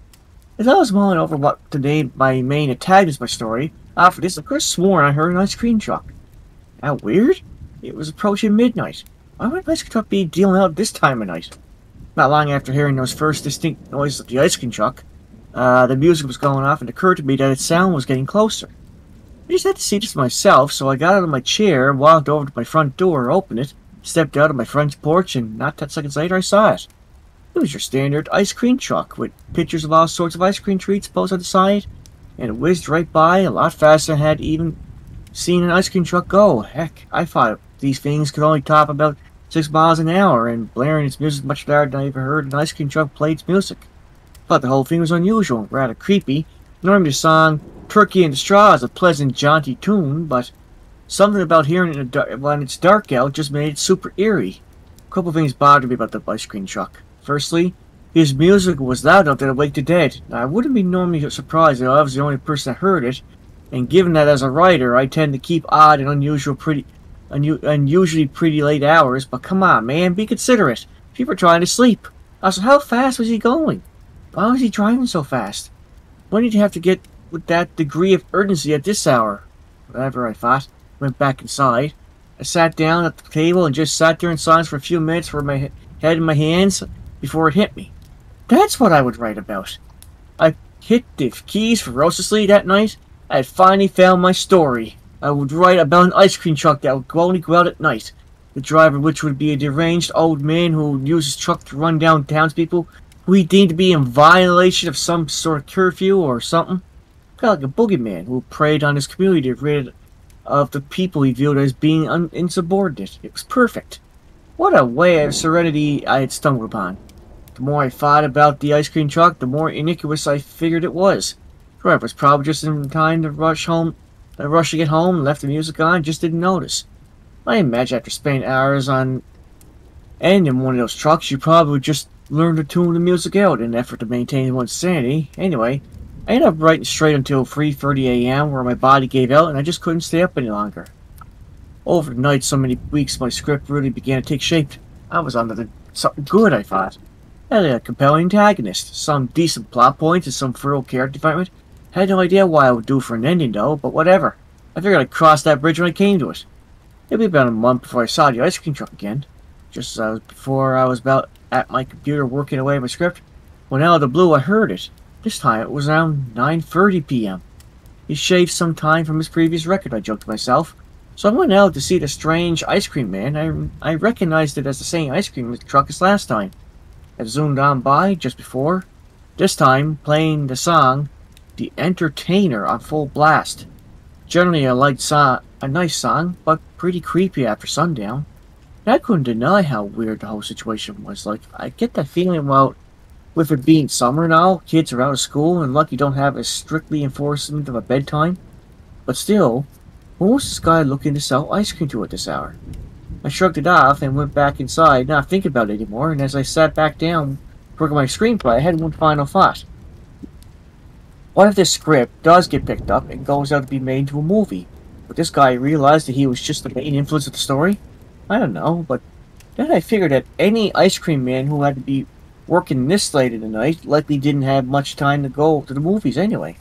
S2: As I was mulling over what to name my main antagonist my story, after this, I could have sworn I heard an ice cream truck. How weird? It was approaching midnight. Why would an ice cream truck be dealing out this time of night? Not long after hearing those first distinct noises of the ice cream truck, the music was going off, and it occurred to me that its sound was getting closer. I just had to see this for myself, so I got out of my chair, walked over to my front door, opened it, stepped out of my front porch, and not 10 seconds later I saw it. It was your standard ice cream truck, with pictures of all sorts of ice cream treats posted on the side, and it whizzed right by a lot faster than I had even seen an ice cream truck go. Heck, I thought these things could only top about 6 miles an hour, and blaring its music much louder than I ever heard an ice cream truck play its music. I thought the whole thing was unusual and rather creepy. Normally the song Turkey in the Straw is a pleasant, jaunty tune, but something about hearing it when it's dark out just made it super eerie. A couple things bothered me about the ice cream truck. Firstly, his music was loud enough that it waked the dead. Now, I wouldn't be normally surprised if I was the only person that heard it, and given that as a writer I tend to keep odd and unusually pretty late hours, but come on, man, be considerate. People are trying to sleep. Also, how fast was he going? Why was he driving so fast? When did he have to get with that degree of urgency at this hour? Whatever, I thought. Went back inside. I sat down at the table and just sat there in silence for a few minutes with my head in my hands before it hit me. That's what I would write about. I hit the keys ferociously that night. I had finally found my story. I would write about an ice cream truck that would only go out at night. The driver, which would be a deranged old man who would use his truck to run down townspeople who he deemed to be in violation of some sort of curfew or something. Kind of like a boogeyman who preyed on his community to get rid of the people he viewed as being insubordinate. It was perfect. What a way of serenity I had stumbled upon. The more I thought about the ice cream truck, the more iniquitous I figured it was. The driver was probably just in time to rush to get home, and left the music on, and just didn't notice. I imagine after spending hours on end in one of those trucks, you probably would just learn to tune the music out in an effort to maintain one's sanity. Anyway, I ended up writing straight until 3:30 a.m. where my body gave out and I just couldn't stay up any longer. Over the night, so many weeks, my script really began to take shape. I was onto something good, I thought. I had a compelling antagonist, some decent plot points, and some thorough character development. I had no idea why I would do for an ending, though, but whatever. I figured I'd cross that bridge when I came to it. It'd be about a month before I saw the ice cream truck again. Just before I was about at my computer working away my script, when out of the blue I heard it. This time it was around 9:30 p.m. He shaved some time from his previous record, I joked to myself. So I went out to see the strange ice cream man. I recognized it as the same ice cream truck as last time. I zoomed on by just before, this time playing the song The Entertainer on full blast. Generally a nice song, but pretty creepy after sundown. And I couldn't deny how weird the whole situation was. Like, I get that feeling about with it being summer now, kids are out of school and lucky don't have a strictly enforcement of a bedtime. But still, who was this guy looking to sell ice cream to at this hour? I shrugged it off and went back inside, not thinking about it anymore, and as I sat back down working my screenplay, I had one final thought. What if this script does get picked up and goes out to be made into a movie? Would this guy realize that he was just the main influence of the story? I don't know, but then I figured that any ice cream man who had to be working this late in the night likely didn't have much time to go to the movies anyway.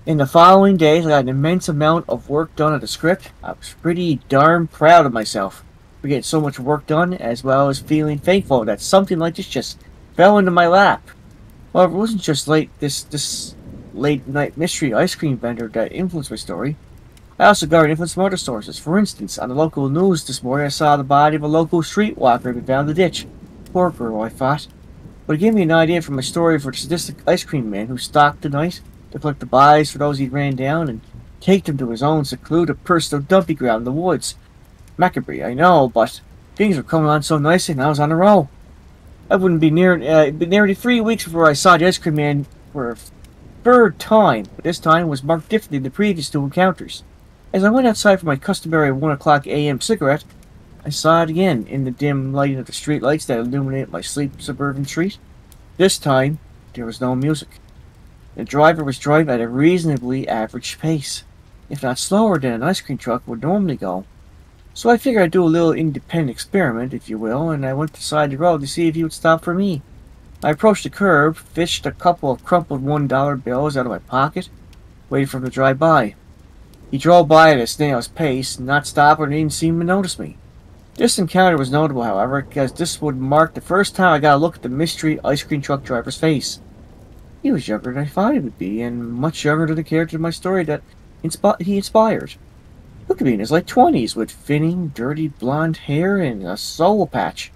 S2: In the following days, I got an immense amount of work done on the script. I was pretty darn proud of myself for getting so much work done, as well as feeling thankful that something like this just fell into my lap. However, it wasn't just this late night mystery ice cream vendor that influenced my story. I also got influence from other sources. For instance, on the local news this morning, I saw the body of a local streetwalker who found in the ditch. Poor girl, I thought. But it gave me an idea from my story for the sadistic ice cream man who stalked the night to collect the bodies for those he ran down and take them to his own secluded personal dumping ground in the woods. Macabre, I know, but things were coming on so nicely and I was on a roll. I wouldn't be nearly 3 weeks before I saw the ice cream man for a third time, but this time was marked differently than the previous 2 encounters. As I went outside for my customary 1 o'clock a.m. cigarette, I saw it again in the dim lighting of the street lights that illuminate my sleep suburban street. This time, there was no music. The driver was driving at a reasonably average pace, if not slower than an ice cream truck would normally go. So I figured I'd do a little independent experiment, if you will, and I went to the side of the road to see if he would stop for me. I approached the curb, fished a couple of crumpled $1 bills out of my pocket, waited for him to drive by. He drove by at a snail's pace, not stopping or even seemed to notice me. This encounter was notable, however, because this would mark the first time I got a look at the mystery ice cream truck driver's face. He was younger than I thought he would be, and much younger than the character in my story that he inspired. Look at me in his late 20s, with thinning, dirty blonde hair and a soul patch.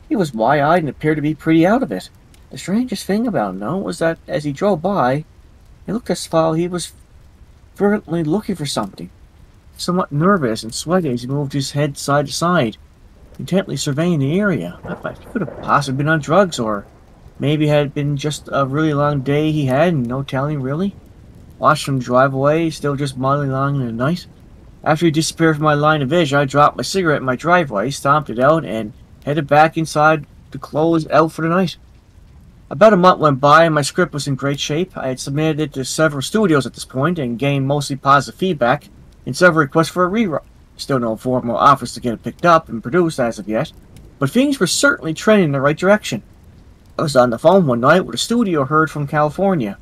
S2: He was wide-eyed and appeared to be pretty out of it. The strangest thing about him, though, was that as he drove by, it looked as though he was fervently looking for something. Somewhat nervous and sweaty as he moved his head side to side, intently surveying the area. I thought he could have possibly been on drugs, or maybe it had been just a really long day he had, and no telling really. Watched him drive away, still just muddling along in the night. After he disappeared from my line of vision, I dropped my cigarette in my driveway, stomped it out, and headed back inside to close out for the night. About a month went by and my script was in great shape. I had submitted it to several studios at this point and gained mostly positive feedback and several requests for a rewrite. Still no formal offers to get it picked up and produced as of yet, but things were certainly trending in the right direction. I was on the phone one night with a studio heard from California.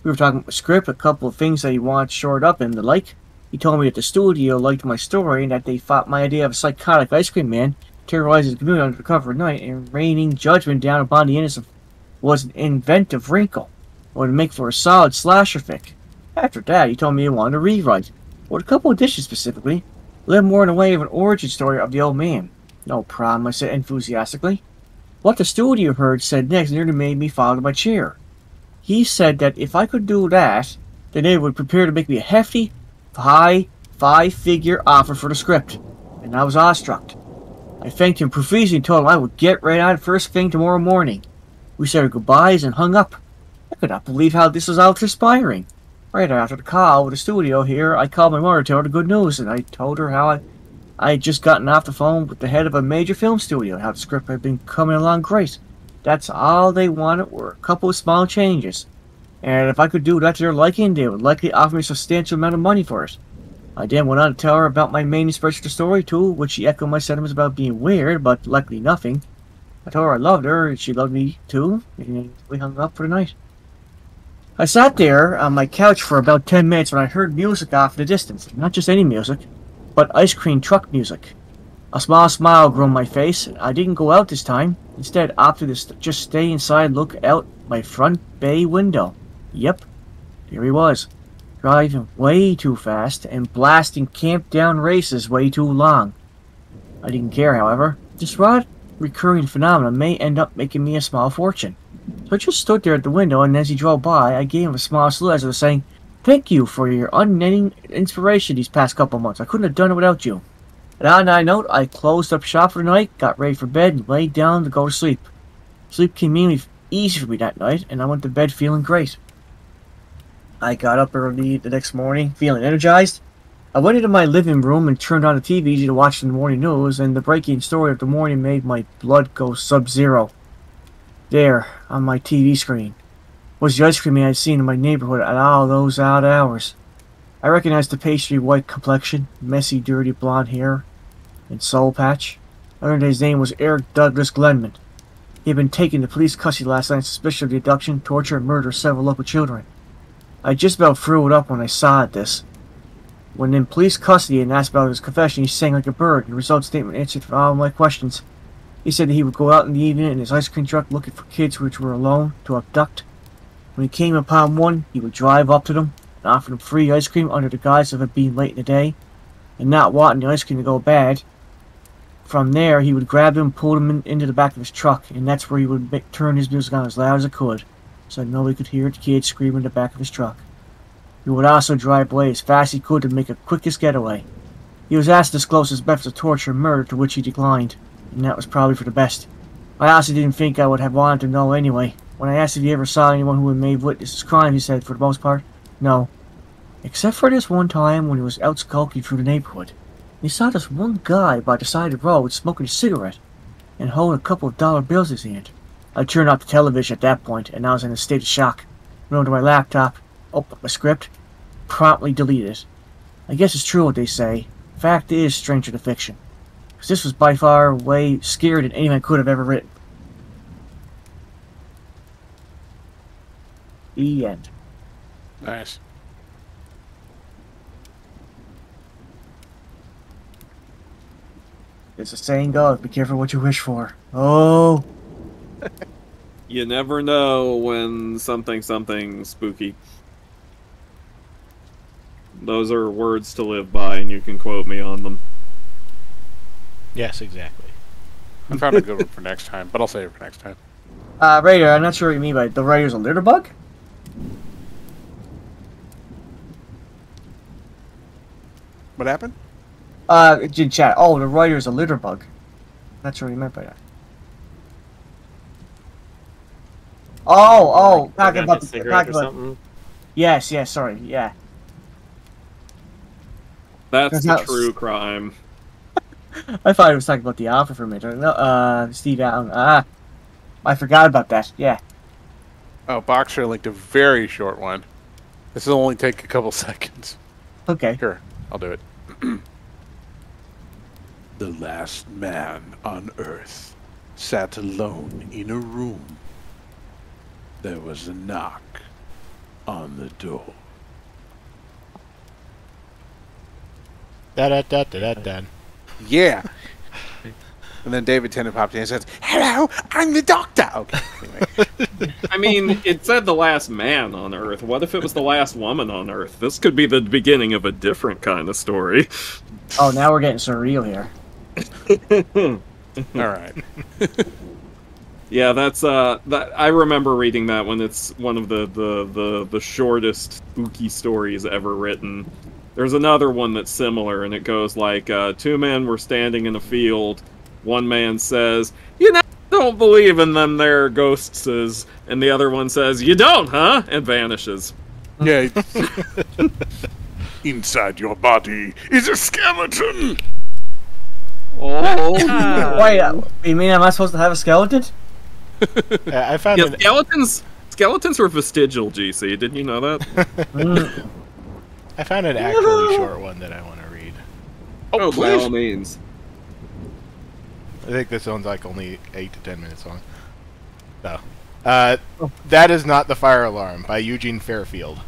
S2: We were talking about the script, a couple of things that he wanted shored up and the like. He told me that the studio liked my story and that they thought my idea of a psychotic ice cream man terrorizing the community under the cover of night and raining judgment down upon the innocent was an inventive wrinkle, and would make for a solid slasher fic. After that, he told me he wanted a rewrite, with a couple additions specifically, a little more in the way of an origin story of the old man. No problem, I said enthusiastically. What the studio heard said next nearly made me fall to my chair. He said that if I could do that, then they would prepare to make me a hefty, high, 5-figure offer for the script, and I was awestruck. I thanked him profusely and told him I would get right on it first thing tomorrow morning. We said our goodbyes and hung up. I could not believe how this was all transpiring. Right after the call with the studio here, I called my mother to tell her the good news, and I told her how I had just gotten off the phone with the head of a major film studio, and how the script had been coming along great. That's all they wanted were a couple of small changes, and if I could do that to their liking, they would likely offer me a substantial amount of money for it. I then went on to tell her about my main inspiration for the story, too, which she echoed my sentiments about being weird, but luckily nothing. I told her I loved her, and she loved me, too, and we hung up for the night. I sat there on my couch for about 10 minutes when I heard music off in the distance. Not just any music, but ice cream truck music. A small smile grew on my face, and I didn't go out this time. Instead, opted to just stay inside and look out my front bay window. Yep, there he was, driving way too fast and blasting camp-down races way too long. I didn't care, however. This odd recurring phenomenon may end up making me a small fortune. So I just stood there at the window, and as he drove by, I gave him a small salute as I was saying, "Thank you for your unending inspiration these past couple months. I couldn't have done it without you." And on that note, I closed up shop for the night, got ready for bed, and laid down to go to sleep. Sleep came easy for me that night, and I went to bed feeling great. I got up early the next morning, feeling energized. I went into my living room and turned on the TV to watch the morning news, and the breaking story of the morning made my blood go sub-zero. There, on my TV screen, was the ice cream man I'd seen in my neighborhood at all those odd hours. I recognized the pastry white complexion, messy, dirty blonde hair, and soul patch. I learned that his name was Eric Douglas Glenman. He had been taken to police custody last night on suspicion of the abduction, torture, and murder of several local children. I just about threw it up when I saw this. When in police custody and asked about his confession, he sang like a bird. The result statement answered for all my questions. He said that he would go out in the evening in his ice cream truck looking for kids which were alone to abduct. When he came upon one, he would drive up to them and offer them free ice cream under the guise of it being late in the day, and not wanting the ice cream to go bad. From there, he would grab them and pull them into the back of his truck, and that's where he would turn his music on as loud as it could, so that nobody could hear the kids screaming in the back of his truck. He would also drive away as fast as he could to make a quickest getaway. He was asked to disclose his methods of torture and murder, to which he declined, and that was probably for the best. I honestly didn't think I would have wanted to know anyway. When I asked if he ever saw anyone who had made witness his crime, he said, for the most part, no. Except for this one time when he was out skulking through the neighborhood. He saw this one guy by the side of the road smoking a cigarette and holding a couple of dollar bills in his hand. I turned off the television at that point, and I was in a state of shock. Went over to my laptop, opened up my script, promptly deleted it. I guess it's true what they say. Fact is stranger than fiction. Because this was by far way scarier than anything I could have ever written. The end.
S7: Nice.
S2: There's a saying goes, be careful what you wish for. Oh!
S5: You never know when something spooky. Those are words to live by, and you can quote me on them.
S4: Yes, exactly.
S7: I found a good one for next time, but I'll save it for next time.
S2: Raider, I'm not sure what you mean by the Raider's a litter bug?
S7: What happened?
S2: In chat. Oh, the Raider's a litter bug. Not sure what you meant by that. Oh, talking about the
S1: cigarette or something.
S2: Yes, sorry, yeah.
S5: That's the true crime.
S2: I thought he was talking about the Alpha for a minute. No, Steve Allen. I forgot about that. Yeah.
S7: Oh, Boxer linked a very short one. This will only take a couple seconds.
S2: Okay.
S7: Sure, I'll do it. The last man on Earth sat alone in a room. There was a knock on the door.
S4: Da-da-da-da-da-da.
S7: Yeah. And then David Tennant popped in and says, "Hello, I'm the doctor." Okay. Anyway.
S5: I mean, it said the last man on Earth. What if it was the last woman on Earth? This could be the beginning of a different kind of story.
S2: Oh, now we're getting surreal here.
S7: All right.
S5: Yeah, that's that. I remember reading that one. It's one of the shortest spooky stories ever written. There's another one that's similar, and it goes like, two men were standing in a field. One man says, "You know, I don't believe in them there ghostses," and the other one says, "You don't, huh?" and vanishes.
S7: Yeah. Inside your body is a skeleton.
S5: Oh,
S2: Wait, you mean I'm not supposed to have a skeleton?
S4: I found
S5: yeah,
S4: an,
S5: skeletons were vestigial, GC. Didn't you know that?
S4: I found an actually short one that I want to read.
S5: Oh, by all means.
S4: I think this one's like only 8 to 10 minutes long. So, That Is Not the Fire Alarm by Eugene Fairfield.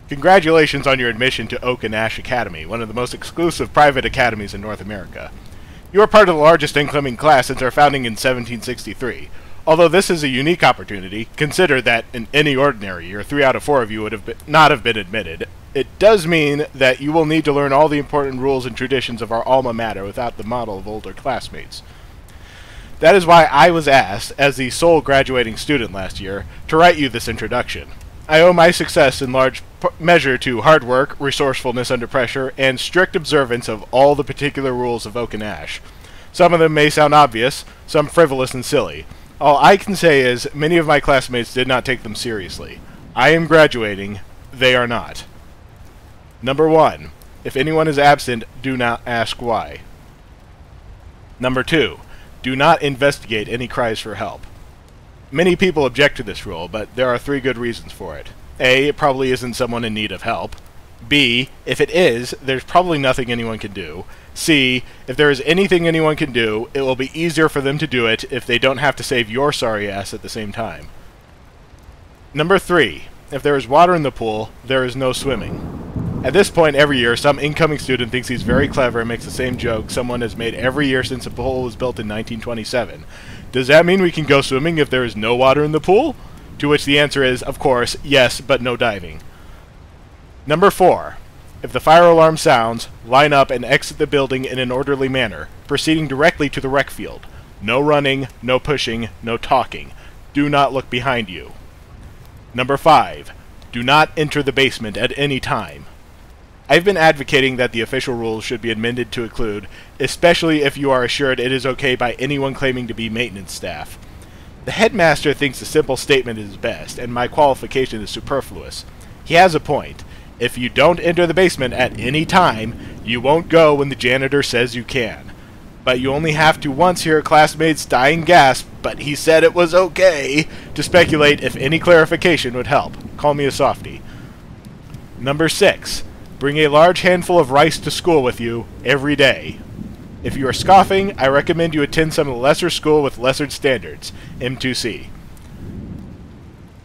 S4: Congratulations on your admission to Oak and Ash Academy, one of the most exclusive private academies in North America. You are part of the largest incoming class since our founding in 1763. Although this is a unique opportunity, consider that in any ordinary year, 3 out of 4 of you would not have been admitted. It does mean that you will need to learn all the important rules and traditions of our alma mater without the model of older classmates. That is why I was asked, as the sole graduating student last year, to write you this introduction. I owe my success in large measure to hard work, resourcefulness under pressure, and strict observance of all the particular rules of Oak and Ash. Some of them may sound obvious, some frivolous and silly. All I can say is, many of my classmates did not take them seriously. I am graduating, they are not. Number 1. If anyone is absent, do not ask why. Number 2. Do not investigate any cries for help. Many people object to this rule, but there are 3 good reasons for it. A. It probably isn't someone in need of help. B. If it is, there's probably nothing anyone can do. C. If there is anything anyone can do, it will be easier for them to do it if they don't have to save your sorry ass at the same time. Number 3. If there is water in the pool, there is no swimming. At this point every year, some incoming student thinks he's very clever and makes the same joke someone has made every year since the pool was built in 1927. Does that mean we can go swimming if there is no water in the pool? To which the answer is, of course, yes, but no diving. Number 4. If the fire alarm sounds, line up and exit the building in an orderly manner, proceeding directly to the rec field. No running, no pushing, no talking. Do not look behind you. Number 5. Do not enter the basement at any time. I've been advocating that the official rules should be amended to include, especially if you are assured it is okay by anyone claiming to be maintenance staff. The headmaster thinks a simple statement is best, and my qualification is superfluous. He has a point. If you don't enter the basement at any time, you won't go when the janitor says you can. But you only have to once hear a classmate's dying gasp, but he said it was okay, to speculate if any clarification would help. Call me a softie. Number 6. Bring a large handful of rice to school with you every day. If you are scoffing, I recommend you attend some lesser school with lesser standards, M2C.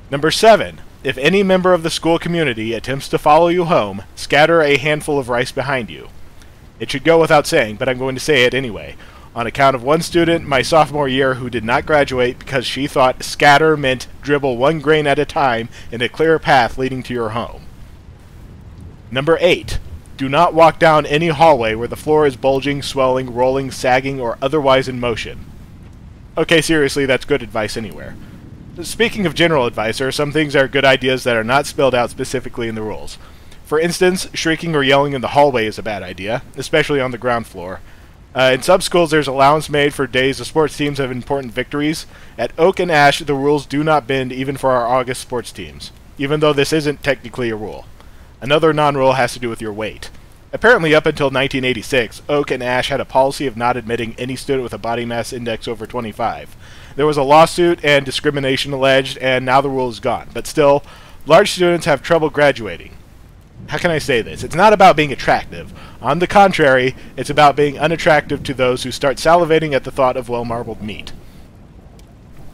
S4: Number 7. If any member of the school community attempts to follow you home, scatter a handful of rice behind you. It should go without saying, but I'm going to say it anyway. On account of one student my sophomore year who did not graduate because she thought scatter meant dribble 1 grain at a time in a clear path leading to your home. Number 8. Do not walk down any hallway where the floor is bulging, swelling, rolling, sagging, or otherwise in motion. Okay, seriously, that's good advice anywhere. Speaking of general advice, there are some things that are good ideas that are not spelled out specifically in the rules. For instance, shrieking or yelling in the hallway is a bad idea, especially on the ground floor. In some schools, there's allowance made for days the sports teams have important victories. At Oak and Ash, the rules do not bend even for our August sports teams, even though this isn't technically a rule. Another non-rule has to do with your weight. Apparently, up until 1986, Oak and Ash had a policy of not admitting any student with a body mass index over 25. There was a lawsuit and discrimination alleged, and now the rule is gone. But still, large students have trouble graduating. How can I say this? It's not about being attractive. On the contrary, it's about being unattractive to those who start salivating at the thought of well-marbled meat.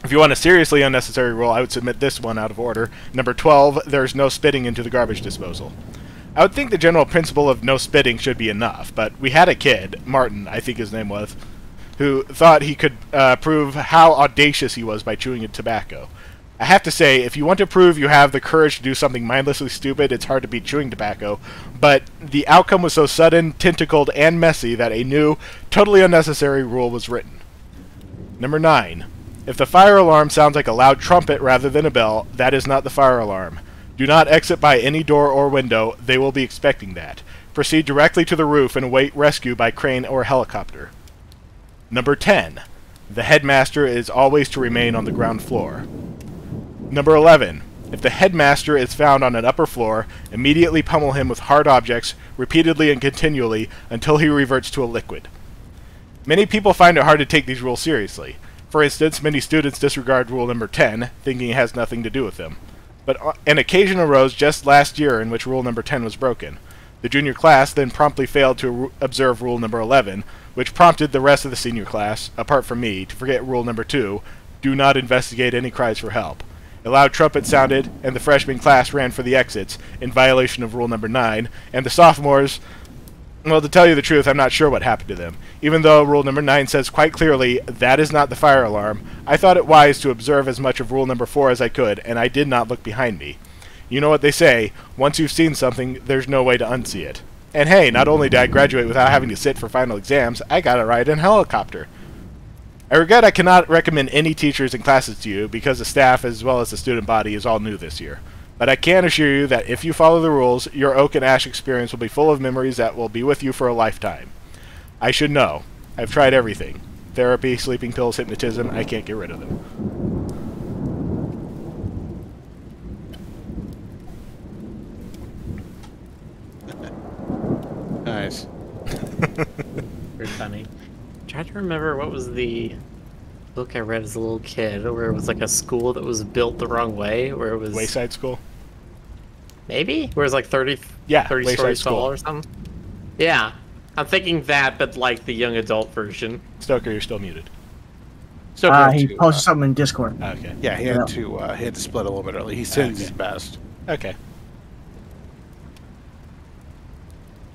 S4: If you want a seriously unnecessary rule, I would submit this one out of order. Number 12, there's no spitting into the garbage disposal. I would think the general principle of no spitting should be enough, but we had a kid, Martin, I think his name was, who thought he could prove how audacious he was by chewing a tobacco. I have to say, if you want to prove you have the courage to do something mindlessly stupid, it's hard to beat chewing tobacco, but the outcome was so sudden, tentacled, and messy that a new, totally unnecessary rule was written. Number 9. If the fire alarm sounds like a loud trumpet rather than a bell, that is not the fire alarm. Do not exit by any door or window, they will be expecting that. Proceed directly to the roof and await rescue by crane or helicopter. Number 10. The headmaster is always to remain on the ground floor. Number 11. If the headmaster is found on an upper floor, immediately pummel him with hard objects, repeatedly and continually, until he reverts to a liquid. Many people find it hard to take these rules seriously. For instance, many students disregard rule number 10, thinking it has nothing to do with them. But an occasion arose just last year in which rule number 10 was broken. The junior class then promptly failed to observe rule number 11, which prompted the rest of the senior class, apart from me, to forget rule number 2, do not investigate any cries for help. A loud trumpet sounded, and the freshman class ran for the exits, in violation of rule number 9, and the sophomores, well, to tell you the truth, I'm not sure what happened to them. Even though rule number 9 says quite clearly, that is not the fire alarm, I thought it wise to observe as much of rule number 4 as I could, and I did not look behind me. You know what they say, once you've seen something, there's no way to unsee it. And hey, not only did I graduate without having to sit for final exams, I got a ride in a helicopter. I regret I cannot recommend any teachers and classes to you because the staff as well as the student body is all new this year. But I can assure you that if you follow the rules, your Oak and Ash experience will be full of memories that will be with you for a lifetime. I should know. I've tried everything. Therapy, sleeping pills, hypnotism, I can't get rid of them.
S7: Nice.
S1: Very funny. Trying to remember what was the book I read as a little kid, where it was like a school that was built the wrong way, where it was
S4: Wayside School?
S1: maybe where it's like 30
S4: Wayside
S1: stories
S4: School.
S1: tall or something. Yeah, I'm thinking that, but like the young adult version.
S4: Stoker, you're still muted.
S7: So had
S2: He
S7: to,
S2: posted something in Discord.
S4: Okay.
S7: yeah, he had to split a little bit early. He sends his best.
S4: Okay.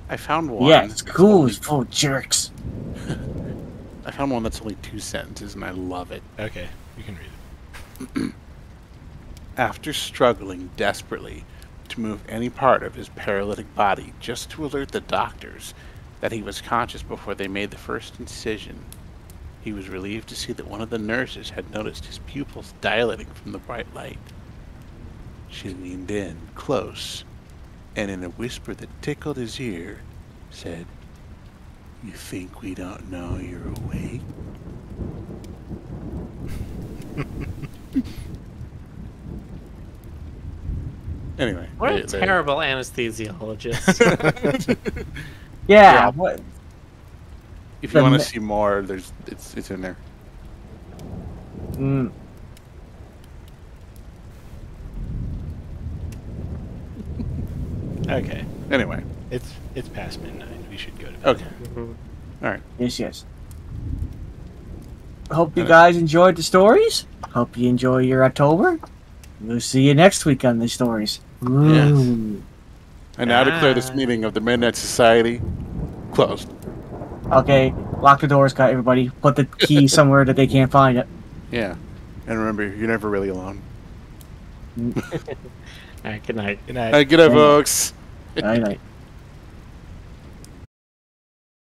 S7: I found one.
S2: Yeah,
S7: that's
S2: school
S7: only-
S2: is full of jerks.
S7: I found one that's only 2 sentences, and I love it.
S4: Okay. You can read it.
S7: After struggling desperately to move any part of his paralytic body just to alert the doctors that he was conscious before they made the first incision, he was relieved to see that one of the nurses had noticed his pupils dilating from the bright light. She leaned in, close, and in a whisper that tickled his ear, said, "You think we don't know you're awake?" Anyway.
S1: What a terrible anesthesiologist.
S2: Yeah. What?
S7: If you want to see more, it's in there.
S2: Mm.
S4: Okay.
S7: Anyway.
S4: It's past midnight. We should go to bed.
S7: Okay. All right.
S2: Yes. Hope you guys enjoyed the stories. Hope you enjoy your October. We'll see you next week on the stories. Ooh.
S7: I now declare this meeting of the Midnight Society closed.
S2: Okay, lock the doors, everybody. Put the key somewhere that they can't find it.
S7: Yeah. And remember, you're never really alone.
S1: All right, good night.
S4: Good night.
S7: All right, good night, folks.
S2: Night, night.